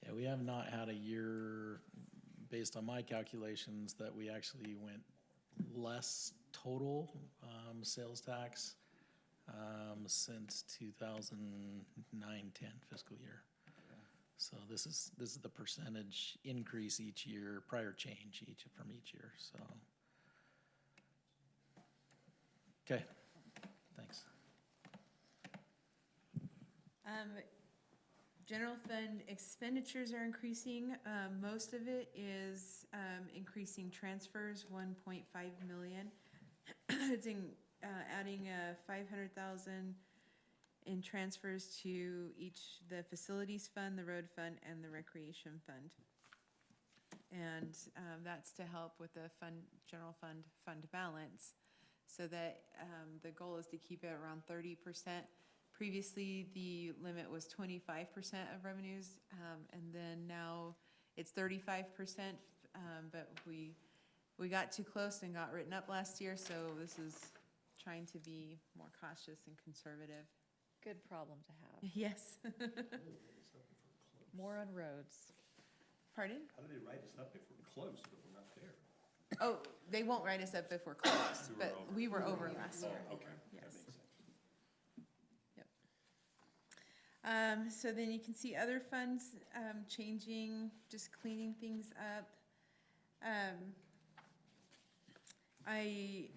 Yeah, we have not had a year, based on my calculations, that we actually went less total sales tax since 2009-10 fiscal year. So this is the percentage increase each year, prior change from each year. So okay, thanks. General fund expenditures are increasing. Most of it is increasing transfers, 1.5 million. It's adding 500,000 in transfers to the facilities fund, the road fund, and the recreation fund. And that's to help with the general fund balance, so that the goal is to keep it around 30%. Previously, the limit was 25% of revenues, and then now it's 35%, but we we got too close and got written up last year, so this is trying to be more cautious and conservative. Good problem to have. Yes. More on roads. Pardon? How do they write us up if we're close, but we're not there? Oh, they won't write us up if we're close, but we were over last year. Oh, okay, that Yes. makes sense. Yep. So then you can see other funds, changing, just cleaning things up. I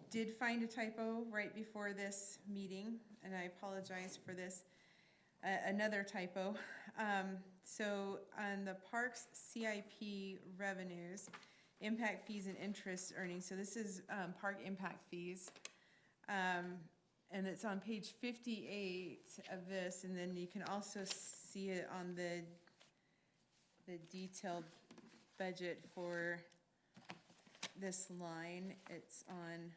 did find a typo right before this meeting, and I apologize for this. Another typo. So on the Parks CIP revenues, impact fees and interest earnings, so this is park impact fees. And it's on page 58 of this, and then you can also see it on the detailed budget for this line. It's on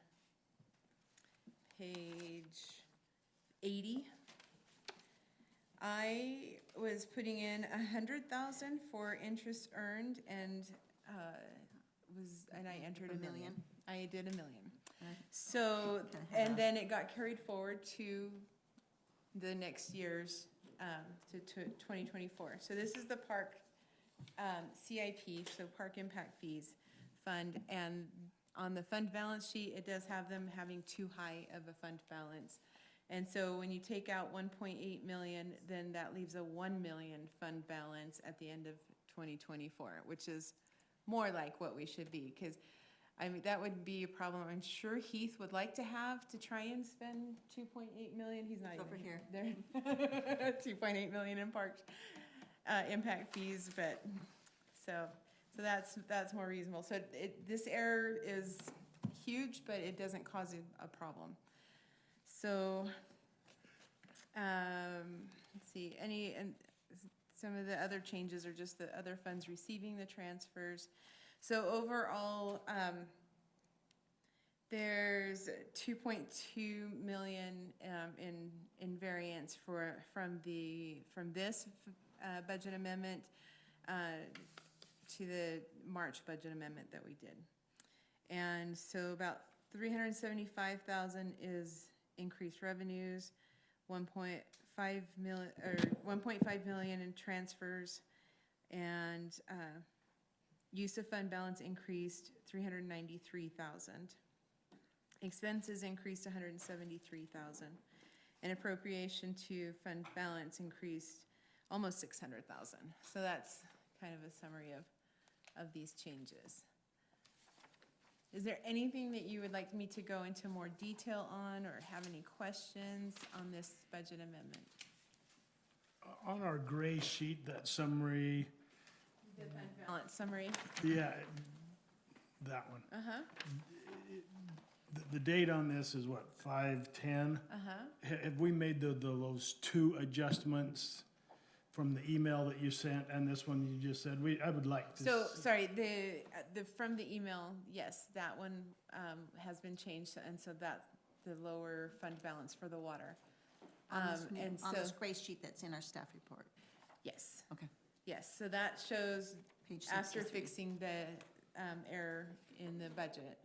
page 80. I was putting in 100,000 for interest earned, and I entered a million. I did $1 million. So, and then it got carried forward to the next year's, to 2024. So this is the park CIP, so Park Impact Fees Fund, and on the fund balance sheet, it does have them having too high of a fund balance. And so when you take out 1.8 million, then that leaves a 1 million fund balance at the end of 2024, which is more like what we should be, because I mean, that would be a problem. I'm sure Heath would like to have to try and spend 2.8 million. He's not Over even here. there. 2.8 million in parks impact fees, but so that's more reasonable. So this error is huge, but it doesn't cause a problem. So let's see, and some of the other changes are just the other funds receiving the transfers. So overall, there's 2.2 million in variance from this budget amendment to the March budget amendment that we did. And so about 375,000 is increased revenues, 1.5 million in transfers, and use of fund balance increased 393,000. Expenses increased 173,000. And appropriation to fund balance increased almost 600,000. So that's kind of a summary of these changes. Is there anything that you would like me to go into more detail on or have any questions on this budget amendment? On our gray sheet, that summary, The fund balance summary? yeah, that one. Uh-huh, The date on this is what, 5/10? uh-huh. Have we made those two adjustments from the email that you sent and this one you just said? I would like to. So, sorry, from the email, yes, that one has been changed, and so that's the lower fund balance for the water. On And this so, gray sheet that's in our staff report. yes, Okay. yes, so that shows Page after 63. fixing the error in the budget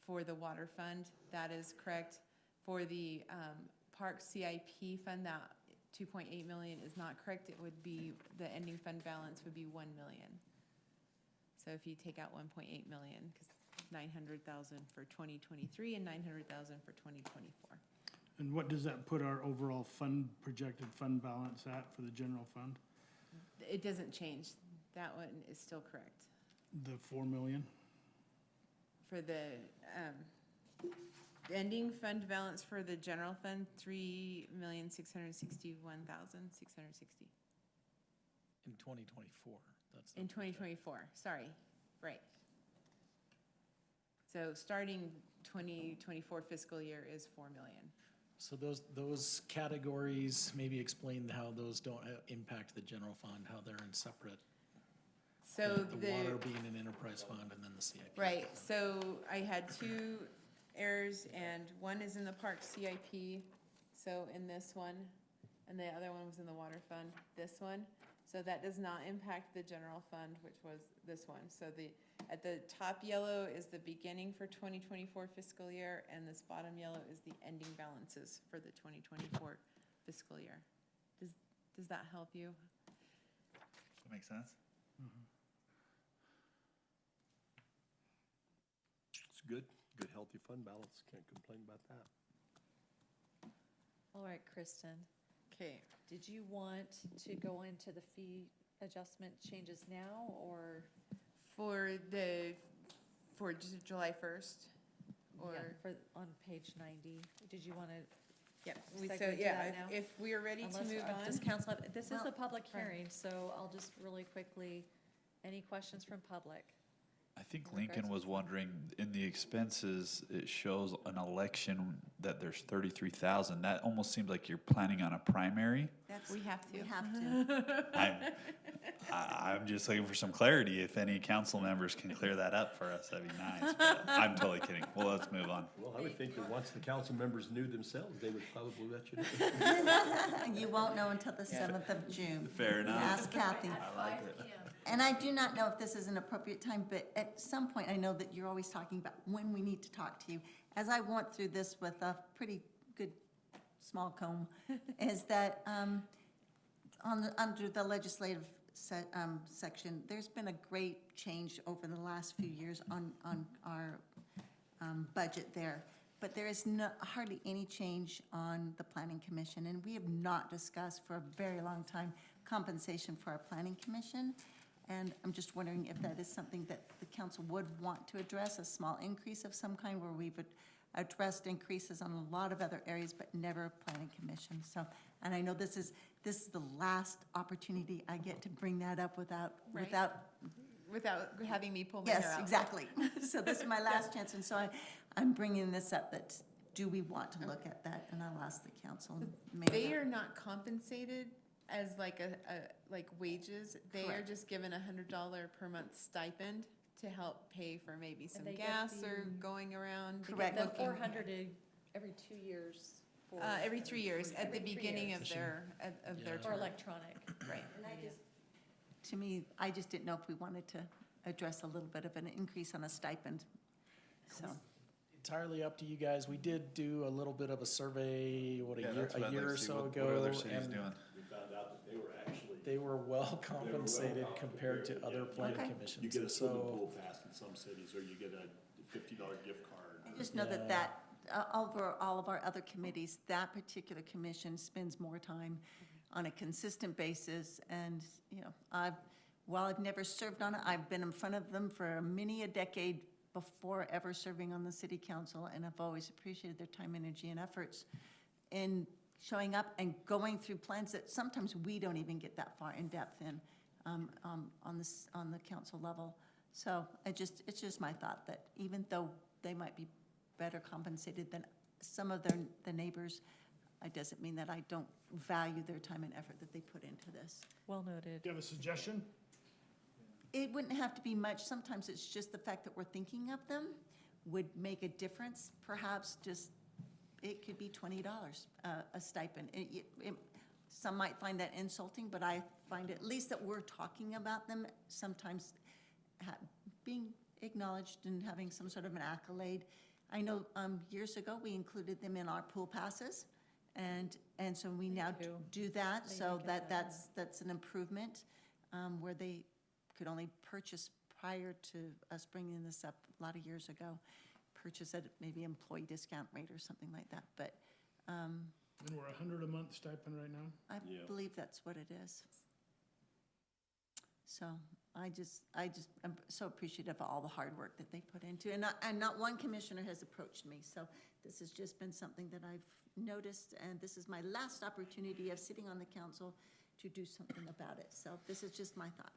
for the water fund, that is correct. For the park CIP fund, that 2.8 million is not correct. It would be, the ending fund balance would be 1 million. So if you take out 1.8 million, because 900,000 for 2023 and 900,000 for 2024. And what does that put our overall projected fund balance at for the general fund? It doesn't change. That one is still correct. The 4 million? For the ending fund balance for the general fund, 3,661,660. In 2024, that's. In 2024, sorry, right. So starting 2024 fiscal year is 4 million. So those categories, maybe explain how those don't impact the general fund, how they're in separate. So The water being an enterprise fund and then the CIP. Right, so I had two errors, and one is in the park CIP, so in this one, and the other one was in the water fund, this one. So that does not impact the general fund, which was this one. So at the top yellow is the beginning for 2024 fiscal year, and this bottom yellow is the ending balances for the 2024 fiscal year. Does that help you? That makes sense. It's good, healthy fund balance. Can't complain about that. All right, Kristen, Okay. did you want to go into the fee adjustment changes now, or? For just July 1st? Or? Yeah, on page 90, did you want to? Yeah, if we are ready to move on. Does council have, this is Well, a public right. hearing, so I'll just really quickly, any questions from public? I think Lincoln was wondering, in the expenses, it shows an election that there's 33,000. That almost seems like you're planning on a primary. We have to. We have to. I'm just looking for some clarity. If any council members can clear that up for us, that'd be nice. But I'm totally kidding. Well, let's move on. Well, I would think that once the council members knew themselves, they would probably let you know. You won't know until the 7th of June. Fair enough. Ask Kathy. I like it. And I do not know if this is an appropriate time, but at some point, I know that you're always talking about when we need to talk to you. As I went through this with a pretty good small comb, is that under the legislative section, there's been a great change over the last few years on our budget there. But there is hardly any change on the Planning Commission, and we have not discussed for a very long time compensation for our Planning Commission. And I'm just wondering if that is something that the council would want to address, a small increase of some kind, where we've addressed increases on a lot of other areas, but never Planning Commission. So, and I know this is the last opportunity I get to bring that up without having me pull my hair Yes, out. exactly. So this is my last chance, and so I'm bringing this up, that do we want to look at that? And I'll ask the council. They are not compensated as like like wages. They are Correct. just given $100 per month stipend to help pay for maybe some they get gas or going around. Correct. The looking- 400 every 2 years. For every 3 years, at the Every 3 beginning years. of their Or term. electronic. Right. And to me, I just didn't know if we wanted to address a little bit of an increase on a stipend, so. Entirely up to you guys. We did do a little bit of a survey, a year or so ago. What other cities and doing? We found out that they were actually. They were well compensated compared to other planning Okay. commissions. You get a And swimming so, pool pass in some cities, or you get a $50 gift card. I just know that over all of our other committees, that particular commission spends more time on a consistent basis. And, while I've never served on it, I've been in front of them for many a decade before ever serving on the city council. And I've always appreciated their time, energy, and efforts in showing up and going through plans that sometimes we don't even get that far in depth in on the council level. So it's just my thought that even though they might be better compensated than some of the neighbors, it doesn't mean that I don't value their time and effort that they put into this. Well noted. Do you have a suggestion? It wouldn't have to be much. Sometimes it's just the fact that we're thinking of them would make a difference. Perhaps just, it could be $20 a stipend. Some might find that insulting, but I find at least that we're talking about them, sometimes being acknowledged and having some sort of an accolade. I know years ago, we included them in our pool passes, and so we now do that, They so do get that that's an improvement, where they could only purchase prior to us bringing this up a lot of years ago, purchase at maybe employee discount rate or something like that, but And we're $100 a month stipend right now? I believe that's what it is. So I'm so appreciative of all the hard work that they put into it. And not one commissioner has approached me. So this has just been something that I've noticed, and this is my last opportunity of sitting on the council to do something about it. So this is just my thought.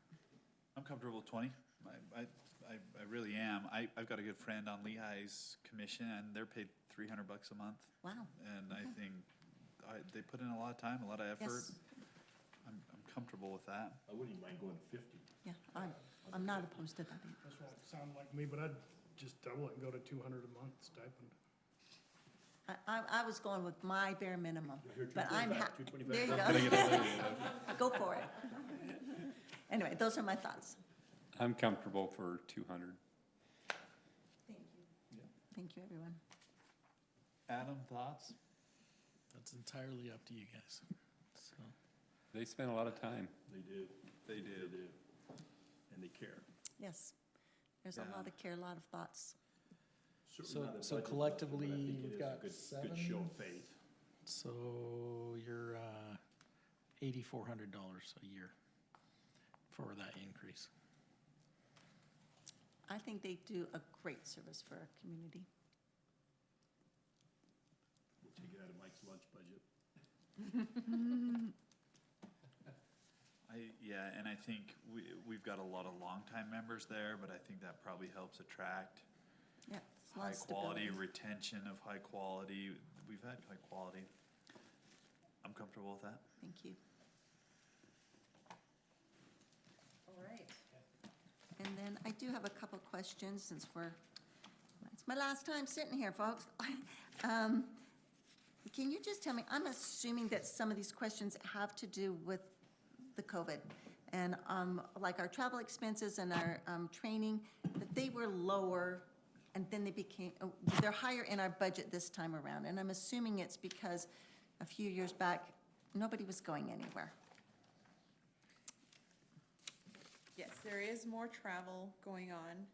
I'm comfortable with 20. I really am. I've got a good friend on Lehigh's commission, and they're paid $300 a month. Wow. And I think they put in a lot of time, a lot of effort. Yes. I'm comfortable with that. I wouldn't even mind going to 50. Yeah, I'm not opposed to that either. This won't sound like me, but I'd just double it and go to $200 a month stipend. I was going with my bare minimum, Here, but I'm 225, there you 225. go. Go for it. Anyway, those are my thoughts. I'm comfortable for 200. Thank you. Thank you, everyone. Adam, thoughts? That's entirely up to you guys. So, They spent a lot of time. They do. They do. And they care. Yes, there's Yeah. a lot of care, a lot of thoughts. Certainly not a so budget collectively, adjustment, but I think it we've is a got good show of faith. So you're $8,400 a year for that increase. I think they do a great service for our community. We'll take it out of Mike's lunch budget. And I think we've got a lot of longtime members there, but I think that probably helps attract Yeah, it's a lot high of quality, stability. retention of high quality. We've had high quality. I'm comfortable with that. Thank you. All right. And then I do have a couple questions since it's my last time sitting here, folks. Can you just tell me, I'm assuming that some of these questions have to do with the COVID and like our travel expenses and our training, that they were lower and then they're higher in our budget this time around. And I'm assuming it's because a few years back, nobody was going anywhere. Yes, there is more travel going on.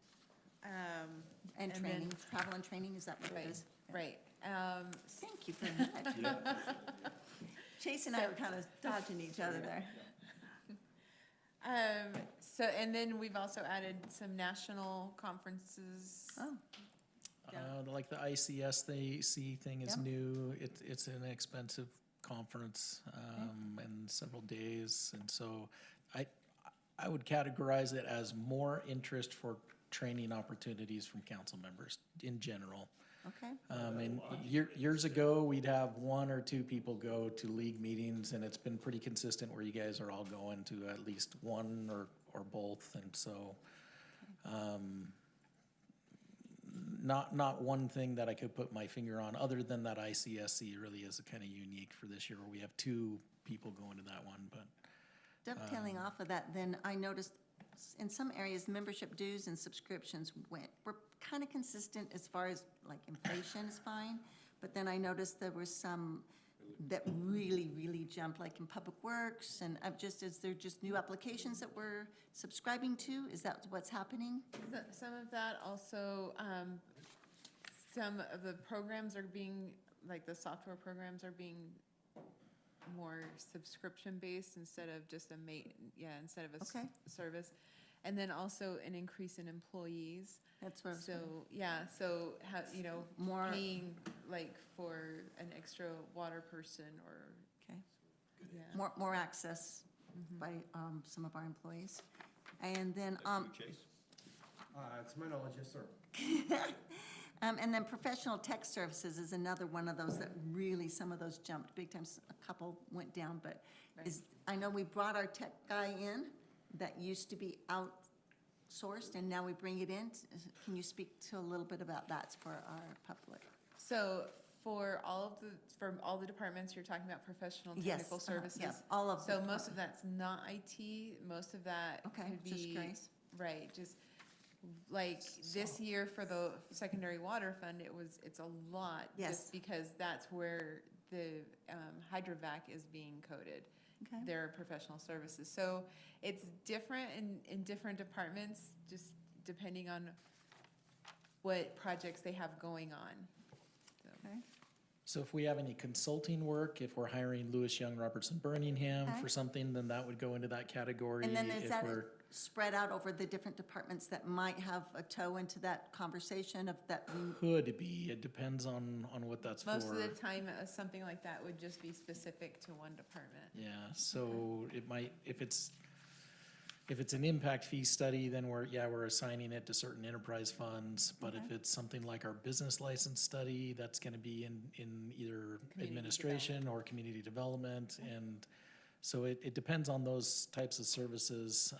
And then- training, travel and training, is that what it is? Right. Thank you very much. Chase and I were kind of dodging each other there. So, and then we've also added some national conferences. Oh, Like the ICSC thing is Yep. new. It's an expensive conference and several days. And so I would categorize it as more interest for training opportunities from council members in general. okay. And years ago, we'd have one or two people go to league meetings, and it's been pretty consistent where you guys are all going to at least one or both. And so, not one thing that I could put my finger on, other than that ICSC really is kind of unique for this year, where we have two people going to that one. But Dovetailing off of that, then I noticed in some areas, membership dues and subscriptions were kind of consistent as far as like inflation is fine. But then I noticed there were some that really jumped, like in Public Works, and is there just new applications that we're subscribing to? Is that what's happening? Some of that also, some of the programs are being, like the software programs are being more subscription-based instead of just instead of a Okay. service. And then also an increase in employees. That's what I was So, so More- paying like for an extra water person or, Okay. yeah. More access by some of our employees. And then, Chase? To my knowledge, yes, sir. and then professional tech services is another one of those that really, some of those jumped big time. A couple went down, but I know we brought our tech guy in that used to be outsourced, and now we bring it in. Can you speak to a little bit about that for our public? So for all the departments, you're talking about professional Yes, technical services? yes, all of So the most of that's not IT, most of that Okay, could be. just curious. Right, just like this year for the secondary water fund, it's a lot. Yes. Just because that's where the hydrovac is being coded. Okay. Their professional services. So it's different in different departments, just depending on what projects they have going on. Okay. so if we have any consulting work, if we're hiring Lewis Young Robertson Birmingham Okay. for something, then that would go into that category. And then is If that we're spread out over the different departments that might have a toe into that conversation of that? Could be, it depends on what that's for. Most of the time, something like that would just be specific to one department. Yeah, so it might, if it's an impact fee study, then we're assigning it to certain enterprise funds. But if Okay. it's something like our business license study, that's gonna be in either Community administration or community development. And so it depends on those types of services.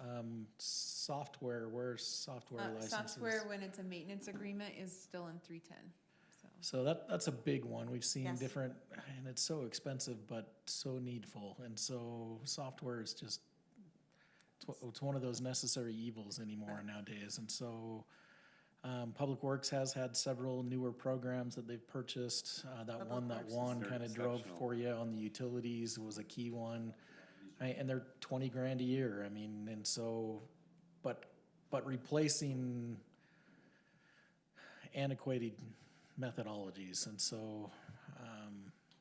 Software, where's software licenses? Software, when it's a maintenance agreement, is still in 310, so. So that's a big one. We've seen Yes. different, and it's so expensive, but so needful. And so software is just, it's one of those necessary evils anymore nowadays. And so Public Works has had several newer programs that they've purchased. That Public one that Works Juan is kind of drove exceptional. for you on the utilities was a key one. And they're 20 grand a year. I mean, and so, but replacing antiquated methodologies. And so,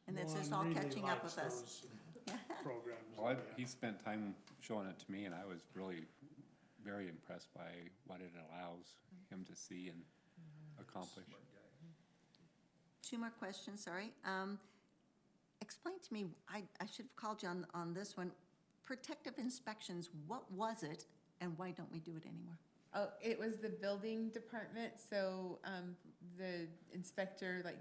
And this is Juan all really catching up likes with us. those programs. Well, he spent time showing it to me, and I was really very impressed by what it allows him to see and accomplish. 2 more questions, sorry. Explain to me, I should have called you on this one. Protective inspections, what was it and why don't we do it anymore? Oh, it was the building department, so, the inspector, like,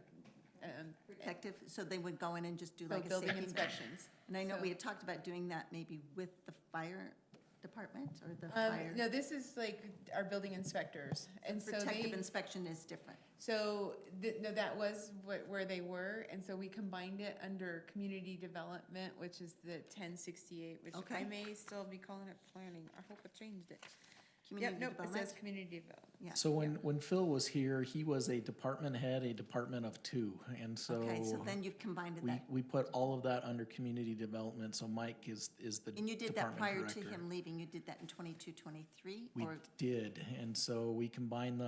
Protective, so they would go in and just do so like a building safety. inspections. And I know So- we had talked about doing that maybe with the fire department or the fire. No, this is like our building inspectors, and so Protective they, inspection is different. so, no, that was where they were, and so we combined it under community development, which is the 1068, which I Okay. may still be calling it planning. I hope I changed it. Community Yep, nope, it development? says community development. Yeah. so when Phil was here, he was a department head, a department of 2. And so Okay, so then you've combined that. we put all of that under community development. So Mike is the And you did that department prior director. to him leaving, you did that in 22, 23? We Or did, and so we combined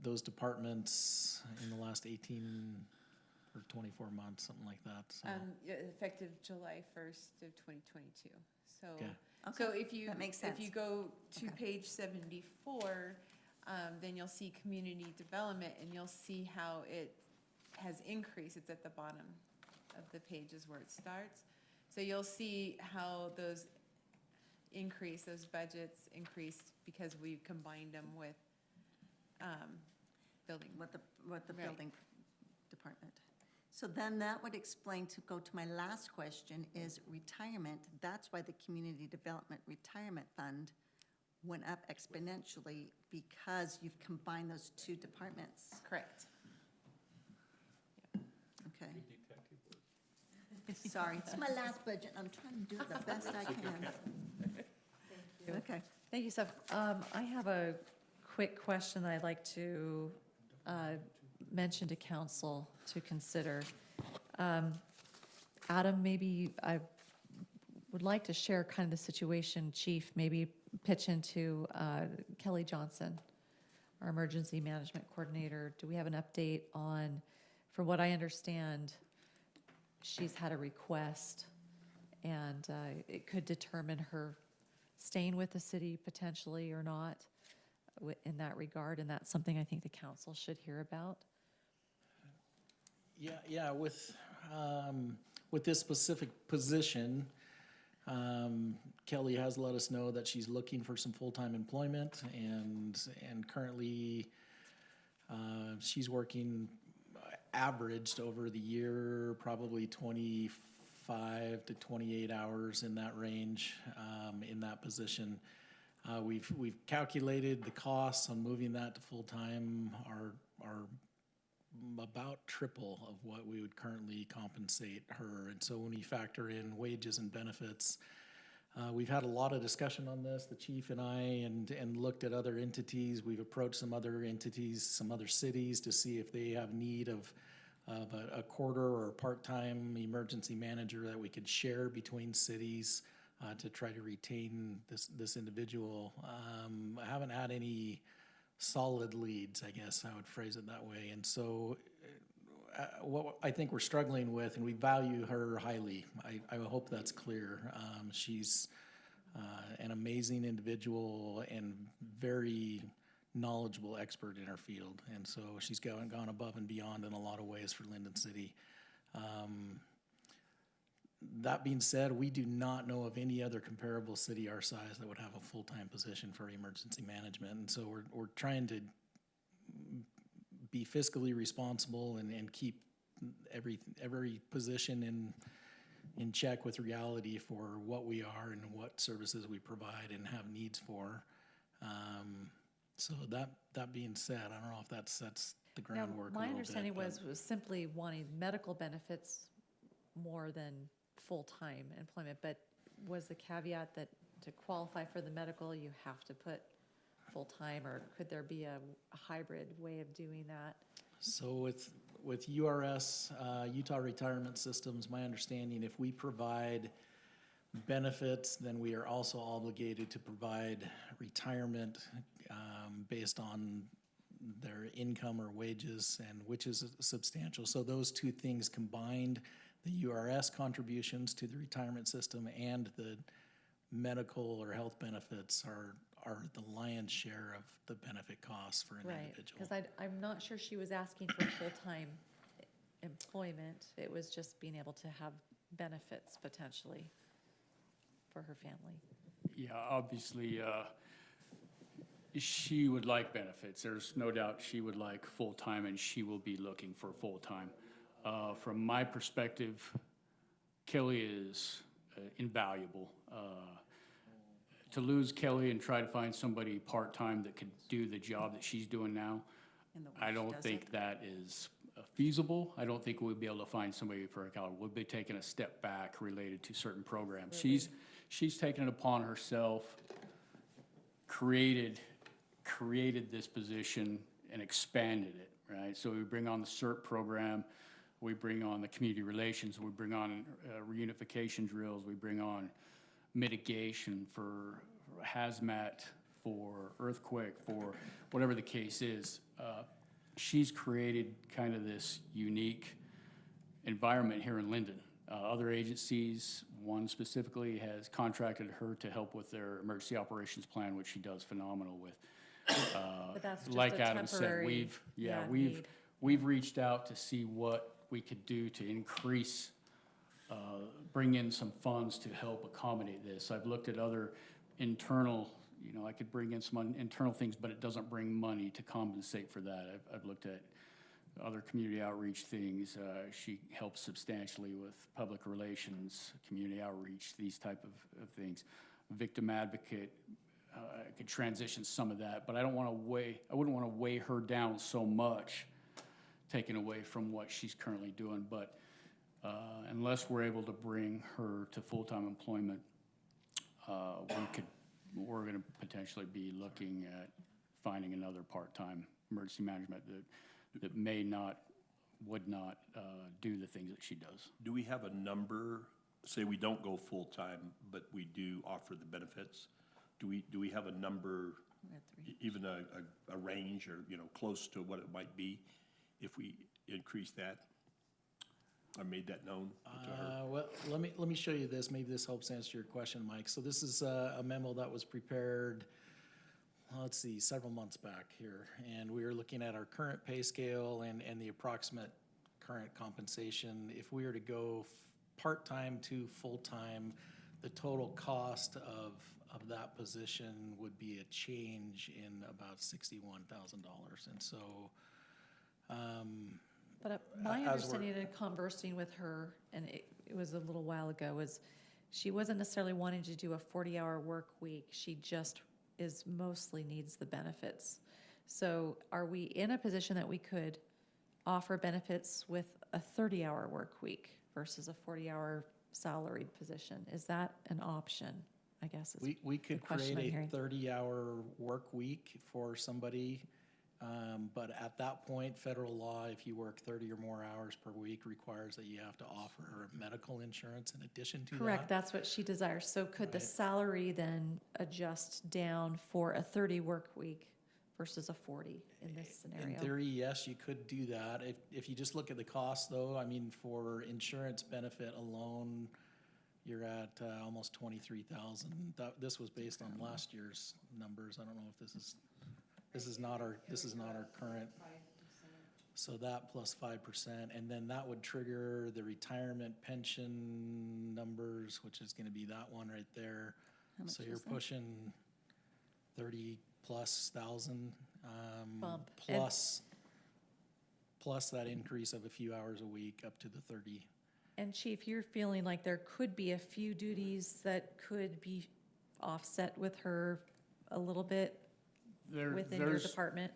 those departments in the last 18 or 24 months, something like that, so. Yeah, effective July 1st of 2022, so. Okay. So Okay, if you, that makes if you sense. go to Okay. page 74, then you'll see community development, and you'll see how it has increased. It's at the bottom of the page is where it starts. So you'll see how those budgets increased because we combined them with building. what the Right. building department. So then that would explain, to go to my last question, is retirement. That's why the Community Development Retirement Fund went up exponentially, because you've combined those 2 departments. Correct. Okay. Sorry, it's my last budget. I'm trying to do it the best I can. Okay. Thank you, Steph. I have a quick question that I'd like to mention to council to consider. Adam, maybe I would like to share kind of the situation, Chief, maybe pitch into Kelly Johnson, our Emergency Management Coordinator. Do we have an update on, from what I understand, she's had a request, and it could determine her staying with the city potentially or not in that regard, and that's something I think the council should hear about. Yeah, with this specific position, Kelly has let us know that she's looking for some full-time employment, and currently, she's working averaged over the year, probably 25 to 28 hours in that range, in that position. We've calculated the costs on moving that to full-time are about triple of what we would currently compensate her. And so when you factor in wages and benefits, we've had a lot of discussion on this, the chief and I, and looked at other entities. We've approached some other entities, some other cities, to see if they have need of a quarter or a part-time emergency manager that we could share between cities to try to retain this individual. I haven't had any solid leads, I guess I would phrase it that way. And so what I think we're struggling with, and we value her highly, I hope that's clear. She's an amazing individual and very knowledgeable expert in her field. And so she's gone above and beyond in a lot of ways for Lindon City. That being said, we do not know of any other comparable city our size that would have a full-time position for emergency management. And so we're trying to be fiscally responsible and keep every position in check with reality for what we are and what services we provide and have needs for. So that being said, I don't know if that sets the Now, groundwork a my little understanding bit, was simply wanting medical benefits more than full-time employment, but was the caveat that to qualify for the medical, you have to put full-time, or could there be a hybrid way of doing that? So with URS, Utah Retirement Systems, my understanding, if we provide benefits, then we are also obligated to provide retirement based on their income or wages, and which is substantial. So those two things combined, the URS contributions to the retirement system and the medical or health benefits are the lion's share of the benefit costs for an Right, individual. because I'm not sure she was asking for full-time employment. It was just being able to have benefits potentially for her family. Yeah, obviously, she would like benefits. There's no doubt she would like full-time, and she will be looking for full-time. From my perspective, Kelly is invaluable. To lose Kelly and try to find somebody part-time that could do the job that she's doing now, I don't think that is feasible. I don't think we'll be able to find somebody for her caliber. We'll be taking a step back related to certain programs. She's taken it upon herself, created this position and expanded it, right? So we bring on the CERT program, we bring on the community relations, we bring on reunification drills, we bring on mitigation for hazmat, for earthquake, for whatever the case is. She's created kind of this unique environment here in Lindon. Other agencies, one specifically, has contracted her to help with their emergency operations plan, which she does phenomenal with. But that's just Like a Adam said, temporary, we've reached out to see what we could do to increase, bring in some funds to help accommodate this. I've looked at other internal, I could bring in some internal things, but it doesn't bring money to compensate for that. I've looked at other community outreach things. She helps substantially with public relations, community outreach, these type of things. Victim advocate, I could transition some of that, but I wouldn't want to weigh her down so much, taken away from what she's currently doing. But unless we're able to bring her to full-time employment, we're going to potentially be looking at finding another part-time emergency management that would not do the things that she does. Do we have a number, say we don't go full-time, but we do offer the benefits? Do we have a number, even a range, or, close to what it might be if we increase that? I made that known to her. Well, let me show you this. Maybe this helps answer your question, Mike. So this is a memo that was prepared, let's see, several months back here. And we were looking at our current pay scale and the approximate current compensation. If we were to go part-time to full-time, the total cost of that position would be a change in about $61,000. And so, But my understanding in conversing with her, and it was a little while ago, was she wasn't necessarily wanting to do a 40-hour work week. She just mostly needs the benefits. So are we in a position that we could offer benefits with a 30-hour work week versus a 40-hour salaried position? Is that an option, I guess? We could create a 30-hour work week for somebody. But at that point, federal law, if you work 30 or more hours per week, requires that you have to offer her medical insurance in addition to Correct, that. that's what she desires. So could the salary then adjust down for a 30 work week versus a 40 in this scenario? In theory, yes, you could do that. If you just look at the cost, though, I mean, for insurance benefit alone, you're at almost $23,000. This was based on last year's numbers. I don't know if this is not our current. So that plus 5%, and then that would trigger the retirement pension numbers, which is going to be that one right there. So you're pushing 30,000+ Bump. plus that increase of a few hours a week up to the 30. And Chief, you're feeling like there could be a few duties that could be offset with her a little bit within your department?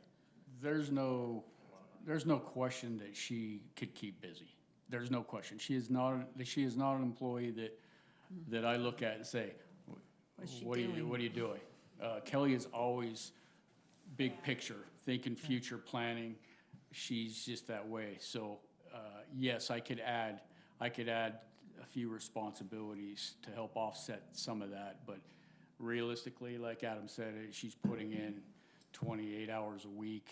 There's no question that she could keep busy. There's no question. She is not an employee that I look at and say, what are you doing? Kelly is always big picture, thinking future planning. She's just that way. So, yes, I could add a few responsibilities to help offset some of that, but realistically, like Adam said, she's putting in 28 hours a week,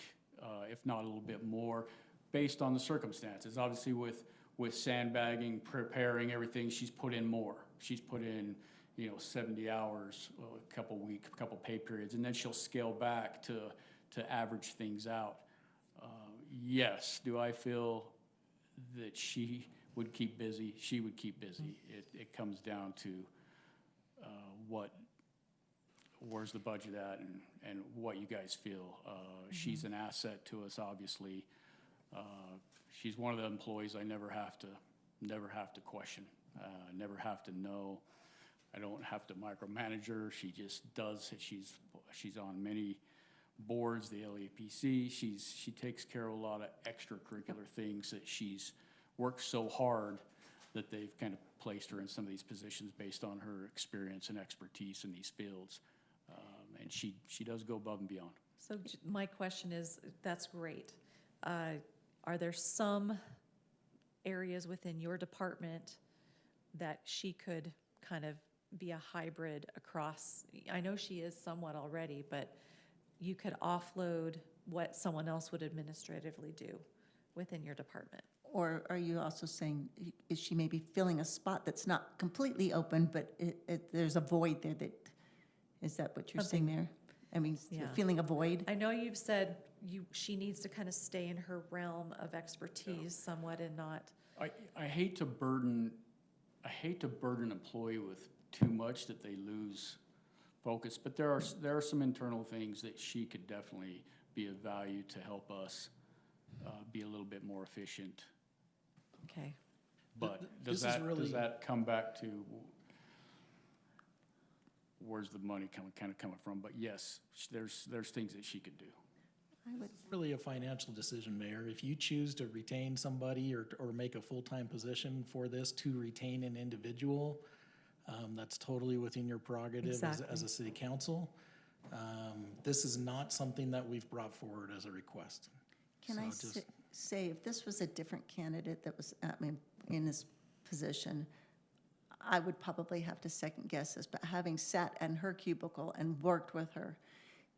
if not a little bit more, based on the circumstances. Obviously, with sandbagging, preparing everything, she's put in more. She's put in, 70 hours, a couple pay periods, and then she'll scale back to average things out. Yes, do I feel that she would keep busy? She would keep busy. It comes down to where's the budget at and what you guys feel. She's an asset to us, obviously. She's one of the employees I never have to question, never have to know. I don't have to micromanage her. She just does it. She's on many boards, the LAPC. She takes care of a lot of extracurricular things that she's worked so hard that they've kind of placed her in some of these positions based on her experience and expertise in these fields. And she does go above and beyond. So my question is, that's great. Are there some areas within your department that she could kind of be a hybrid across? I know she is somewhat already, but you could offload what someone else would administratively do within your department. Or are you also saying, is she maybe filling a spot that's not completely open, but there's a void there is that what you're saying there? I mean, Yeah. feeling a void? I know you've said she needs to kind of stay in her realm of expertise somewhat and not. I hate to burden an employee with too much that they lose focus, but there are some internal things that she could definitely be of value to help us be a little bit more efficient. Okay. But does that come back to where's the money coming from? But yes, there's things that she could do. It's really a financial decision, Mayor. If you choose to retain somebody or make a full-time position for this to retain an individual, that's totally within your prerogative as a city council. This is not something that we've brought forward as a request. Can I say, if this was a different candidate that was in this position, I would probably have to second guess this, but having sat in her cubicle and worked with her,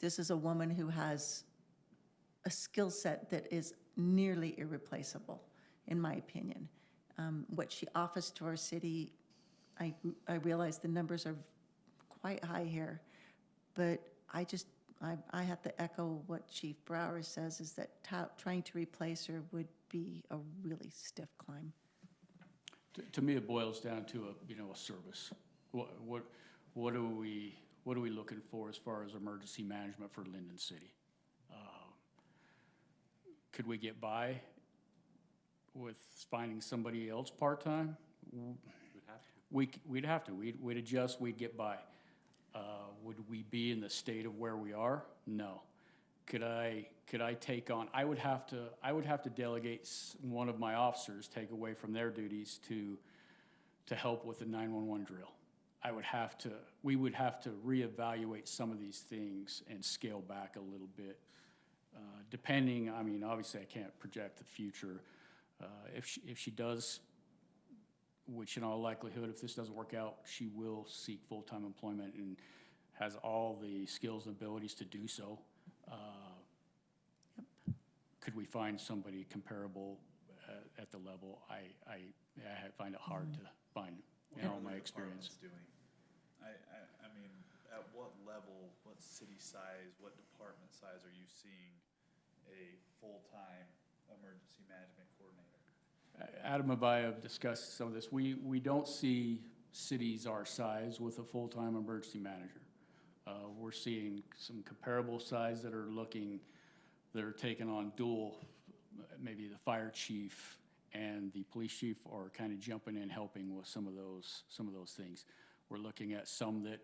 this is a woman who has a skill set that is nearly irreplaceable, in my opinion. What she offers to our city, I realize the numbers are quite high here, but I have to echo what Chief Brower says, is that trying to replace her would be a really stiff climb. To me, it boils down to a service. What are we looking for as far as emergency management for Lindon City? Could we get by with finding somebody else part-time? We'd have to. We'd adjust. We'd get by. Would we be in the state of where we are? No. Could I take on? I would have to delegate one of my officers, take away from their duties to help with the 911 drill. We would have to reevaluate some of these things and scale back a little bit. Depending, obviously I can't project the future. If she does, which in all likelihood, if this doesn't work out, she will seek full-time employment and has all the skills and abilities to do so. Could we find somebody comparable at the level? I find it hard to find in all my experience. I mean, at what level, what city size, what department size are you seeing a full-time emergency management coordinator? Adam and I have discussed some of this. We don't see cities our size with a full-time emergency manager. We're seeing some comparable size that are taking on dual, maybe the fire chief and the police chief are kind of jumping in, helping with some of those things. We're looking at some that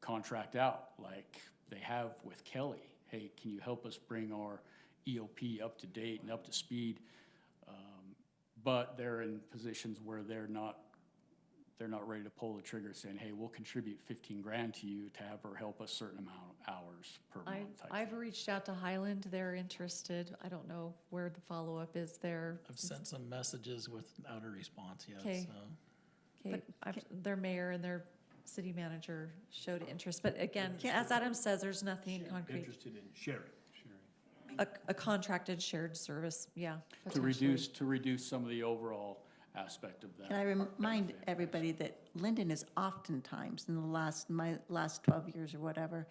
contract out, like they have with Kelly. hey, can you help us bring our EOP up to date and up to speed? But they're in positions where they're not ready to pull the trigger saying, hey, we'll contribute 15 grand to you to have her help a certain amount of hours per month. I've reached out to Highland, they're interested. I don't know where the follow-up is there. I've sent some messages without a response yet, Okay. so. Okay, their mayor and their city manager showed interest, but again, as Adam says, there's nothing concrete. Interested in sharing. A contracted shared service, yeah. To potentially. reduce some of the overall aspect of that. Can I remind everybody that Lindon is oftentimes, in my last 12 years or whatever,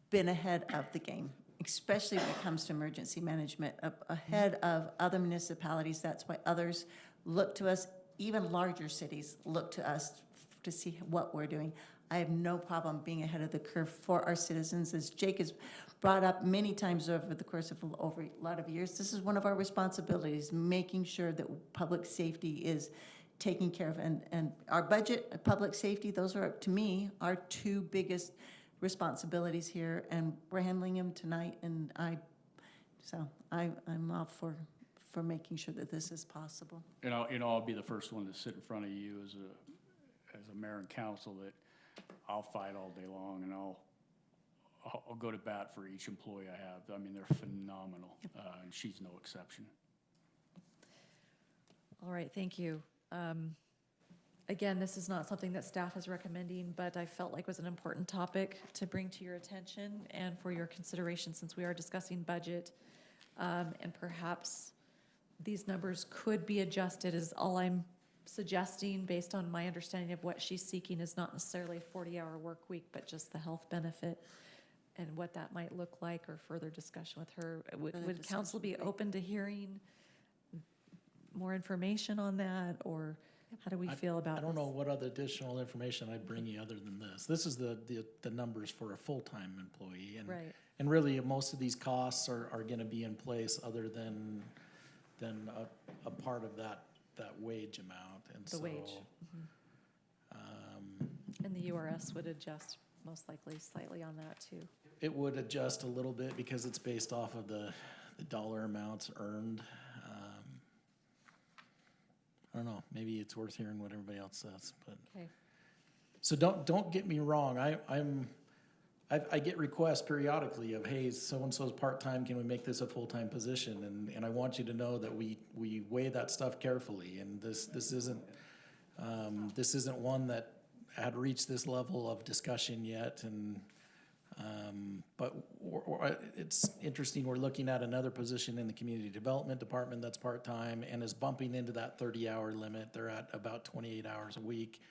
been ahead of the game, especially when it comes to emergency management, ahead of other municipalities. That's why others look to us, even larger cities look to us to see what we're doing. I have no problem being ahead of the curve for our citizens. As Jake has brought up many times over the course of over a lot of years, this is one of our responsibilities, making sure that public safety is taken care of. And our budget, public safety, those are, to me, our two biggest responsibilities here, and we're handling them tonight. And I'm all for making sure that this is possible. And I'll be the first one to sit in front of you as a mayor and council that I'll fight all day long, and I'll go to bat for each employee I have. I mean, they're phenomenal, and she's no exception. All right, thank you. Again, this is not something that staff is recommending, but I felt like was an important topic to bring to your attention and for your consideration, since we are discussing budget. And perhaps these numbers could be adjusted, is all I'm suggesting, based on my understanding of what she's seeking is not necessarily a 40-hour work week, but just the health benefit and what that might look like, or further discussion with her. Would council be open to hearing more information on that, or how do we feel about I don't this? know what other additional information I'd bring you other than this. This is the numbers for a full-time employee. And, Right. and really, most of these costs are gonna be in place other than a part of that wage amount. And The so, wage. And the URS would adjust most likely slightly on that too. It would adjust a little bit because it's based off of the dollar amounts earned. I don't know, maybe it's worth hearing what everybody else says, but. Okay. So don't get me wrong, I get requests periodically of, hey, so-and-so's part-time, can we make this a full-time position? And I want you to know that we weigh that stuff carefully, and this isn't one that had reached this level of discussion yet, and but it's interesting, we're looking at another position in the community development department that's part-time and is bumping into that 30-hour limit. They're at about 28 hours a week.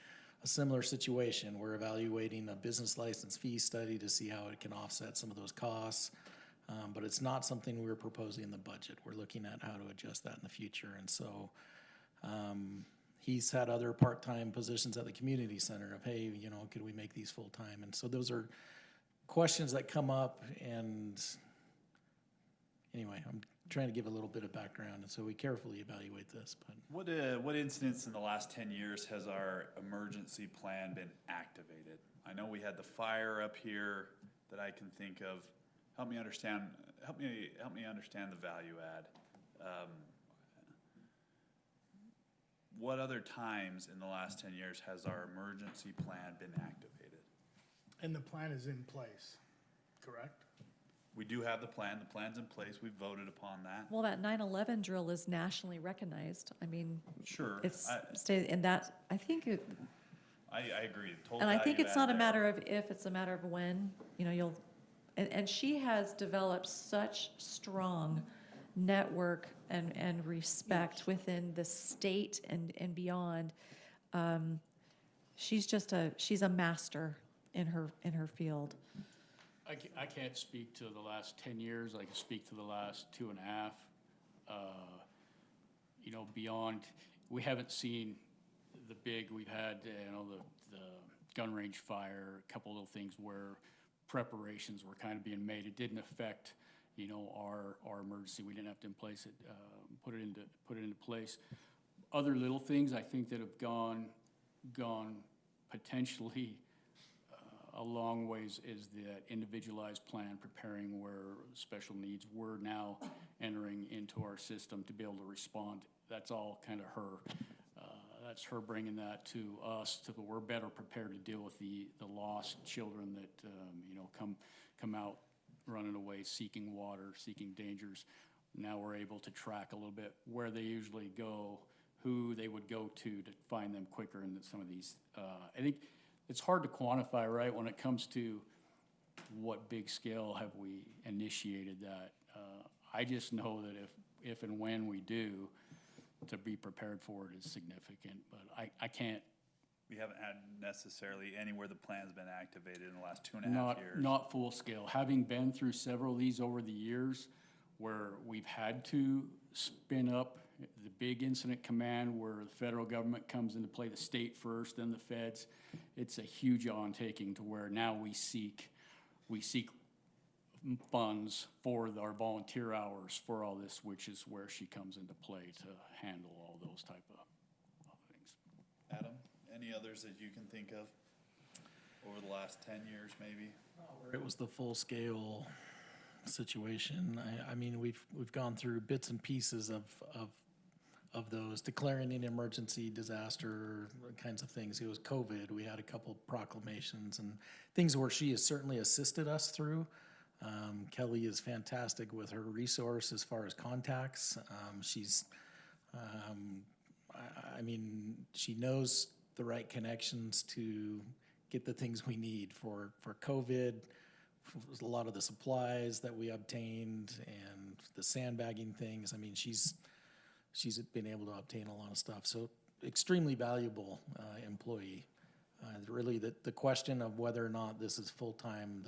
A similar situation, we're evaluating a business license fee study to see how it can offset some of those costs. But it's not something we were proposing in the budget. We're looking at how to adjust that in the future. And so he's had other part-time positions at the community center of, hey, could we make these full-time? And so those are questions that come up, and anyway, I'm trying to give a little bit of background, and so we carefully evaluate this. But What incidents in the last 10 years has our emergency plan been activated? I know we had the fire up here that I can think of. Help me understand the value add. What other times in the last 10 years has our emergency plan been activated? And the plan is in place, correct? We do have the plan. The plan's in place. We voted upon that. Well, that 9/11 drill is nationally recognized. I mean, Sure. it's stated in that, I think it, I agree. Total and I think value it's not a add matter of if, it's a matter of when, and she has developed such strong network and respect within the state and beyond. She's a master in her field. I can't speak to the last 10 years. I can speak to the last 2.5. Beyond, we haven't seen the big, we've had, the gun range fire, a couple little things where preparations were kind of being made. It didn't affect, our emergency. We didn't have to put it into place. Other little things I think that have gone potentially a long ways is that individualized plan, preparing where special needs. We're now entering into our system to be able to respond. That's all kind of her. That's her bringing that to us, to we're better prepared to deal with the lost children that, come out running away, seeking water, seeking dangers. Now we're able to track a little bit where they usually go, who they would go to find them quicker in some of these. I think it's hard to quantify, right, when it comes to what big scale have we initiated that. I just know that if and when we do, to be prepared for it is significant, but I can't. We haven't had necessarily anywhere the plan's been activated in the last 2.5 years. Not full scale. Having been through several of these over the years where we've had to spin up the big incident command where the federal government comes into play, the state first, then the feds, it's a huge on-taking to where now we seek funds for our volunteer hours for all this, which is where she comes into play to handle all those type of things. Adam, any others that you can think of over the last 10 years maybe? Where it was the full-scale situation. I mean, we've gone through bits and pieces of those, declaring an emergency, disaster kinds of things. It was COVID. We had a couple proclamations and things where she has certainly assisted us through. Kelly is fantastic with her resource as far as contacts. She knows the right connections to get the things we need for COVID, a lot of the supplies that we obtained and the sandbagging things. I mean, she's been able to obtain a lot of stuff. So extremely valuable employee. Really, the question of whether or not this is full-time,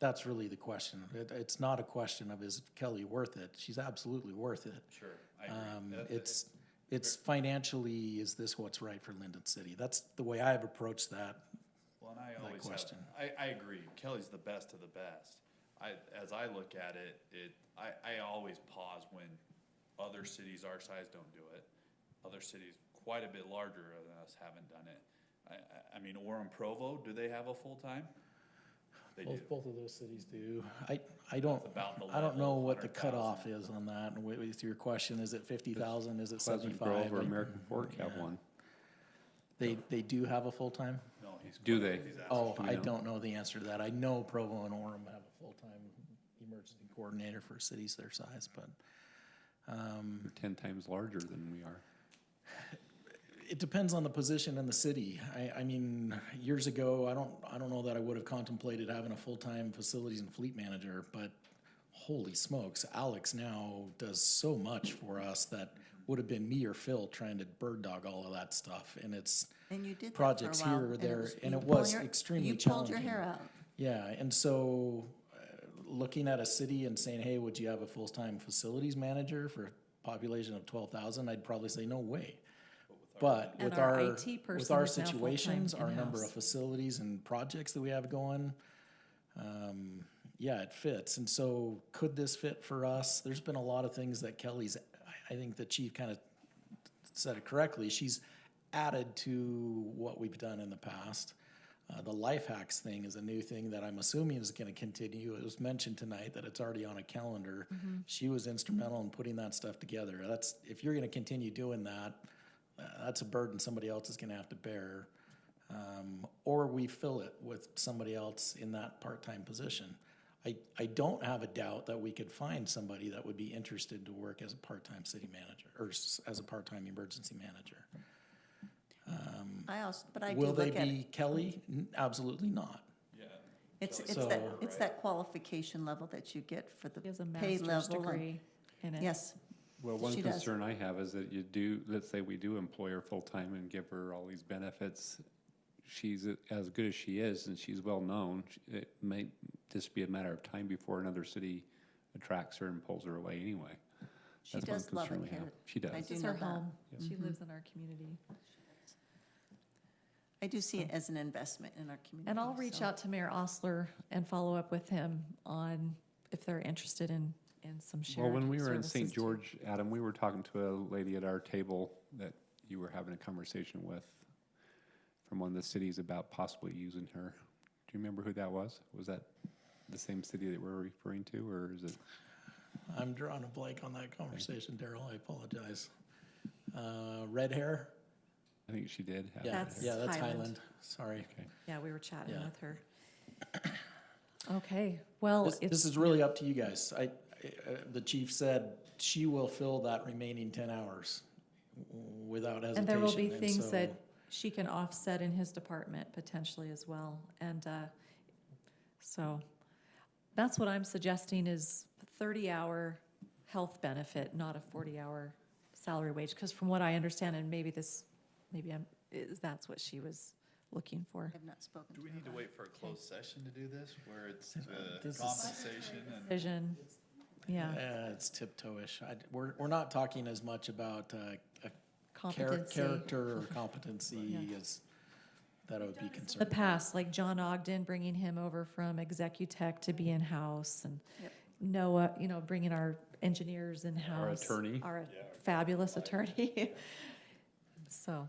that's really the question. It's not a question of is Kelly worth it. She's absolutely worth it. Sure, I agree. It's financially, is this what's right for Lindon City? That's the way I've approached that. Well, and I always question. I agree. Kelly's the best of the best. As I look at it, I always pause when other cities our size don't do it. Other cities quite a bit larger than us haven't done it. I mean, Orem, Provo, do they have a full-time? They do. Both of those cities do. I don't know what the cutoff is on that. And with your question, is it 50,000? Is it Pleasant 75? Grove or American Fork have one. They do have a full-time? No, Do they? Oh, Do you I know? don't know the answer to that. I know Provo and Orem have a full-time emergency coordinator for cities their size, but. They're 10 times larger than we are. It depends on the position in the city. I mean, years ago, I don't know that I would have contemplated having a full-time facilities and fleet manager, but holy smokes, Alex now does so much for us that would have been me or Phil trying to bird dog all of that stuff. And it's And you did that projects for a while, here or there, and you it pulled was your- extremely You pulled challenging. your hair out. Yeah, and so looking at a city and saying, hey, would you have a full-time facilities manager for a population of 12,000? I'd probably say no way. But And with our our, IT person with our is now full-time situations, our number in-house. of facilities and projects that we have going, yeah, it fits. And so could this fit for us? There's been a lot of things that Kelly's, I think the chief kind of said it correctly. She's added to what we've done in the past. The life hacks thing is a new thing that I'm assuming is going to continue. It was mentioned tonight that it's already on a calendar. She was instrumental in putting that stuff together. That's, if you're going to continue doing that, that's a burden somebody else is going to have to bear. Or we fill it with somebody else in that part-time position. I don't have a doubt that we could find somebody that would be interested to work as a part-time city manager or as a part-time emergency manager. But I do Will look they at be Kelly? Absolutely not. Yeah. It's that qualification level that you get for the He has a pay master's level. degree in it. Yes. Well, one She does. concern I have is that you do, let's say we do employ her full-time and give her all these benefits. She's as good as she is and she's well-known. It may just be a matter of time before another city attracts her and pulls her away anyway. She That's one does love concern it we have. here. She does. I This do is know her that. home. She Mhm. lives in our community. I do see it as an investment in our community. And I'll reach so. out to Mayor Osler and follow up with him on if they're interested in some shared Well, when we were in services St. too. George, Adam, we were talking to a lady at our table that you were having a conversation with from one of the cities about possibly using her you remember who that was? Was that the same city that we're referring to, or is it? I'm drawing a blank on that conversation, Daryl. I apologize. Red hair? I think she did have Yeah, That's yeah, that's Highland. Highland. Sorry. Okay. Yeah, we were chatting Yeah. with her. Okay, well, This is really up to you guys. The chief said she will fill that remaining 10 hours without hesitation. and there will be things so- that she can offset in his department potentially as well. And so that's what I'm suggesting is 30-hour health benefit, not a 40-hour salary wage. Because from what I understand, and that's what she was looking for. I've not spoken Do to we her need to about wait for a closed session to do this, where it's This is- compensation and? Vision, yeah, It's tiptoeish. We're not talking as much about competency. character or competency Yeah. as that I would be The concerned. past, like John Ogden, bringing him over from Executech to be in-house, and Yep. Noah, bringing our engineers in-house. attorney. Our fabulous attorney. So,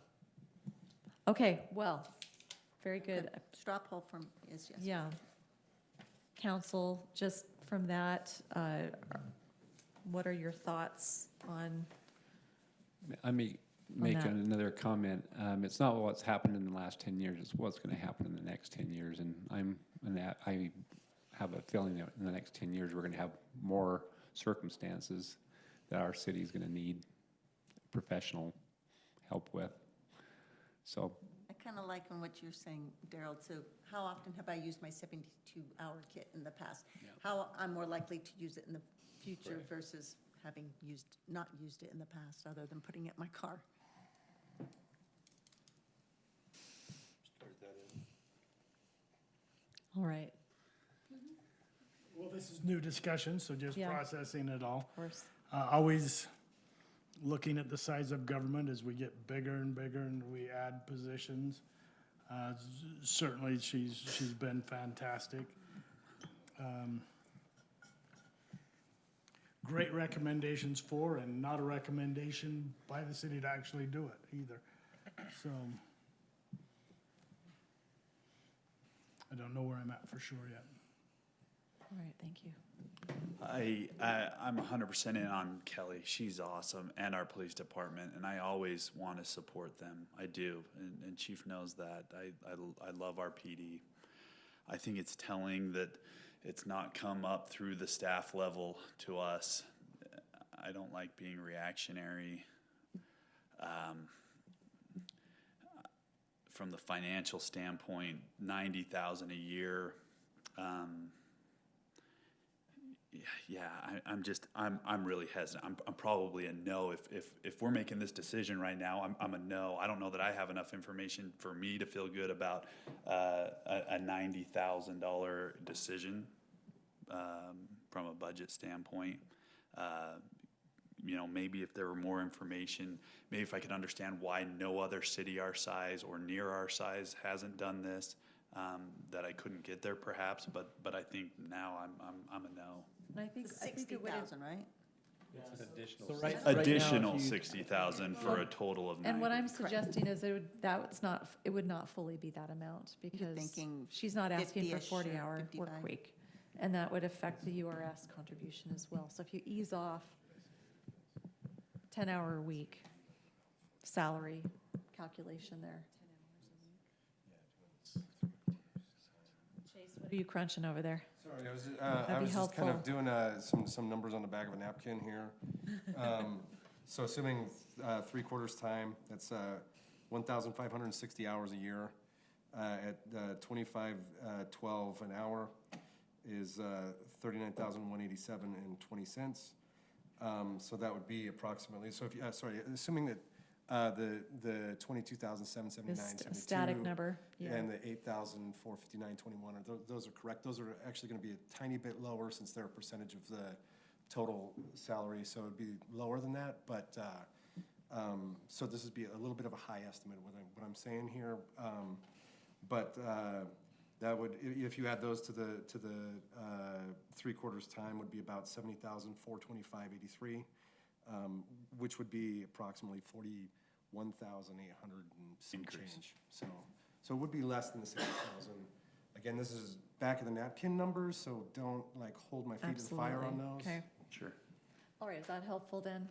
okay, well, very good. Straw poll from is yes. Yeah. Council, just from that, what are your thoughts on, I may make that. another comment. It's not what's happened in the last 10 years, it's what's going to happen in the next 10 years. And I have a feeling that in the next 10 years, we're going to have more circumstances that our city is going to need professional help with. So I kind of like on what you're saying, Daryl, too. How often have I used my 72-hour kit in the past? How I'm more likely to use it in the future versus having not used it in the past, other than putting it in my car. all right, Well, this is new discussion, so just Yeah. processing it all. of course. Always looking at the size of government as we get bigger and bigger and we add positions. Certainly, she's been fantastic. Great recommendations for, and not a recommendation by the city to actually do it either. So I don't know where I'm at for sure yet. All right, thank you. I'm 100% in on Kelly. She's awesome, and our police department, and I always want to support them. I do, and Chief knows that. I love our PD. I think it's telling that it's not come up through the staff level to us. I don't like being reactionary. From the financial standpoint, $90,000 a year. I'm really hesitant. I'm probably a no. If we're making this decision right now, I'm a no. I don't know that I have enough information for me to feel good about a $90,000 decision from a budget standpoint. Maybe if there were more information, maybe if I could understand why no other city our size or near our size hasn't done this, that I couldn't get there perhaps. But I think now I'm a no. And I think it would. 60,000, right? it's an additional. So right now, Additional if you- 60,000 for a total of 90. And what I'm suggesting is it would not fully be that amount because thinking she's not asking for 50-ish or 40-hour 55. work week. And that would affect the URS contribution as well. So if you ease off 10-hour a week salary calculation there. Chase, what are you crunching over there? Sorry, I was, That'd I be was just kind of helpful. doing some numbers on the back of a napkin here. So assuming 3/4 time, that's 1,560 hours a year. At 25.12 an hour is 39,187.20. So that would be approximately. So if you, assuming that the 22,779.72 Static number, yeah. and the 8,459.21 those are correct. Those are actually going to be a tiny bit lower since they're a percentage of the total salary, so it'd be lower than that. But so this would be a little bit of a high estimate what I'm saying here. But that would, if you add those to the 3/4 time, would be about 70,425.83, which would be approximately 41,800 and some Increase. change. So it would be less than the 60,000 Again, this is back of the napkin numbers, so don't like hold my feet to the fire on those. Okay. Sure. All right, is that helpful then?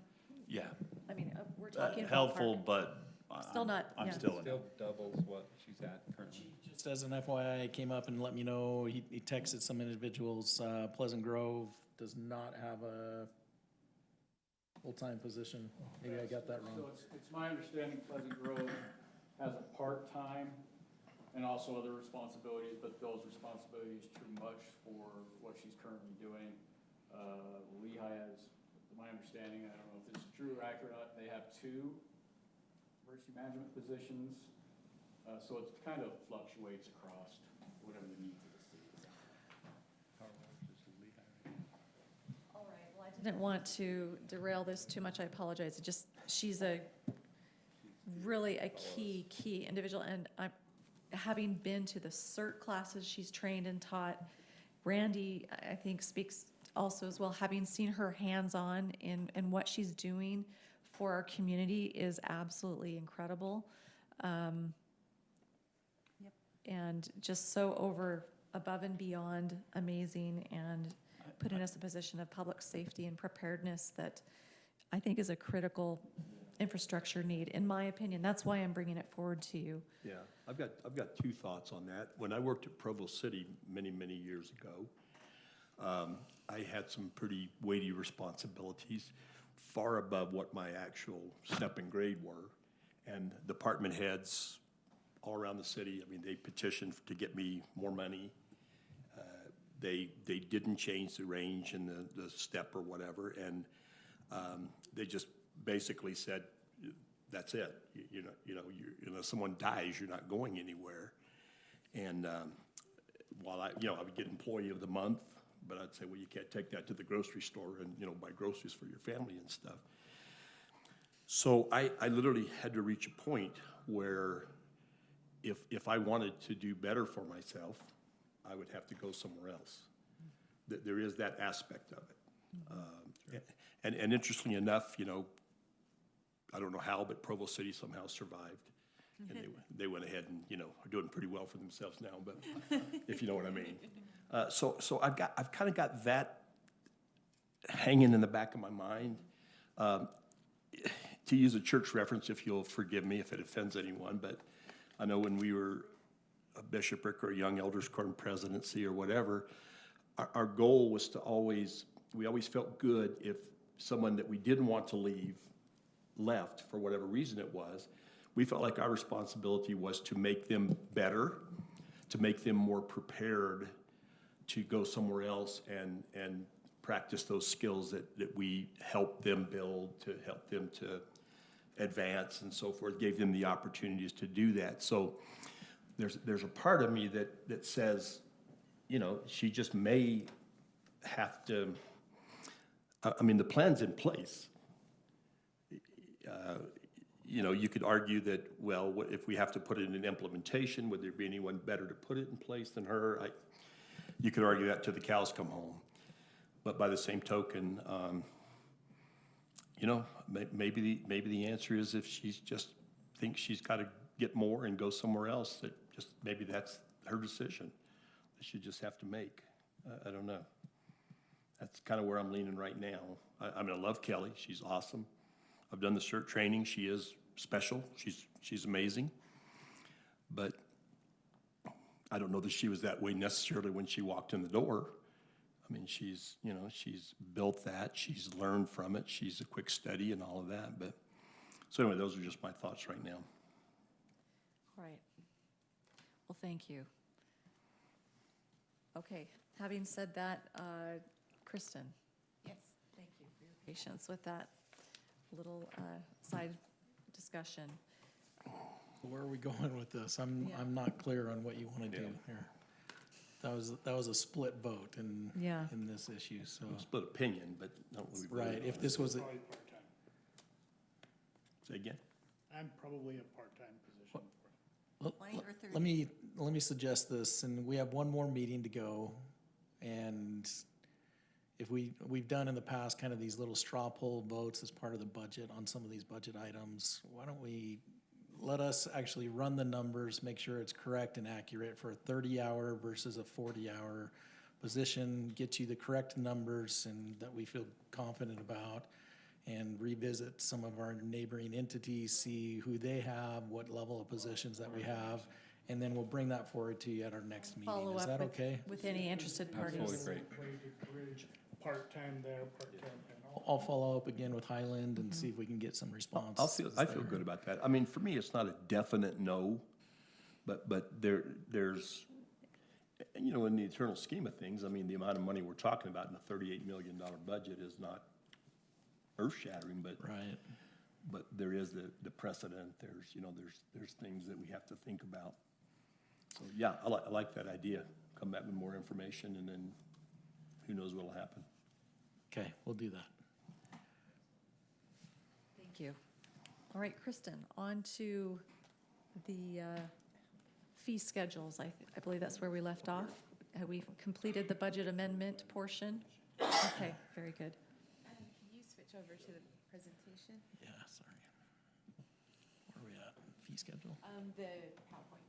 Yeah. I mean, we're talking Helpful, ballpark. but Still not, I'm yeah. still in. Still doubles what she's at currently. Just as an FYI, came up and let me know, he texted some individuals, Pleasant Grove does not have a full-time position. Maybe I got that wrong. So it's my understanding Pleasant Grove has a part-time and also other responsibilities, but those responsibilities too much for what she's currently doing. Lehigh has, my understanding, I don't know if this is true or accurate, they have 2 emergency management positions. So it kind of fluctuates across whatever the needs of the city. All right, well, I didn't want to derail this too much, I apologize. It just, she's really a key individual, and I'm, having been to the CERT classes she's trained and taught, Randy, I think, speaks also as well, having seen her hands-on in what she's doing for our community is absolutely incredible. And just so above and beyond amazing, and put in us a position of public safety and preparedness that I think is a critical infrastructure need, in my opinion. That's why I'm bringing it forward to you. Yeah, I've got 2 thoughts on that. When I worked at Provo City many years ago, I had some pretty weighty responsibilities, far above what my actual step and grade were. And department heads all around the city, I mean, they petitioned to get me more money. They didn't change the range and the step or whatever, and they just basically said, that's it. Unless someone dies, you're not going anywhere. And while I would get employee of the month, but I'd say, well, you can't take that to the grocery store and buy groceries for your family and stuff. So I literally had to reach a point where if I wanted to do better for myself, I would have to go somewhere else. There is that aspect of it. And interestingly enough, I don't know how, but Provo City somehow survived. And they went ahead and, are doing pretty well for themselves now, but if you know what I mean. So I've kind of got that hanging in the back of my mind. To use a church reference, if you'll forgive me if it offends anyone, but I know when we were a bishopric or a young elders quorum presidency or whatever, our goal was we always felt good if someone that we didn't want to leave left for whatever reason it was. We felt like our responsibility was to make them better, to make them more prepared to go somewhere else and practice those skills that we helped them build, to help them to advance and so forth, gave them the opportunities to do that. So there's a part of me that says, she just may have to, I mean, the plan's in place. You could argue that, well, if we have to put it in implementation, would there be anyone better to put it in place than her? You could argue that till the cows come home. But by the same token, maybe the answer is if she's just thinks she's got to get more and go somewhere else, that just maybe that's her decision that she just have to make. I don't know. That's kind of where I'm leaning right now. I love Kelly. She's awesome. I've done the CERT training. She is special. She's amazing. But I don't know that she was that way necessarily when she walked in the door. I mean, she's built that. She's learned from it. She's a quick study and all of that. But so anyway, those are just my thoughts right now. All right. Well, thank you. Okay, having said that, Kristen. Yes. Thank you for your patience with that little side discussion. Where are we going with this? I'm not clear on what you want to do here. That was a split vote in this issue. So Split opinion, but not really. Right. If this was Probably part-time. Say again. I'm probably a part-time position. let me suggest this, and we have one more meeting to go, and if we've done in the past kind of these little straw poll votes as part of the budget on some of these budget items, why don't we let us actually run the numbers, make sure it's correct and accurate for a 30-hour versus a 40-hour position, get you the correct numbers and that we feel confident about, and revisit some of our neighboring entities, see who they have, what level of positions that we have, and then we'll bring that forward to you at our next meeting. Follow Is up that with- okay? With any interested parties. Way to bridge part-time there, part-time and all. I'll follow up again with Highland and see if we can get some response. I feel good about that. I mean, for me, it's not a definite no, but there's, you know, in the eternal scheme of things, I mean, the amount of money we're talking about in a $38 million budget is not earth-shattering, but right. But there is the precedent. There's, you know, there's things that we have to think about. So yeah, I like that idea. Come back with more information, and then who knows what'll happen. Okay, we'll do that. Thank you. All right, Kristen, on to the fee schedules. I believe that's where we left off. Have we completed the budget amendment portion? Okay, very good. Can you switch over to the presentation? Yeah, sorry. Where are we at? Fee schedule? The PowerPoint.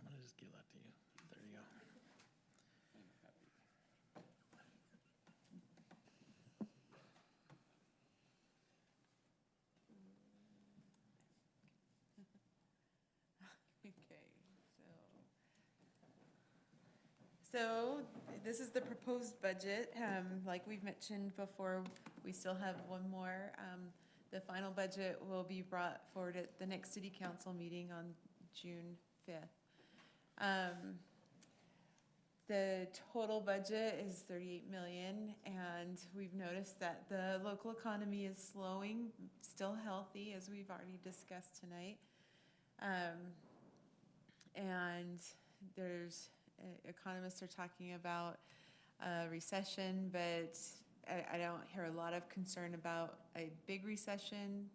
I'm gonna just give that to you. There you go. Okay, so this is the proposed budget. Like we've mentioned before, we still have one more. The final budget will be brought forward at the next city council meeting on June 5th. The total budget is 38 million, and we've noticed that the local economy is slowing, still healthy, as we've already discussed tonight. And there's, economists are talking about a recession, but I don't hear a lot of concern about a big recession,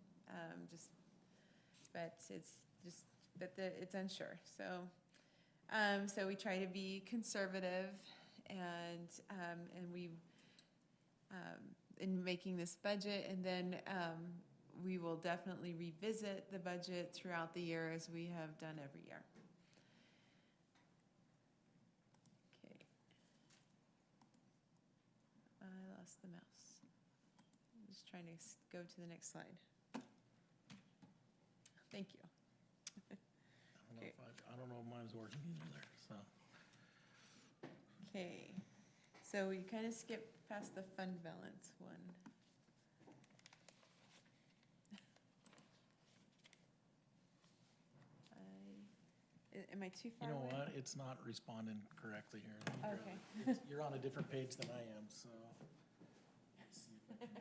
but it's unsure. So we try to be conservative, and we in making this budget, and then we will definitely revisit the budget throughout the year as we have done every year. Okay. I lost the mouse. I'm just trying to go to the next slide. Thank you. I don't know if mine's working either there, so. Okay, so we kind of skipped past the fund balance one. Am I too far You know away? what? It's not responding correctly here. Let me grab Okay. it. You're on a different page than I am, so. Let's see if I can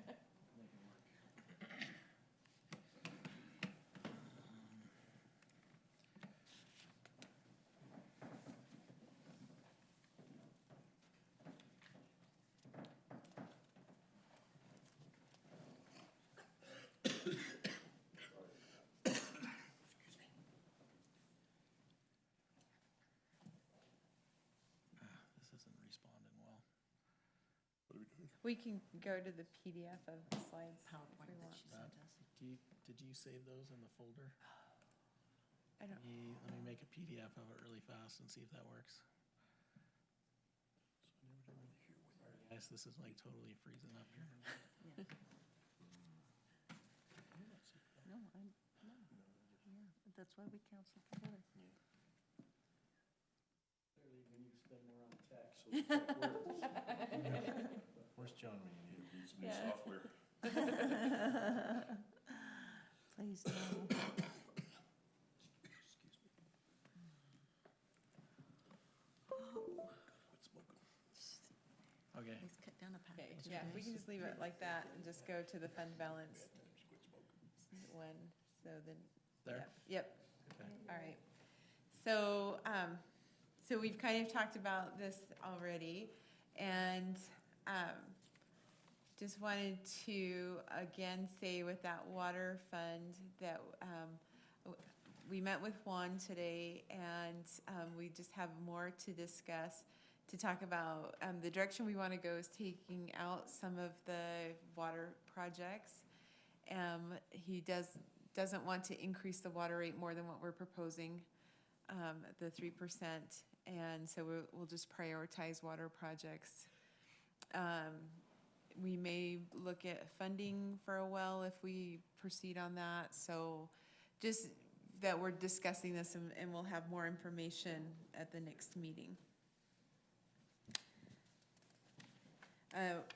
make it work. This isn't responding well. We can go to the PDF of the slides if PowerPoint we that want. she sent us. Did you save those in the folder? I don't. Let me make a PDF of it really fast and see if that works. Sorry, guys, this is like totally freezing up here. No, that's why we counsel together. We need to spend more on tech, so it's like words. Where's John when you need him? Needs new Yeah. software. Please, no. Okay. Please cut down a pack. Okay, yeah, we can just leave it like that and just go to the fund balance one, so then. There? Yep. Okay. All right. So, so we've kind of talked about this already, and just wanted to again say with that water fund that we met with Juan today, and we just have more to discuss, to talk about the direction we want to go is taking out some of the water projects. He doesn't want to increase the water rate more than what we're proposing, the 3%, and so we'll just prioritize water projects. We may look at funding for a well if we proceed on that, so just that we're discussing this, and we'll have more information at the next meeting.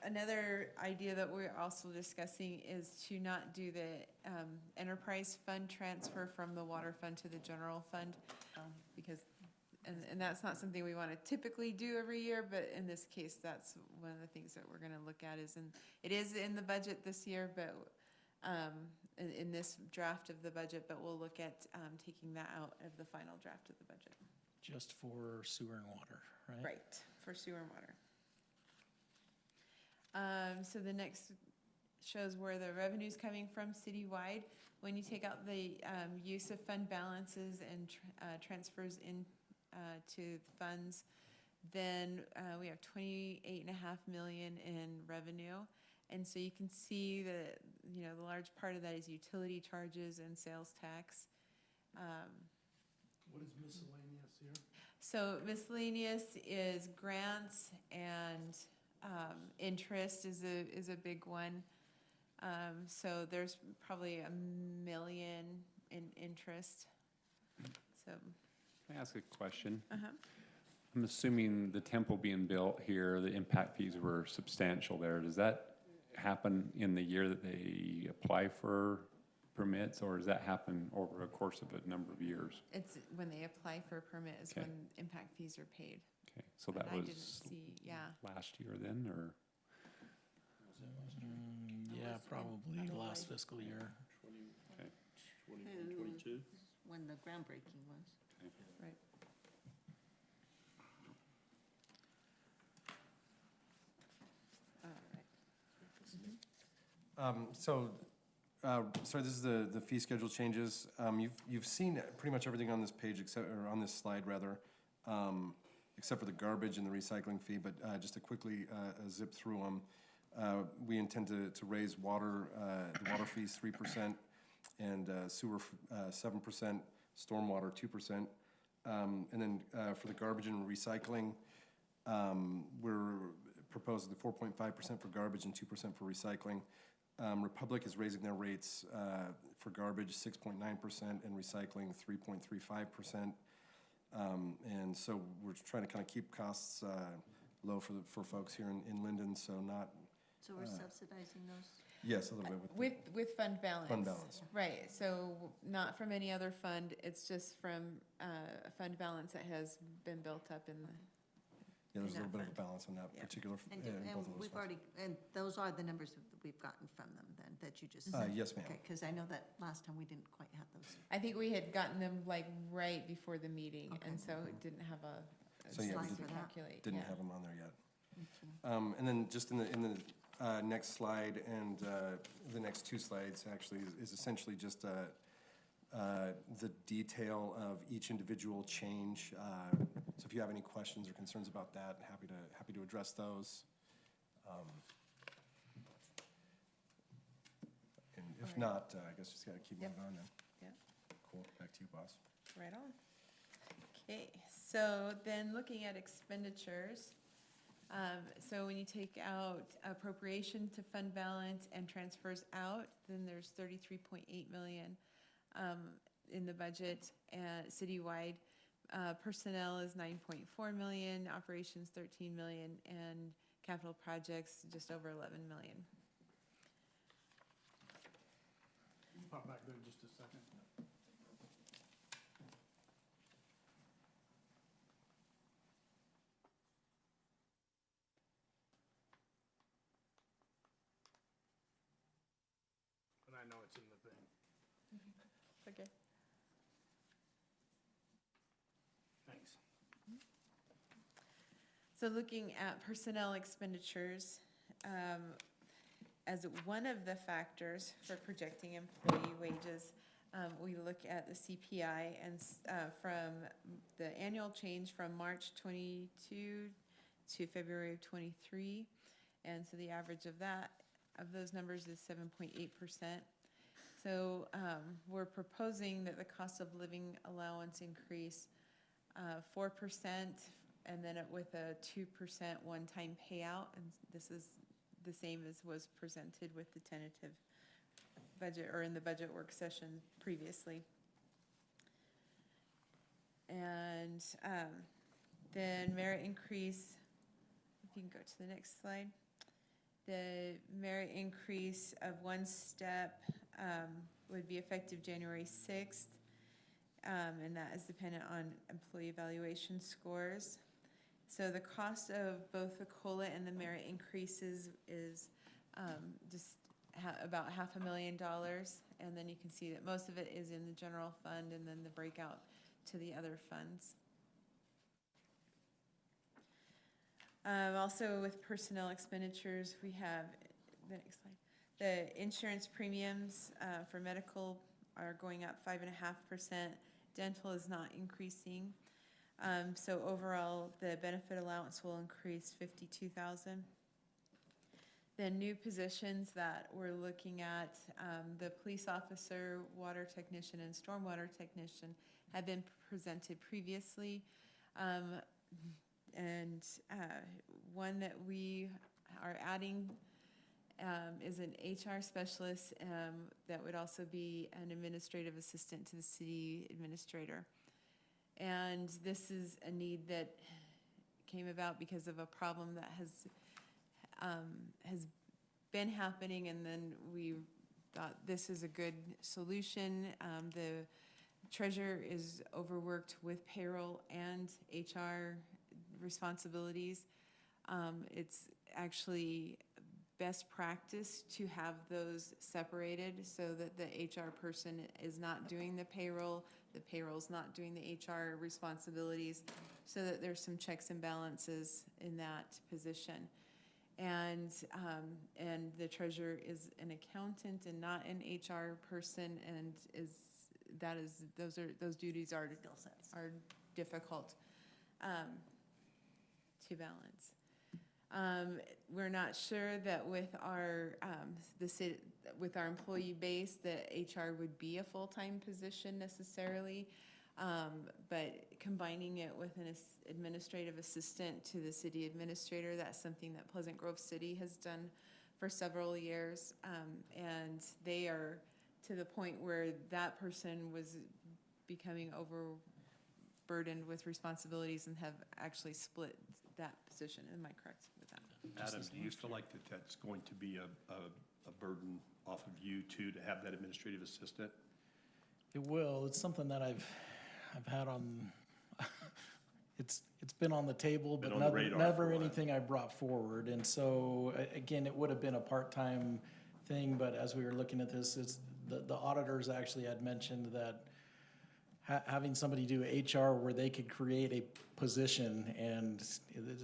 Another idea that we're also discussing is to not do the enterprise fund transfer from the water fund to the general fund, because, and that's not something we want to typically do every year, but in this case, that's one of the things that we're going to look at it is in the budget this year, but in this draft of the budget, but we'll look at taking that out of the final draft of the budget. Just for sewer and water, right? Right, for sewer and water. So the next shows where the revenue's coming from citywide. When you take out the use of fund balances and transfers in to funds, then we have $28.5 million in revenue. And so you can see that, you know, the large part of that is utility charges and sales tax. What is miscellaneous here? So miscellaneous is grants and interest is a big one. So there's probably $1 million in interest. So. Can I ask a question? Uh-huh. I'm assuming the temple being built here, the impact fees were substantial there. Does that happen in the year that they apply for permits, or does that happen over a course of a number of years? It's when they apply for a permit is when impact fees are paid. Okay, so But that I was didn't see, last year then, or? Yeah, probably last fiscal year. 22. When the groundbreaking was. Right. All right. So this is the fee schedule changes. You've seen pretty much everything on this page, or on this slide rather, except for the garbage and the recycling fee, but just to quickly zip through them. We intend to raise water, the water fees 3%, and sewer 7%, stormwater 2%. And then for the garbage and recycling, we're proposing the 4.5% for garbage and 2% for recycling. Republic is raising their rates for garbage 6.9% and recycling 3.35%. And so we're trying to kind of keep costs low for folks here in Lindon, so not. So we're subsidizing those? Yes, a little bit with fund balance. Fund balance. Right, so not from any other fund, it's just from a fund balance that has been built up in the. Yeah, there's a little bit of a balance on that particular. And both of those we've funds. already, and those are the numbers that we've gotten from them then, that you just Mm-hmm. said? Yes, ma'am. Okay, because I know that last time we didn't quite have those. I think we had gotten them like right before the meeting, Okay. and so it didn't have a So yeah, slide we to for that. calculate. Didn't yeah. have them on there yet. And then just in the next slide and the next two slides actually is essentially just the detail of each individual change. So if you have any questions or concerns about that, happy to address those. And if not, I guess just gotta keep moving on then. Yep. Cool, back to you, boss. Right on. Okay, so then looking at expenditures, so when you take out appropriation to fund balance and transfers out, then there's 33.8 million in the budget citywide. Personnel is 9.4 million, operations 13 million, and capital projects just over 11 million. Pop back there just a second. But I know it's in the thing. It's okay. Thanks. So looking at personnel expenditures, as one of the factors for projecting employee wages, we look at the CPI and from the annual change from March 22 to February of 23. And so the average of those numbers is 7.8%. So we're proposing that the cost of living allowance increase 4%, and then with a 2% one-time payout. And this is the same as was presented with the tentative budget, or in the budget work session previously. And then merit increase, if you can go to the next slide. The merit increase of one step would be effective January 6th, and that is dependent on employee evaluation scores. So the cost of both the COLA and the merit increases is just about $500,000, and then you can see that most of it is in the general fund, and then the breakout to the other funds. Also with personnel expenditures, we have, the next slide, the insurance premiums for medical are going up 5.5%. Dental is not increasing. So overall, the benefit allowance will increase $52,000. The new positions that we're looking at, the police officer, water technician, and stormwater technician have been presented previously. And one that we are adding is an HR specialist that would also be an administrative assistant to the city administrator. And this is a need that came about because of a problem that has been happening, and then we thought this is a good solution. The treasurer is overworked with payroll and HR responsibilities. It's actually best practice to have those separated so that the HR person is not doing the payroll's not doing the HR responsibilities, so that there's some checks and balances in that position. And the treasurer is an accountant and not an HR person, and those duties are difficult to balance. We're not sure that with our employee base that HR would be a full-time position necessarily, but combining it with an administrative assistant to the city administrator, that's something that Pleasant Grove City has done for several years, and they are to the point where that person was becoming overburdened with responsibilities and have actually split that position. Am I correct with that? Adam, do you feel like that's going to be a burden off of you too, to have that administrative assistant? It will. It's something that I've had on, it's been on the table, but never anything I brought forward. And so, again, it would have been a part-time thing, but as we were looking at this, the auditors actually had mentioned that having somebody do HR where they could create a position, and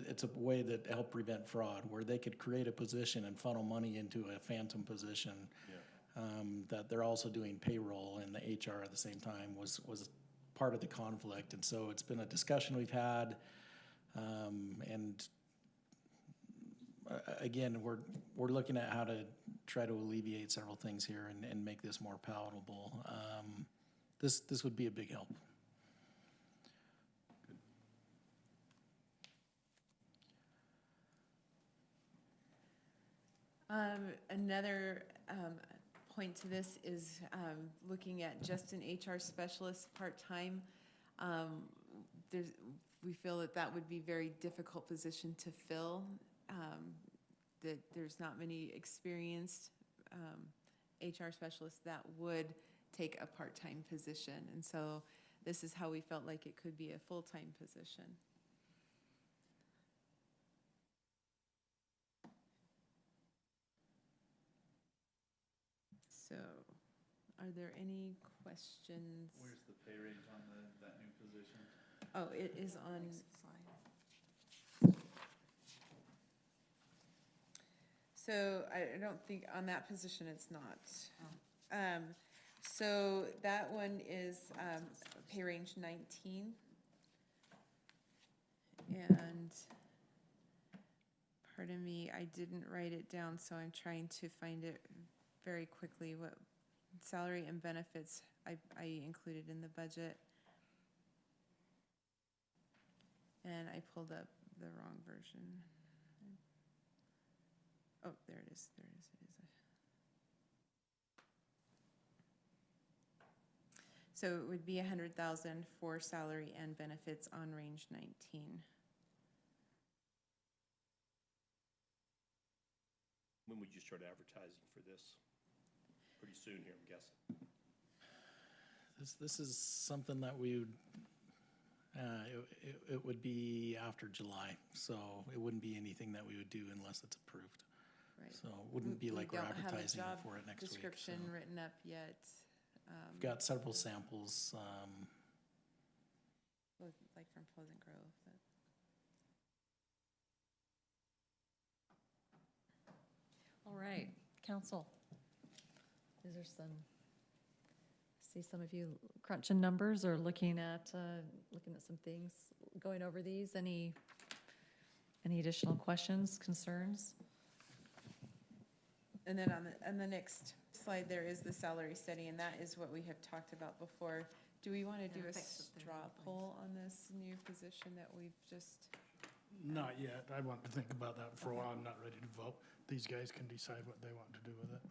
it's a way that help prevent fraud, where they could create a position and funnel money into a phantom position. Yeah. That they're also doing payroll and the HR at the same time was part of the conflict. And so it's been a discussion we've had, and again, we're looking at how to try to alleviate several things here and make this more palatable. This would be a big help. Another point to this is looking at just an HR specialist part-time. We feel that would be a very difficult position to fill, that there's not many experienced HR specialists that would take a part-time position. And so this is how we felt like it could be a full-time position. So, are there any questions? Where's the pay range on that new position? Oh, it is on So I don't think, on that position, it's not. So that one is pay range 19. And pardon me, I didn't write it down, so I'm trying to find it very quickly. What salary and benefits I included in the budget. And I pulled up the wrong version. Oh, there it is, there it is, it is. So it would be 100,000 for salary and benefits on range 19. When would you start advertising for this? Pretty soon here, I'm guessing. This is something that we would, it would be after July, so it wouldn't be anything that we would do unless it's approved. Right. So it wouldn't be like we're advertising for it next week. Description so. written up yet. We've got several samples. Like from Pleasant Grove. All right, council. Is there some, see some of you crunching numbers or looking at some things, going over these. Any additional questions, concerns? And then on the next slide, there is the salary study, and that is what we have talked about before. Do we want to do a straw poll on this new position that we've just? Not yet. I want to think about that for a while. I'm not ready to vote. These guys can decide what they want to do with it.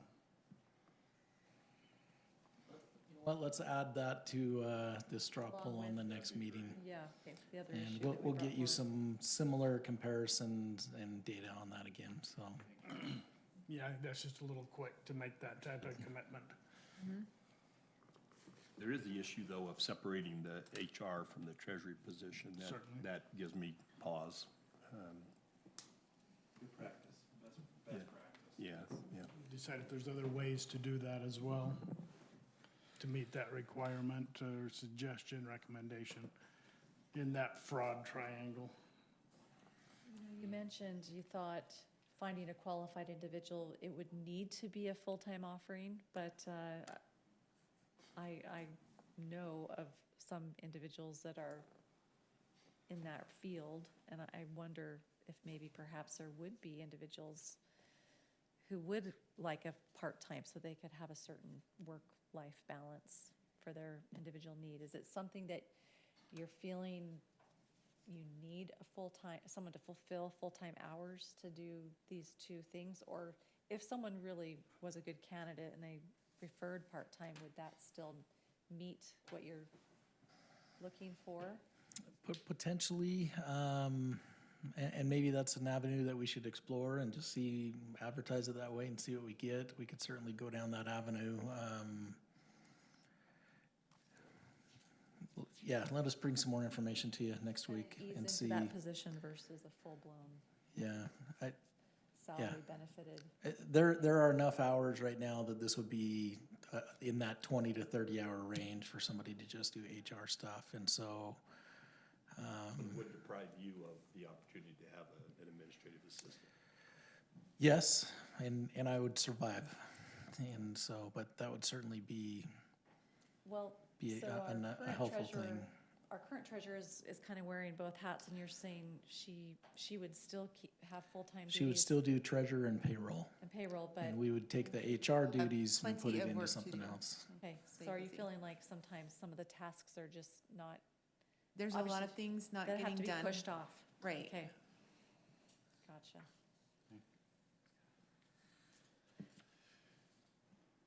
Well, let's add that to this straw poll on the next meeting. Yeah, okay, the other And issue. we'll get you some similar comparisons and data on that again, so. Yeah, I think that's just a little quick to make that type of commitment. There is the issue, though, of separating the HR from the treasury position. Certainly. That gives me pause. Good practice, best practice. Yeah, yeah. Decide if there's other ways to do that as well, to meet that requirement or suggestion, recommendation in that fraud triangle. You mentioned you thought finding a qualified individual, it would need to be a full-time offering, but I know of some individuals that are in that field, and I wonder if maybe perhaps there would be individuals who would like a part-time so they could have a certain work-life balance for their individual need. Is it something that you're feeling you need a full-time, someone to fulfill full-time hours to do these two things? Or if someone really was a good candidate and they preferred part-time, would that still meet what you're looking for? Potentially, and maybe that's an avenue that we should explore and just see, advertise it that way and see what we get. We could certainly go down that avenue. Yeah, let us bring some more information to you next week and see. That position versus a full-blown Yeah, salary benefited. There are enough hours right now that this would be in that 20 to 30 hour range for somebody to just do HR stuff, and so. It would deprive you of the opportunity to have an administrative assistant. Yes, and I would survive, and so, but that would certainly be. Well, so a helpful thing. Our current treasurer is kind of wearing both hats, and you're saying she would still have full-time duties? She would still do treasurer and payroll. But. And we would take the HR duties and put plenty it of into work to something do. else. Okay, so are you feeling like sometimes some of the tasks are just not? There's a lot of things not that getting have to done. be pushed off. Right. Okay. Gotcha.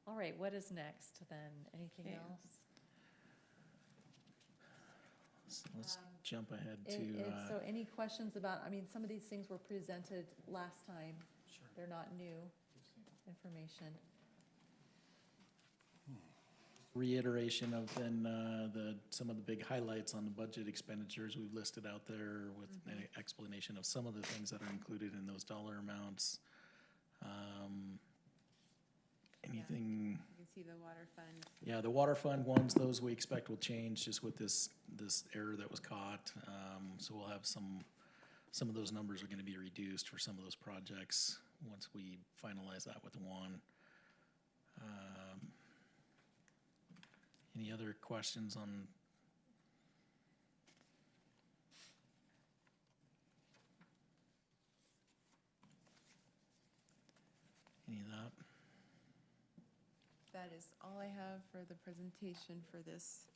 All right, what is next then? Anything Okay. else? Let's jump ahead to. So any questions about, I mean, some of these things were presented last time. Sure. They're not new information. Reiteration of then some of the big highlights on the budget expenditures we've listed out there with an explanation of some of the things that are included in those dollar amounts. Anything? You can see the water fund. Yeah, the water fund ones, those we expect will change just with this error that was caught. So we'll have some of those numbers are gonna be reduced for some of those projects. once we finalize that with Juan. Any other questions on? Any of that? That is all I have for the presentation for this,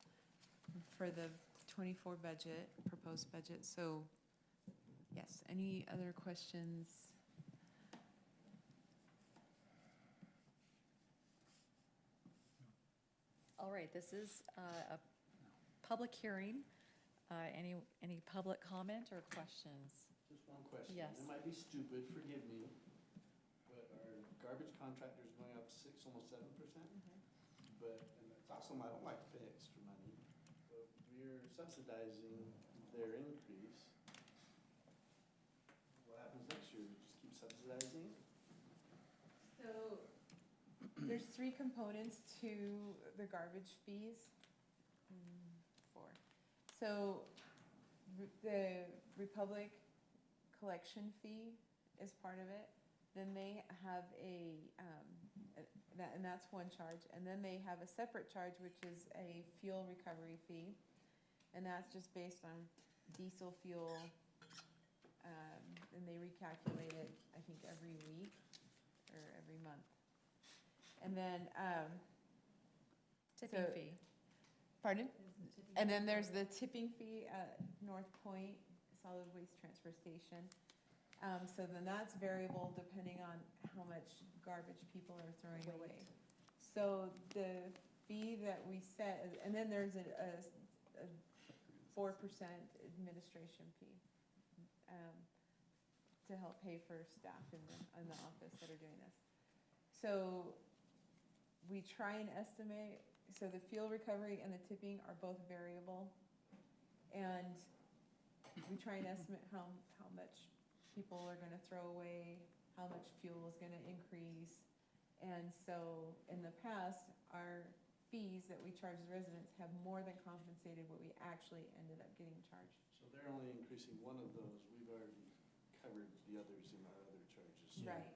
for the 24 budget, proposed budget. So, yes, any other questions? All right, this is a public hearing. Any public comment or questions? Just one question. Yes. It might be stupid, forgive me, but our garbage contractor is going up almost 7%. But, and it's awesome, I don't like to pay extra money, but we're subsidizing their increase. What happens next year? Just keep subsidizing? So, there's 3 components to the garbage fees. 4. So, the Republic collection fee is part of it. Then they have and that's one charge. And then they have a separate charge, which is a fuel recovery fee. And that's just based on diesel fuel. And they recalculate it, I think, every week or every month. And then, Tipping so- fee. Pardon? And then there's the tipping fee at North Point Solid Waste Transfer Station. So then that's variable depending on how much garbage people are throwing away. So the fee that we set, and then there's a 4% administration fee to help pay for staff in the office that are doing this. So we try and estimate, so the fuel recovery and the tipping are both variable. And we try and estimate how much people are gonna throw away, how much fuel is gonna increase. And so in the past, our fees that we charge the residents have more than compensated what we actually ended up getting charged. So they're only increasing one of those, we've already covered the others in our other charges. Right.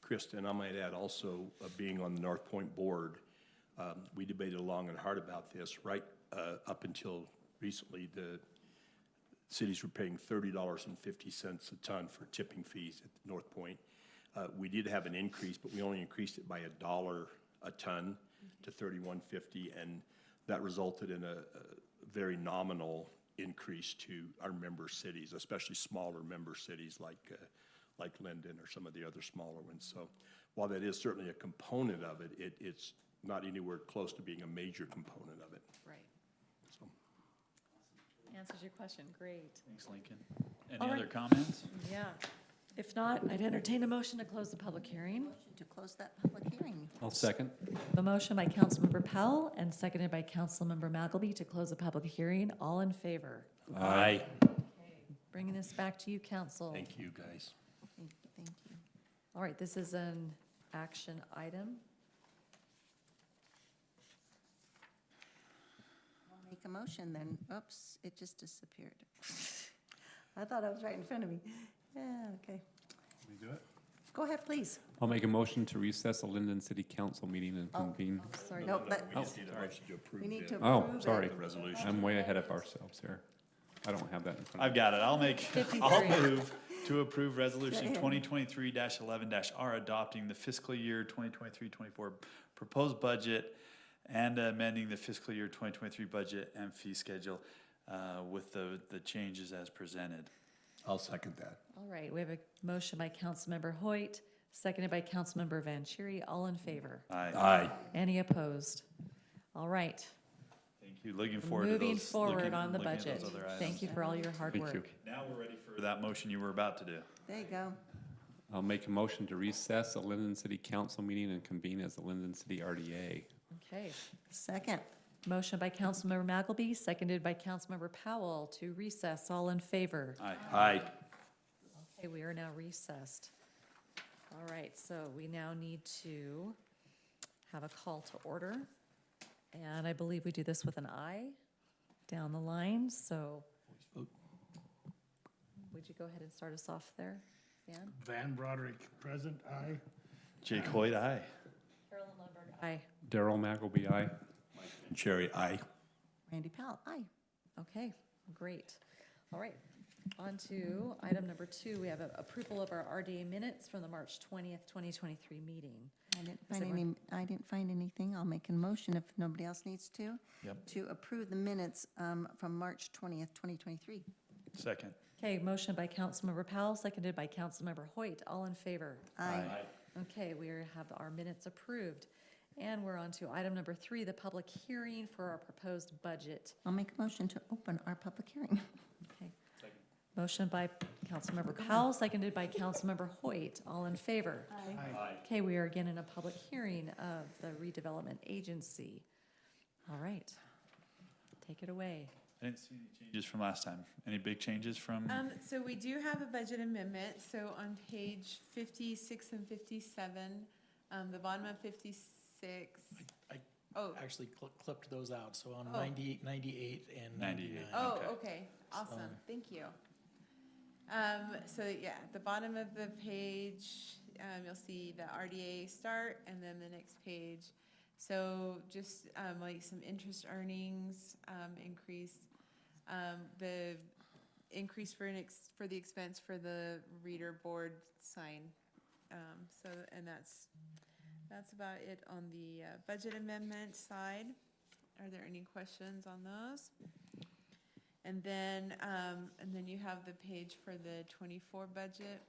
Kristen, I might add also, being on the North Point board, we debated long and hard about this. Right up until recently, the cities were paying $30.50 a ton for tipping fees at North Point. We did have an increase, but we only increased it by $1 a ton to $31.50, and that resulted in a very nominal increase to our member cities, especially smaller member cities like Lindon or some of the other smaller ones. So while that is certainly a component of it, it's not anywhere close to being a major component of it. Right. So. Answers your question, great. Thanks, Lincoln. All Any right. other comments? Yeah. If not, I'd entertain a motion to close the public hearing. To close that public hearing. I'll second. A motion by Councilmember Powell and seconded by Councilmember Magleby to close the public hearing. All in favor? Aye. Bringing this back to you, council. Thank you, guys. Thank you. All right, this is an action item. I'll make a motion then. Oops, it just disappeared. I thought I was right in front of me. Yeah, okay. Can we do it? Go ahead, please. I'll make a motion to recess the Linden City Council meeting and convene. Sorry. No, but We just need a motion to approve we need to the Oh, approve sorry. it. resolution. I'm way ahead of ourselves here. I don't have that in front of me. I've got it. I'll 53. move to approve resolution Go ahead. 2023-11-R adopting the fiscal year 2023-24 proposed budget and amending the fiscal year 2023 budget and fee schedule with the changes as presented. I'll second that. All right, we have a motion by Councilmember Hoyt, seconded by Councilmember Vanchery. All in favor? Aye. Aye. Any opposed? All right. Thank you. Looking forward to those. Moving forward on the looking at budget. those other items. Thank you for all your hard Thank you. work. Now we're ready for that motion you were about to do. There you go. I'll make a motion to recess the Linden City Council meeting and convene as the Linden City RDA. Okay. Second. Motion by Councilmember Magleby, seconded by Councilmember Powell to recess. All in favor? Aye. Aye. Okay, we are now recessed. All right, so we now need to have a call to order. And I believe we do this with an aye down the line, so. Would you go ahead and start us off there, Van? Van Broderick, present, aye. Jake Hoyt, aye. Carolyn Lundberg, aye. Darrell Magleby, aye. Cherry, aye. Randy Powell, aye. Okay, great. All right, on to item number 2. We have approval of our RDA minutes from the March 20th, 2023 meeting. I didn't find anything. I'll make a motion if nobody else needs to. Yep. To approve the minutes from March 20th, 2023. Second. Okay, motion by Councilmember Powell, seconded by Councilmember Hoyt. All in favor? Aye. Okay, we have our minutes approved. And we're on to item number 3, the public hearing for our proposed budget. I'll make a motion to open our public hearing. Okay. Motion by Councilmember Powell, seconded by Councilmember Hoyt. All in favor? Aye. Okay, we are again in a public hearing of the redevelopment agency. All right, take it away. I didn't see any changes from last time. Any big changes from? So we do have a budget amendment, so on page 56 and 57, the bottom of 56. I Oh, actually clipped those out, so on Oh. 98 and 99. oh, okay, awesome, thank you. So yeah, the bottom of the page, you'll see the RDA start and then the next page. So just like some interest earnings increase, the increase for the expense for the reader board sign. So, and that's about it on the budget amendment side. Are there any questions on those? And then you have the page for the 24 budget.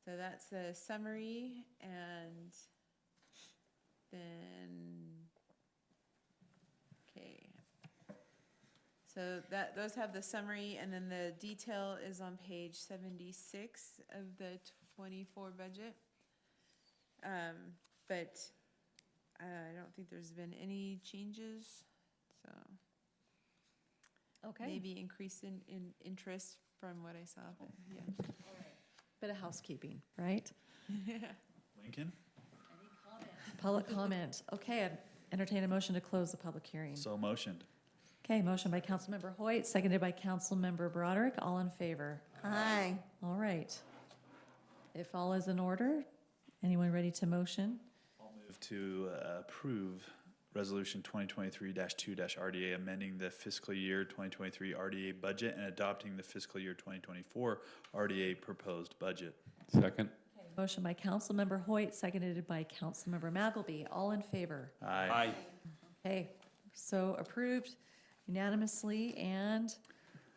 So that's a summary, and then, okay. So those have the summary, and then the detail is on page 76 of the 24 budget. But I don't think there's been any changes, so. Okay. Maybe increase in interest from what I saw, but yeah. Bit of housekeeping, right? Lincoln? Public comment. Okay, I'd entertain a motion to close the public hearing. So motioned. Okay, motion by Councilmember Hoyt, seconded by Councilmember Broderick. All in favor? Aye. All right. If all is in order, anyone ready to motion? I'll move to approve Resolution 2023-2-RDA, amending the fiscal year 2023 RDA budget and adopting the fiscal year 2024 RDA proposed budget. Second. Motion by Councilmember Hoyt, seconded by Councilmember Magleby. All in favor? Aye. Okay, so approved unanimously, and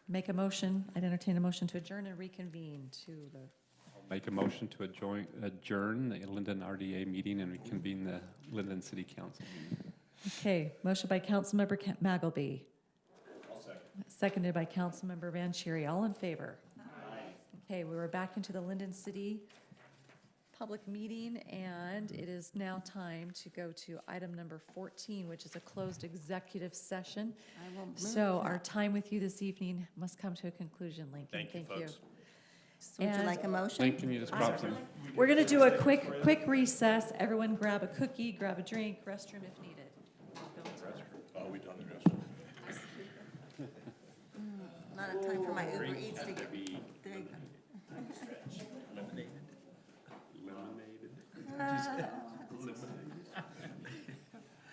make a motion, I'd entertain a motion to adjourn and reconvene to the, Make a motion to adjourn the Lindon RDA meeting and reconvene the Lindon City Council meeting. okay, motion by Councilmember Magleby. Seconded by Councilmember Vanchery. All in favor? Okay, we were back into the Lindon City public meeting, and it is now time to go to item number 14, which is a closed executive session. I will move So that. our time with you this evening must come to a conclusion, Lincoln. Thank you, folks. So would you And- like a motion? Link, can you just drop some? We're going to do a quick recess. Everyone grab a cookie, grab a drink, restroom if needed. Are we done the restroom? Not a time for my Uber Eats to get, there you go.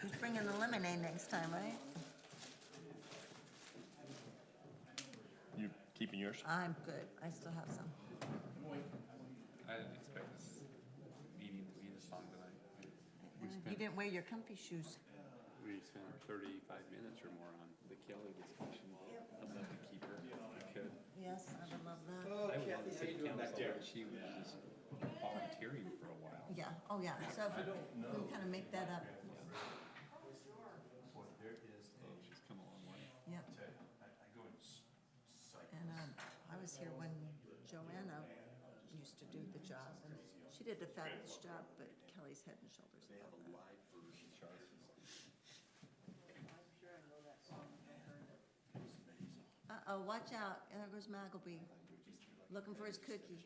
Who's bringing the lemonade next time, right? You keeping yours? I'm good. I still have some. I didn't expect this meeting to be this long tonight. You didn't wear your comfy shoes. We spent 35 minutes or more on the Kelly discussion. I'd love to keep her if I could. Yes, I would love that. I was on the city council, but she was just volunteering for a while. Yeah, oh, yeah. So we can kind of make that up. She's come a long way. Yep. And I was here when Joanna used to do the job, and she did a fabulous job, but Kelly's head and shoulders above that. Uh-oh, watch out, there goes Magleby, looking for his cookie.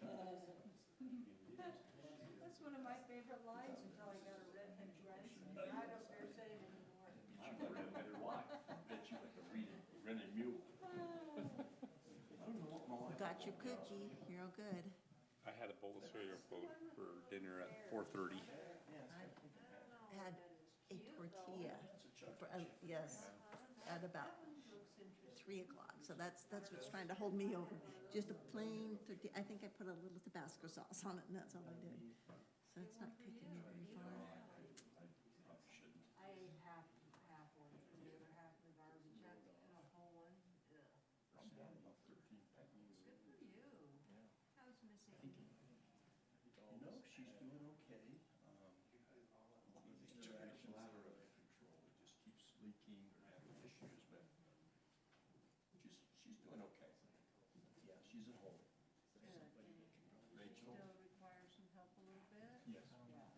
That's one of my favorite lines until I got a redhead grandson. I don't dare say it anymore. Bet you like a rented mule. Got your cookie, you're all good. I had a bowl of cereal for dinner at 4:30. Had a tortilla, yes, at about 3 o'clock. So that's what's trying to hold me over. Just a plain tortilla. I think I put a little Tabasco sauce on it, and that's all I did. So it's not taking me very far. I ate half one, and the other half in the garbage, and a whole one. Ugh. Good for you. How's Miss Amy? No, she's doing okay. Her actions are out of control. It just keeps leaking or having issues, but she's doing okay. Yeah, she's at home. Rachel? Still requires some help a little bit? Yes.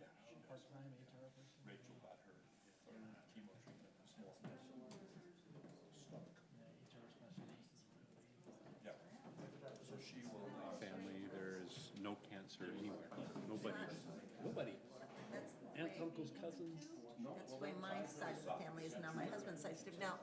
Yeah, she does. Rachel got her chemo treatment this morning. Stomach. Yeah. So she will. Family, there is no cancer anywhere. Nobody. That's the Aunts, way- uncles, cousins. That's the way my side of the family is now. My husband's side is different. Now,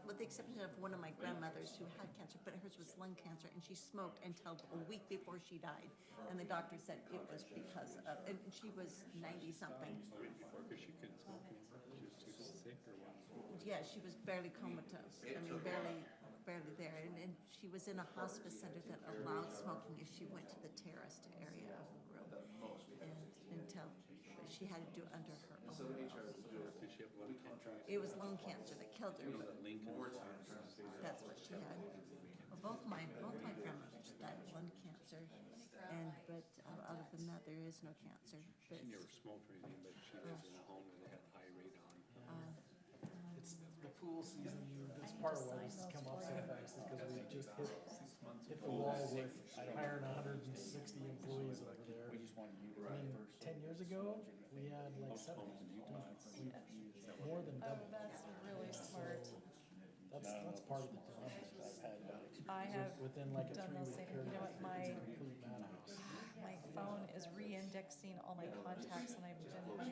with the exception of one of my grandmothers who had cancer, but hers was lung cancer, and she smoked until a week before she died. And the doctor said it was because of, and she was 90-something. Because she couldn't smoke anymore. She was too sick or what? Yeah, she was barely comatose. I mean, barely there. And she was in a hospice center that allowed smoking if she went to the terraced area of the room. And until, but she had to do it under her own. Did she have lung cancer? It was lung cancer that killed her. Was that Lincoln? That's what she had. Well, both my grandmothers died of lung cancer, but other than that, there is no cancer. But She never smoked or anything, but she lived in a home where they had high radon. It's the pool season, that's part of why this has come up so fast, is because we just hit the wall with hiring 160 employees over there. I mean, 10 years ago, we had like 7. We've more than doubled. That's really smart. That's part of the dilemma. I have Within like a done those 3-week same, period. you know what, it's a complete madhouse. my phone is re-indexing all my contacts, and I've been having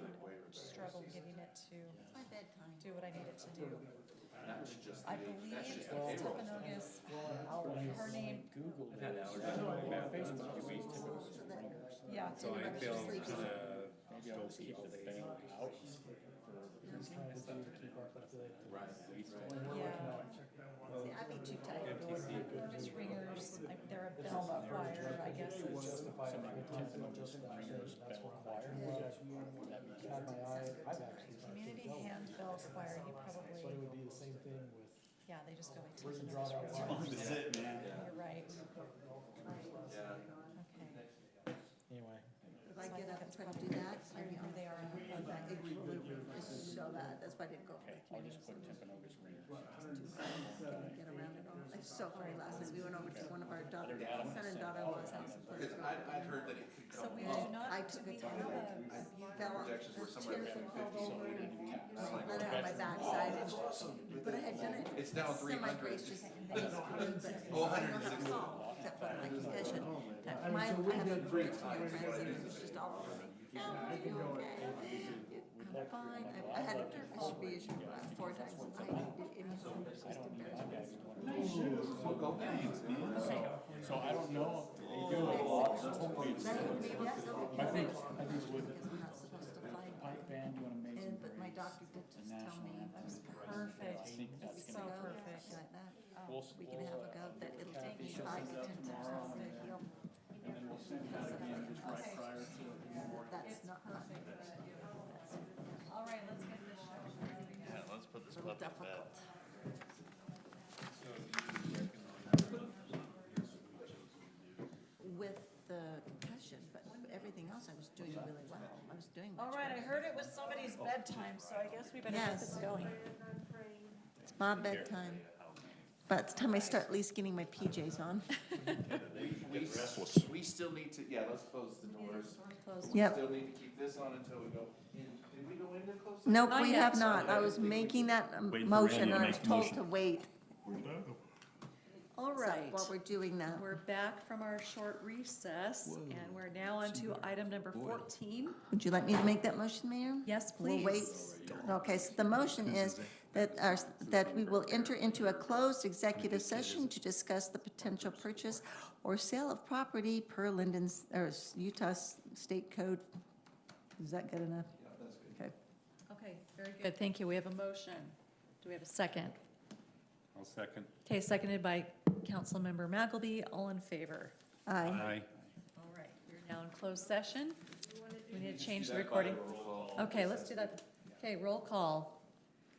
struggle getting it to my bedtime. do what I need it to do. I believe it's Stephanopoulos, her name, Google. I've had allergies. yeah. So I feel Sleepy. Maybe I'll just keep the fan out. Just trying to keep up with the. Yeah. See, I'd be too tired. Nervous ringers, they're a bell choir, I guess. Justifiable tempo, just that's why had my eye, I've actually. Community hand bell choir, you But it probably, would be the same thing with. yeah, they just go into Where's the the draw nervous that ringers. line? This is it, man. You're right. Yeah. Okay. Anyway. If I get up and try to do that, I'd be on They are. it's so bad. That's why I didn't go for the community service. Couldn't get around it all. I'm so funny. Last night we went over to one of our son and daughter-in-law's house. I'd heard that it could So come we off. do not, I do took we a have time. a, Fell on, Projections were the somewhere chair between fell 50, so over we and didn't. let out my backside. But I had done it. It's now 300. Semi-gracious. But Oh, I don't know how to 160. fall, except for my concussion. I have a great time, and it was just all over me. Are you okay? I'm fine. I had a revision 4 times. I did it. It was just embarrassing. So I don't know, they do a lot, so hopefully it's. I think with I'm not supposed to fight. pipe band, you wanna make some But my doctor did just tell me perfect, that's so perfect. like that, a week and a half ago, that it'll take me 5 to 10 times longer to heal. and then we'll send it out again just right prior to. That's not perfect. All right, let's get this show. Yeah, let's put this A little puppy to bed. difficult. With the concussion, but everything else I was doing really well. I was doing much All right, I better. heard it was somebody's bedtime, so I guess we better get this Yes. going. It's my bedtime. But it's time I start at least getting my PJs on. We still need to, yeah, let's close the doors. Closed. We Yep. still need to keep this on until we go in. Did we go in and close? Nope, Not we yet. have not. I was making that Wait for motion, Randy to and I was make the told motion. to wait. All right. While we're doing that. We're back from our short recess, and we're now on to item number 14. Would you like me to make that motion, Mayor? Yes, We'll wait. please. Okay, so the motion is that we will enter into a closed executive session to discuss the potential purchase or sale of property per Lindon's, or Utah State Code. Is that good enough? Yeah, that's good. Okay. Okay, very good, thank you. We have a motion. Do we have a second? I'll second. Okay, seconded by Councilmember McElby. All in favor? Aye. All right, we're now in closed session. We need to change the recording. Okay, let's do that. Okay, roll call.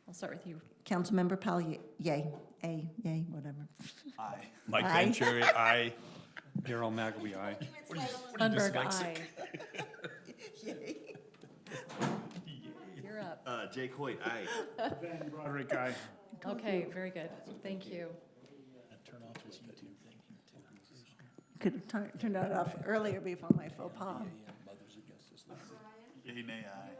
I'll start with you. Councilmember Powell, yay, yay, whatever. Aye. Mike Aye. Vanchery, aye. Darrell McAbey, aye. Lundberg, aye. You're up. Jake Hoyt, aye. Van Broderick, aye. Okay, very good. Thank you. Turn off his YouTube thing here too. Could have turned that off earlier before my faux pas. Mothers against this. Yay, nay, aye.